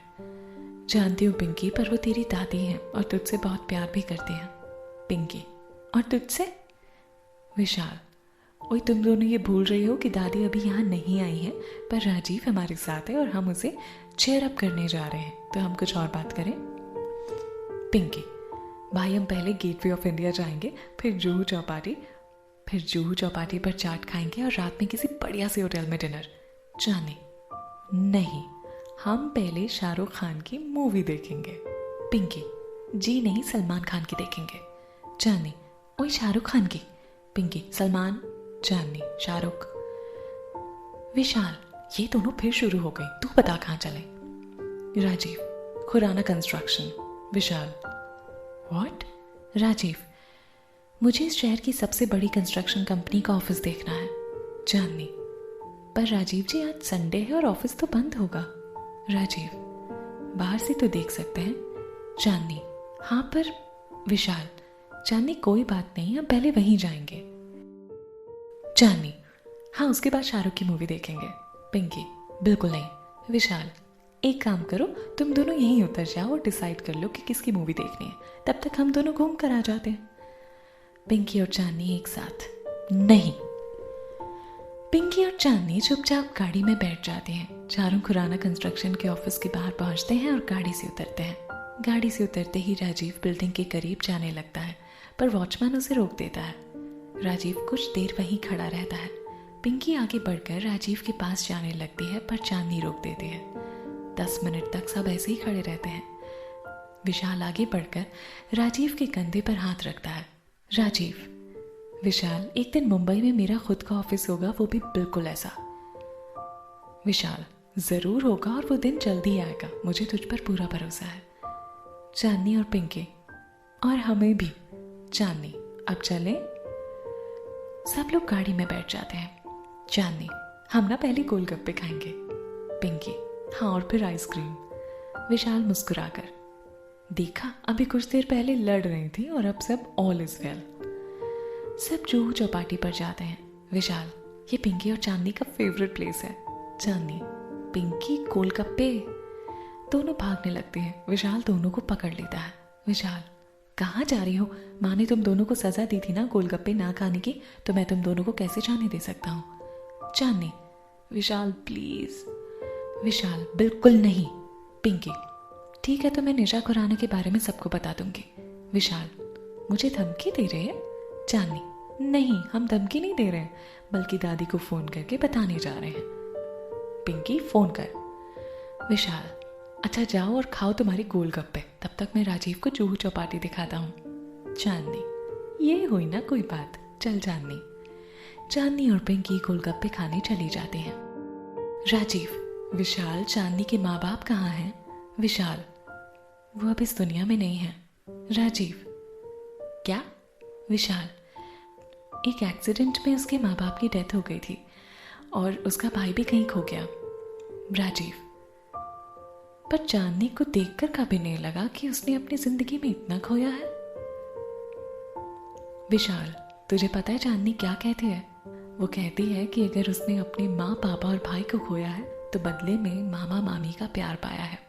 जानती हूँ पिंकी, पर वो तेरी दादी हैं और तुझसे बहुत प्यार भी करती हैं। पिंकी, और तुझसे? विशाल, ओए तुम दोनों ये भूल रही हो कि दादी अभी यहाँ नहीं आई है, पर राजीव हमारे साथ है और हम उसे चेयर अप करने जा रहे हैं, तो हम कुछ और बात करें। पिंकी, भाई हम पहले गेटवे ऑफ इंडिया जाएंगे, फिर जुहू चौपाटी पर चाट खाएंगे और रात में किसी बढ़िया से होटल में डिनर। चांदनी, नहीं, हम पहले शाहरुख खान की मूवी देखेंगे। पिंकी, जी नहीं, सलमान खान की देखेंगे। चांदनी, ओए शाहरुख खान की। पिंकी, सलमान। चांदनी, शाहरुख। विशाल, ये दोनों फिर शुरू हो गई, तू बता कहाँ चले? राजीव, खुराना कंस्ट्रक्शन। विशाल, व्हाट? राजीव, मुझे इस शहर की सबसे बड़ी कंस्ट्रक्शन कंपनी का ऑफिस देखना है। चांदनी, पर राजीव जी आज संडे है और ऑफिस तो बंद होगा। राजीव, बाहर से तो देख सकते हैं। चांदनी, हाँ पर। विशाल, चांदनी कोई बात नहीं, हम पहले वहीं जाएंगे। चांदनी, हाँ उसके बाद शाहरुख की मूवी देखेंगे। पिंकी, बिल्कुल नहीं। विशाल, एक काम करो, तुम दोनों यहीं उतर जाओ और डिसाइड कर लो कि किसकी मूवी देखनी है, तब तक हम दोनों घूम कर आ जाते हैं। पिंकी और चांदनी एक साथ, नहीं। पिंकी और चांदनी चुपचाप गाड़ी में बैठ जाते हैं। चारों खुराना कंस्ट्रक्शन के ऑफिस के बाहर पहुंचते हैं और गाड़ी से उतरते हैं। गाड़ी से उतरते ही राजीव बिल्डिंग के करीब जाने लगता है, पर वॉचमैन उसे रोक देता है। राजीव कुछ देर वहीं खड़ा रहता है। पिंकी आगे बढ़कर राजीव के पास जाने लगती है, पर चांदनी रोक देती है। 10 मिनट तक सब ऐसे ही खड़े रहते हैं। विशाल आगे बढ़कर राजीव के कंधे पर हाथ रखता है। राजीव, विशाल, एक दिन मुंबई में मेरा खुद का ऑफिस होगा, वो भी बिल्कुल ऐसा। विशाल, जरूर होगा और वो दिन जल्दी आएगा, मुझे तुझ पर पूरा भरोसा है। चांदनी और पिंकी, और हमें भी। चांदनी, अब चलें? सब लोग गाड़ी में बैठ जाते हैं। चांदनी, हम ना पहले गोलगप्पे खाएंगे। पिंकी, हाँ, और फिर आइसक्रीम। विशाल मुस्कुराकर, देखा, अभी कुछ देर पहले लड़ रही थी और अब सब ऑल इज वेल। सब जूहू चौपाटी पर जाते हैं। विशाल, ये पिंकी और चांदनी का फेवरेट प्लेस है। चांदनी, पिंकी, गोलगप्पे। दोनों भागने लगते हैं। विशाल दोनों को पकड़ लेता है। विशाल, कहाँ जा रही हो? माँ ने तुम दोनों को सजा दी थी ना गोलगप्पे ना खाने की, तो मैं तुम दोनों को कैसे जाने दे सकता हूँ? चांदनी, विशाल प्लीज। विशाल, बिल्कुल नहीं। पिंकी, ठीक है, तो मैं निशा खुराना के बारे में सबको बता दूंगी। विशाल, मुझे धमकी दे रहे हैं? चांदनी, नहीं, हम धमकी नहीं दे रहे हैं, बल्कि दादी को फोन करके बताने जा रहे हैं। पिंकी, फोन कर। विशाल, अच्छा जाओ और खाओ तुम्हारी गोलगप्पे, तब तक मैं राजीव को जूहू चौपाटी दिखाता हूँ। चांदनी, ये हुई ना कोई बात, चल चांदनी। चांदनी और पिंकी गोलगप्पे खाने चली जाते हैं। राजीव, विशाल, चांदनी के माँ बाप कहाँ हैं? विशाल, वो अब इस दुनिया में नहीं है। राजीव, क्या? विशाल, एक एक्सीडेंट में उसके माँ बाप की डेथ हो गई थी और उसका भाई भी कहीं खो गया। राजीव, पर चांदनी को देखकर कभी नहीं लगा कि उसने अपनी जिंदगी में इतना खोया है। विशाल, तुझे पता है चांदनी क्या कहती है? वो कहती है कि अगर उसने अपने माँ, पापा और भाई को खोया है तो बदले में मामा मामी का प्यार पाया है।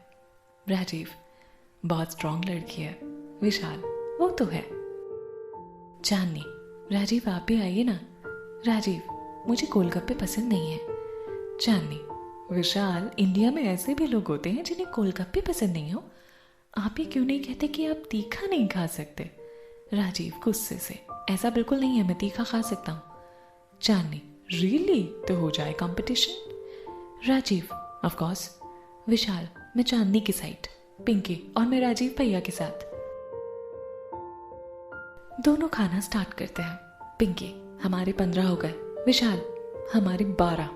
राजीव, बहुत स्ट्रांग लड़की है। विशाल, वो तो है। चांदनी, राजीव आप भी आइए ना। राजीव, मुझे गोलगप्पे पसंद नहीं है। चांदनी, विशाल, इंडिया में ऐसे भी लोग होते हैं जिन्हें गोलगप्पे पसंद नहीं हो। आप ही क्यों नहीं कहते कि आप तीखा नहीं खा सकते? राजीव गुस्से से, ऐसा बिल्कुल नहीं है, मैं तीखा खा सकता हूँ। चांदनी, रियली? तो हो जाए competition. Rajeev, of course. Vishal, मैं चांदनी की साइड। पिंकी, और मैं राजीव भैया के साथ। दोनों खाना स्टार्ट करते हैं। पिंकी, हमारे 15 हो गए। विशाल, हमारे 12।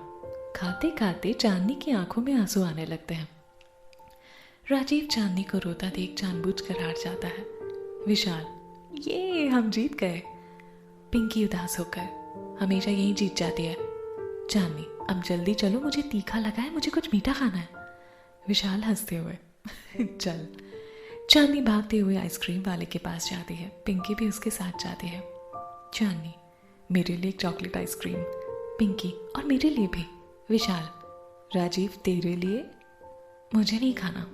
खाते खाते चांदनी की आंखों में आंसू आने लगते हैं। राजीव चांदनी को रोता देख जानबूझकर हार जाता है। विशाल, ये हम जीत गए। पिंकी उदास होकर, हमेशा यही जीत जाती है। चांदनी, अब जल्दी चलो, मुझे तीखा लगा है, मुझे कुछ मीठा खाना है। विशाल हंसते हुए, चल। चांदनी भागते हुए आइसक्रीम वाले के पास जाती है। पिंकी भी उसके साथ जाती है। चांदनी, मेरे लिए एक चॉकलेट आइसक्रीम। पिंकी, और मेरे लिए भी। विशाल, राजीव तेरे लिए। मुझे नहीं खाना।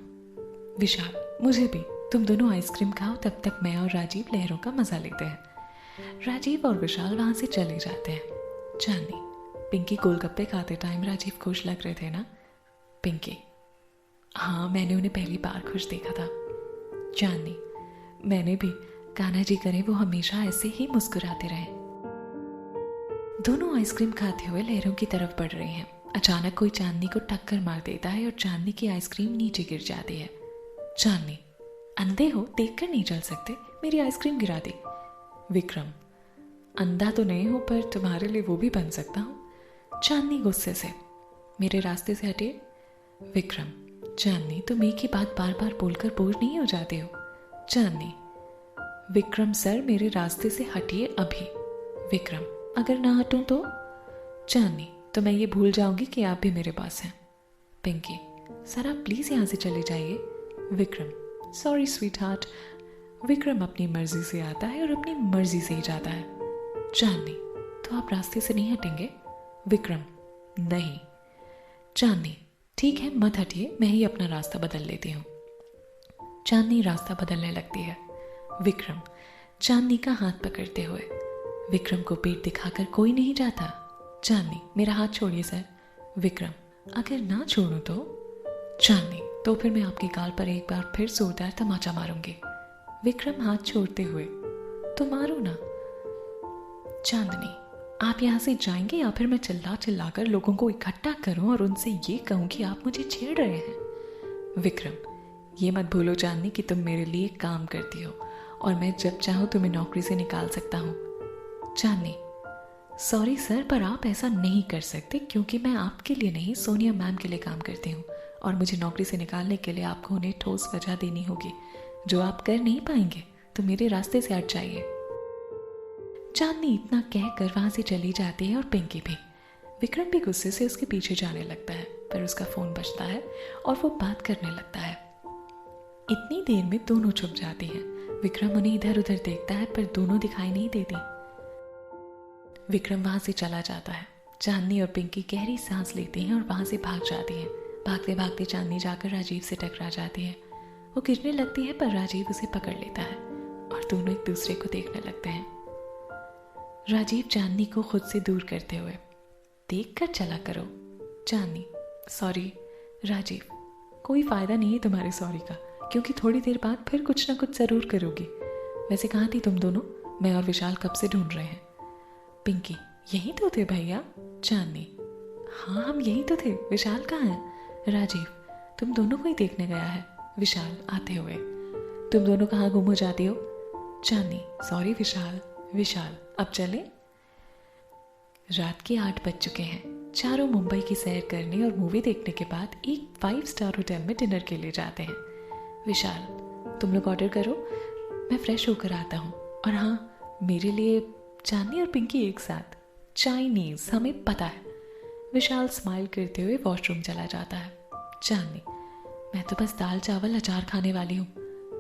विशाल, मुझे भी। तुम दोनों आइसक्रीम खाओ, तब तक मैं और राजीव लहरों का मजा लेते हैं। राजीव और विशाल वहां से चले जाते हैं। चांदनी, पिंकी, गोलगप्पे खाते टाइम राजीव खुश लग रहे थे ना? पिंकी, हाँ, मैंने उन्हें पहली बार खुश देखा था। चांदनी, मैंने भी। कान्हा जी करे वो हमेशा ऐसे ही मुस्कुराते रहे। दोनों आइसक्रीम खाते हुए लहरों की तरफ बढ़ रहे हैं। अचानक कोई चांदनी को टक्कर मार देता है और चांदनी की आइसक्रीम नीचे गिर जाती है। चांदनी, अंधे हो, देखकर नहीं चल सकते, मेरी आइसक्रीम गिरा दी। विक्रम, अंधा तो नहीं हो, पर तुम्हारे लिए वो भी बन सकता हूँ। चांदनी गुस्से से, मेरे रास्ते से हटिए। विक्रम, चांदनी, तुम एक ही बात बार बार बोलकर बोर नहीं हो जाते हो। चांदनी, विक्रम सर, मेरे रास्ते से हटिए अभी। विक्रम, अगर ना हटूं तो? चांदनी, तो मैं ये भूल जाऊंगी कि आप भी मेरे पास हैं। पिंकी, सर आप प्लीज यहां से चले जाइए। Vikram, sorry sweet heart. Vikram अपनी मर्जी से आता है और अपनी मर्जी से ही जाता है। चांदनी, तो आप रास्ते से नहीं हटेंगे? विक्रम, नहीं। चांदनी, ठीक है, मत हटिए, मैं ही अपना रास्ता बदल लेती हूँ। चांदनी रास्ता बदलने लगती है। विक्रम चांदनी का हाथ पकड़ते हुए, विक्रम को पीठ दिखाकर कोई नहीं जाता। चांदनी, मेरा हाथ छोड़िए सर। विक्रम, अगर ना छोड़ूं तो? चांदनी, तो फिर मैं आपके गाल पर एक बार फिर जोरदार तमाचा मारूंगी। विक्रम हाथ छोड़ते हुए, तो मारो ना। चांदनी, आप यहाँ से जाएंगे या फिर मैं चिल्ला चिल्ला कर लोगों को इकट्ठा करूं और उनसे ये कहूं कि आप मुझे छेड़ रहे हैं। विक्रम, ये मत भूलो चांदनी कि तुम मेरे लिए काम करती हो और मैं जब चाहूं तुम्हें नौकरी से निकाल सकता हूँ। चांदनी, सॉरी सर, पर आप ऐसा नहीं कर सकते क्योंकि मैं आपके लिए नहीं सोनिया मैम के लिए काम करती हूँ और मुझे नौकरी से निकालने के लिए आपको उन्हें ठोस वजह देनी होगी जो आप कर नहीं पाएंगे, तो मेरे रास्ते से हट जाइए। चांदनी इतना कहकर वहां से चली जाती है और पिंकी भी। विक्रम भी गुस्से से उसके पीछे जाने लगता है, पर उसका फोन बजता है और वो बात करने लगता है। इतनी देर में दोनों छुप जाती हैं। विक्रम उन्हें इधर उधर देखता है पर दोनों दिखाई नहीं देती। विक्रम वहां से चला जाता है। चांदनी और पिंकी गहरी सांस लेती हैं और वहां से भाग जाती हैं। भागते भागते चांदनी जाकर राजीव से टकरा जाती है। वो गिरने लगती है पर राजीव उसे पकड़ लेता है और दोनों एक दूसरे को देखने लगते हैं। राजीव चांदनी को खुद से दूर करते हुए, देख कर चला करो। चांदनी, सॉरी। राजीव, कोई फायदा नहीं है तुम्हारे सॉरी का, क्योंकि थोड़ी देर बाद फिर कुछ ना कुछ जरूर करोगी। वैसे कहाँ थी तुम दोनों? मैं और विशाल कब से ढूंढ रहे हैं। पिंकी, यही तो थे भैया। चांदनी, हाँ हम यही तो थे, विशाल कहाँ है? राजीव, तुम दोनों को ही देखने गया है। विशाल आते हुए, तुम दोनों कहाँ गुम हो जाती हो? चांदनी, सॉरी विशाल। विशाल, अब चले? रात के 8 बज चुके हैं। चारों मुंबई की सैर करने और मूवी देखने के बाद एक 5 स्टार होटल में डिनर के लिए जाते हैं। विशाल, तुम लोग ऑर्डर करो, मैं फ्रेश होकर आता हूँ। और हाँ, मेरे लिए चांदनी और पिंकी एक साथ। चाइनीज, हमें पता है। विशाल स्माइल करते हुए वॉशरूम चला जाता है। चांदनी, मैं तो बस दाल चावल अचार खाने वाली हूँ।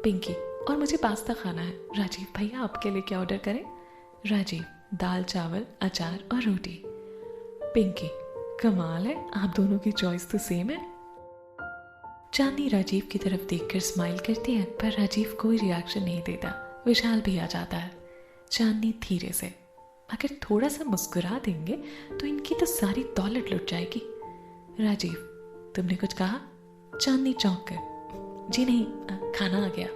पिंकी, और मुझे पास्ता खाना है। राजीव भैया, आपके लिए क्या ऑर्डर करें? राजीव, दाल चावल अचार और रोटी। पिंकी, कमाल है, आप दोनों की चॉइस तो सेम है। चांदनी राजीव की तरफ देखकर स्माइल करती है पर राजीव कोई रिएक्शन नहीं देता। विशाल भी आ जाता है। चांदनी धीरे से, अगर थोड़ा सा मुस्कुरा देंगे तो इनकी तो सारी दौलत लुट जाएगी। राजीव, तुमने कुछ कहा? चांदनी चौंक कर, जी नहीं, खाना आ गया।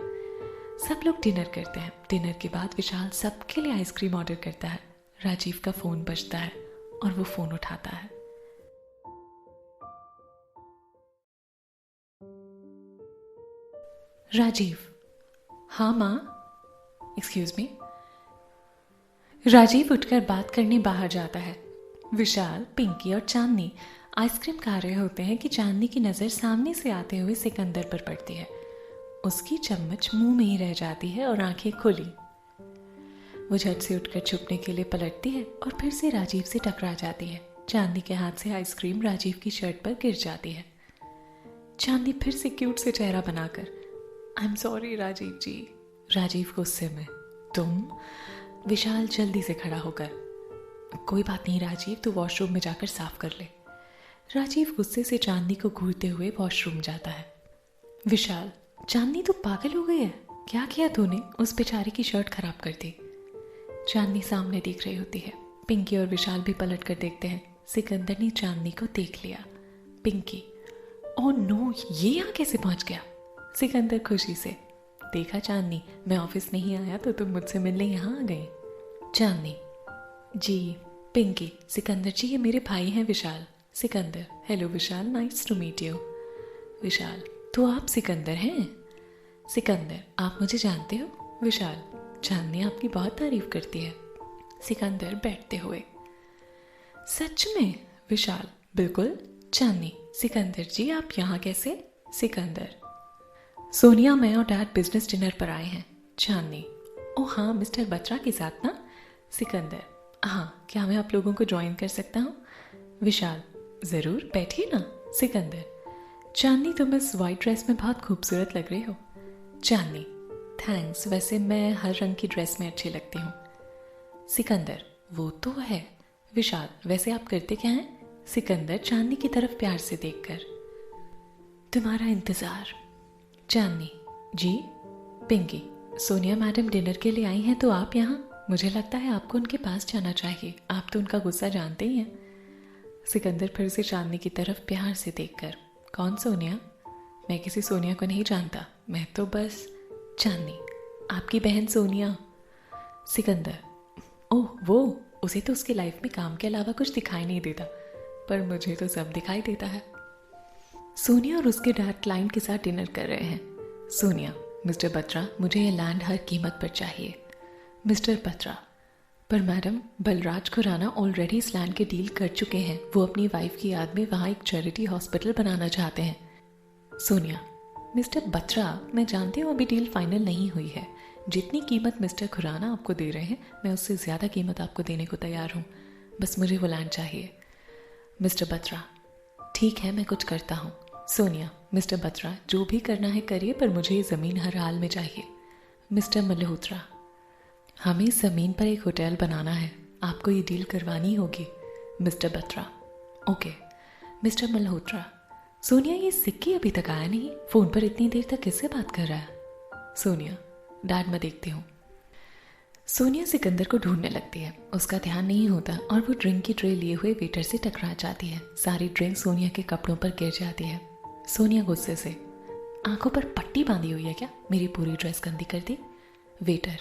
सब लोग डिनर करते हैं। डिनर के बाद विशाल सबके लिए आइसक्रीम ऑर्डर करता है। राजीव का फोन बजता है और वो फोन उठाता है। राजीव, हाँ माँ। Excuse me. राजीव उठकर बात करने बाहर जाता है। विशाल, पिंकी और चांदनी आइसक्रीम खा रहे होते हैं कि चांदनी की नज़र सामने से आते हुए सिकंदर पर पड़ती है। उसकी चम्मच मुंह में ही रह जाती है और आंखें खुली। वो झट से उठकर छुपने के लिए पलटती है और फिर से राजीव से टकरा जाती है। चांदनी के हाथ से आइसक्रीम राजीव की शर्ट पर गिर जाती है। चांदनी फिर से क्यूट से चेहरा बनाकर, आई एम सॉरी राजीव जी। राजीव गुस्से में, तुम? विशाल जल्दी से खड़ा होकर, कोई बात नहीं राजीव, तू वॉशरूम में जाकर साफ कर ले। राजीव गुस्से से चांदनी को घूरते हुए वॉशरूम जाता है। विशाल, चांदनी तू पागल हो गई है? क्या किया तूने? उस बेचारी की शर्ट खराब कर दी। चांदनी सामने देख रही होती है। पिंकी और विशाल भी पलट कर देखते हैं। सिकंदर ने चांदनी को देख लिया। पिंकी, ओह नो, ये यहाँ कैसे पहुंच गया? सिकंदर खुशी से, देखा चांदनी, मैं ऑफिस नहीं आया तो तुम मुझसे मिलने यहाँ आ गई। चांदनी, जी। पिंकी, सिकंदर जी ये मेरे भाई हैं Vishal. Sikandar, hello Vishal, nice to meet you. Vishal, तो आप सिकंदर हैं? सिकंदर, आप मुझे जानते हो? विशाल, चांदनी आपकी बहुत तारीफ करती है। सिकंदर बैठते हुए, सच में? विशाल, बिल्कुल। चांदनी, सिकंदर जी आप यहाँ कैसे? सिकंदर, सोनिया, मैं और डैड बिजनेस डिनर पर आए हैं। चांदनी, ओह हाँ, मिस्टर बत्रा के साथ ना? सिकंदर, हाँ, क्या मैं आप लोगों को ज्वाइन कर सकता हूँ? विशाल, जरूर, बैठिए ना। सिकंदर, चांदनी तुम इस वाइट ड्रेस में बहुत खूबसूरत लग रही हो। चांदनी, थैंक्स, वैसे मैं हर रंग की ड्रेस में अच्छी लगती हूँ। सिकंदर, वो तो है। विशाल, वैसे आप करते क्या हैं? सिकंदर चांदनी की तरफ प्यार से देखकर, तुम्हारा इंतजार। चांदनी, जी। पिंकी, सोनिया मैडम डिनर के लिए आई हैं तो आप यहाँ? मुझे लगता है आपको उनके पास जाना चाहिए, आप तो उनका गुस्सा जानते ही हैं। सिकंदर फिर से चांदनी की तरफ प्यार से देखकर, कौन सोनिया? मैं किसी सोनिया को नहीं जानता, मैं तो बस। चांदनी, आपकी बहन सोनिया। सिकंदर, ओह वो, उसे तो उसकी लाइफ में काम के अलावा कुछ दिखाई नहीं देता, पर मुझे तो सब दिखाई देता है। सोनिया और उसके डैड क्लाइंट के साथ डिनर कर रहे हैं। सोनिया, मिस्टर बत्रा, मुझे ये लैंड हर कीमत पर चाहिए। मिस्टर बत्रा, पर मैडम, बलराज खुराना ऑलरेडी इस लैंड के डील कर चुके हैं। वो अपनी वाइफ की याद में वहाँ एक चैरिटी हॉस्पिटल बनाना चाहते हैं। सोनिया, मिस्टर बत्रा, मैं जानती हूँ अभी डील फाइनल नहीं हुई है। जितनी कीमत मिस्टर खुराना आपको दे रहे हैं, मैं उससे ज़्यादा कीमत आपको देने को तैयार हूँ। बस मुझे वो लैंड चाहिए। मिस्टर बत्रा, ठीक है, मैं कुछ करता हूँ। सोनिया, मिस्टर बत्रा, जो भी करना है करिए, पर मुझे ये ज़मीन हर हाल में चाहिए। मिस्टर मल्होत्रा, हमें इस ज़मीन पर एक होटल बनाना है, आपको ये डील करवानी होगी। Mister Batra, okay. Mister Malhotra, Sonia, ये सिक्की अभी तक आया नहीं, फ़ोन पर इतनी देर तक किससे बात कर रहा है? सोनिया, डैड, मैं देखती हूँ। सोनिया सिकंदर को ढूंढने लगती है। उसका ध्यान नहीं होता और वो ड्रिंक की ट्रे लिए हुए वेटर से टकरा जाती है। सारी ड्रिंक सोनिया के कपड़ों पर गिर जाती है। सोनिया गुस्से से, आंखों पर पट्टी बांधी हुई है क्या? मेरी पूरी ड्रेस गंदी कर दी। Waiter,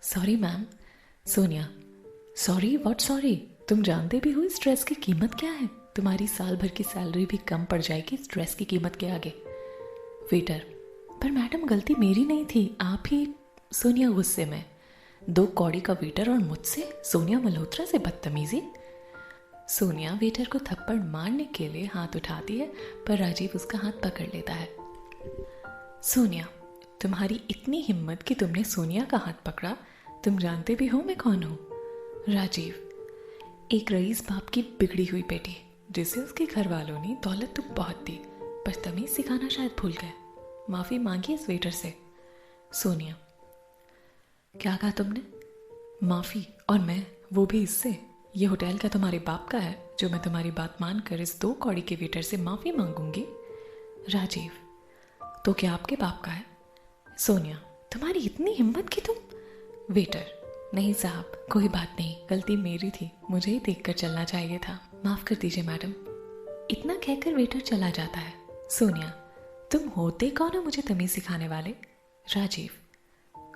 sorry ma'am. Sonia, sorry what sorry? तुम जानते भी हो इस ड्रेस की कीमत क्या है? तुम्हारी साल भर की सैलरी भी कम पड़ जाएगी इस ड्रेस की कीमत के आगे। वेटर, पर मैडम, गलती मेरी नहीं थी, आप ही। सोनिया गुस्से में, 2 कौड़ी का वेटर और मुझसे सोनिया मल्होत्रा से बदतमीजी। सोनिया वेटर को थप्पड़ मारने के लिए हाथ उठाती है, पर राजीव उसका हाथ पकड़ लेता है। सोनिया, तुम्हारी इतनी हिम्मत कि तुमने सोनिया का हाथ पकड़ा? तुम जानते भी हो मैं कौन हूँ? राजीव, एक रईस बाप की बिगड़ी हुई बेटी, जिसे उसके घर वालों ने दौलत तो बहुत दी, पर तमीज सिखाना शायद भूल गए। माफी मांगी इस वेटर से। सोनिया, क्या कहा तुमने? माफी? और मैं, वो भी इससे? ये होटल क्या तुम्हारे बाप का है जो मैं तुम्हारी बात मानकर इस 2 कौड़ी के वेटर से माफी मांगूंगी? राजीव, तो क्या आपके बाप का है? सोनिया, तुम्हारी इतनी हिम्मत कि तुम। वेटर, नहीं साहब, कोई बात नहीं, गलती मेरी थी, मुझे ही देखकर चलना चाहिए था, माफ कर दीजिए मैडम। इतना कहकर वेटर चला जाता है। सोनिया, तुम होते कौन हो मुझे तमीज सिखाने वाले? राजीव,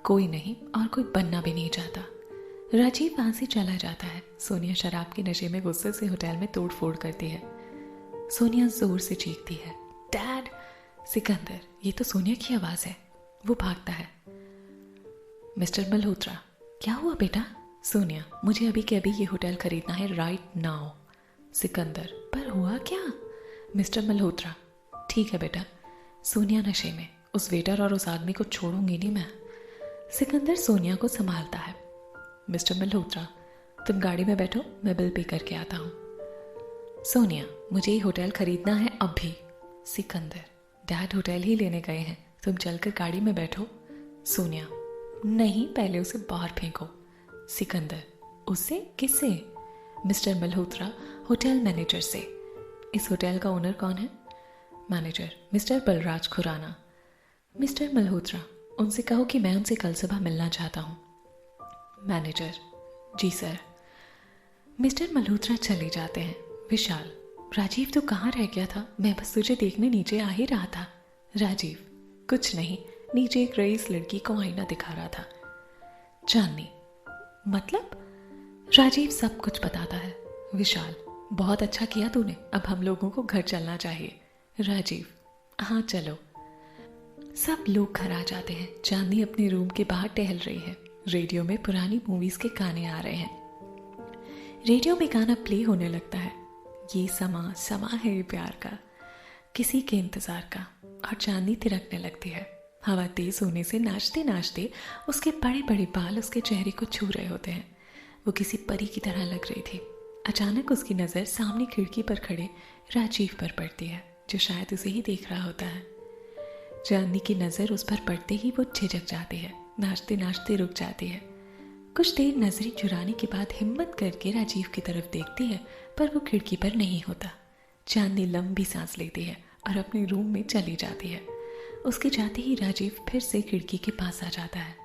कोई नहीं, और कोई बनना भी नहीं चाहता। राजीव वहां से चला जाता है। सोनिया शराब के नशे में गुस्से से होटल में तोड़ फोड़ करती है। सोनिया जोर से चीखती है, डैड! सिकंदर, ये तो सोनिया की आवाज है। वो भागता है। मिस्टर मल्होत्रा, क्या हुआ बेटा? सोनिया, मुझे अभी के अभी ये होटल खरीदना है, राइट नाउ। सिकंदर, पर हुआ क्या? मिस्टर मल्होत्रा, ठीक है बेटा। सोनिया नशे में, उस वेटर और उस आदमी को छोड़ूंगी नहीं मैं। सिकंदर सोनिया को संभालता है। मिस्टर मल्होत्रा, तुम गाड़ी में बैठो, मैं बिल पे करके आता हूँ। सोनिया, मुझे ये होटल खरीदना है अभी। सिकंदर, डैड होटल ही लेने गए हैं, तुम चलकर गाड़ी में बैठो। सोनिया, नहीं, पहले उसे बाहर फेंको। सिकंदर, उससे? किससे? मिस्टर मल्होत्रा, होटल मैनेजर से। इस होटल का ओनर कौन है? Manager, mister Balraj Khurana. Mister Malhotra, उनसे कहो कि मैं उनसे कल सुबह मिलना चाहता हूँ। मैनेजर, जी सर। मिस्टर मल्होत्रा चले जाते हैं। विशाल, राजीव तो कहाँ रह गया था? मैं बस तुझे देखने नीचे आ ही रहा था। राजीव, कुछ नहीं, नीचे एक रईस लड़की को आईना दिखा रहा था। चांदनी, मतलब? राजीव सब कुछ बताता है। विशाल, बहुत अच्छा किया तूने, अब हम लोगों को घर चलना चाहिए। राजीव, हाँ चलो। सब लोग घर आ जाते हैं। चांदनी अपने रूम के बाहर टहल रही है। रेडियो में पुरानी मूवीज के गाने आ रहे हैं। रेडियो में गाना प्ले होने लगता है, ये समा समा है ये प्यार का, किसी के इंतजार का। और चांदनी थिरकने लगती है। हवा तेज होने से नाचते नाचते उसके बड़े बड़े बाल उसके चेहरे को छू रहे होते हैं। वो किसी परी की तरह लग रही थी। अचानक उसकी नज़र सामने खिड़की पर खड़े राजीव पर पड़ती है, जो शायद उसे ही देख रहा होता है। चांदनी की नज़र उस पर पड़ते ही वो झिझक जाती है, नाचते नाचते रुक जाती है। कुछ देर नजरें चुराने के बाद हिम्मत करके राजीव की तरफ देखती है, पर वो खिड़की पर नहीं होता। चांदनी लंबी सांस लेती है और अपने रूम में चली जाती है। उसके जाते ही राजीव फिर से खिड़की के पास आ जाता है।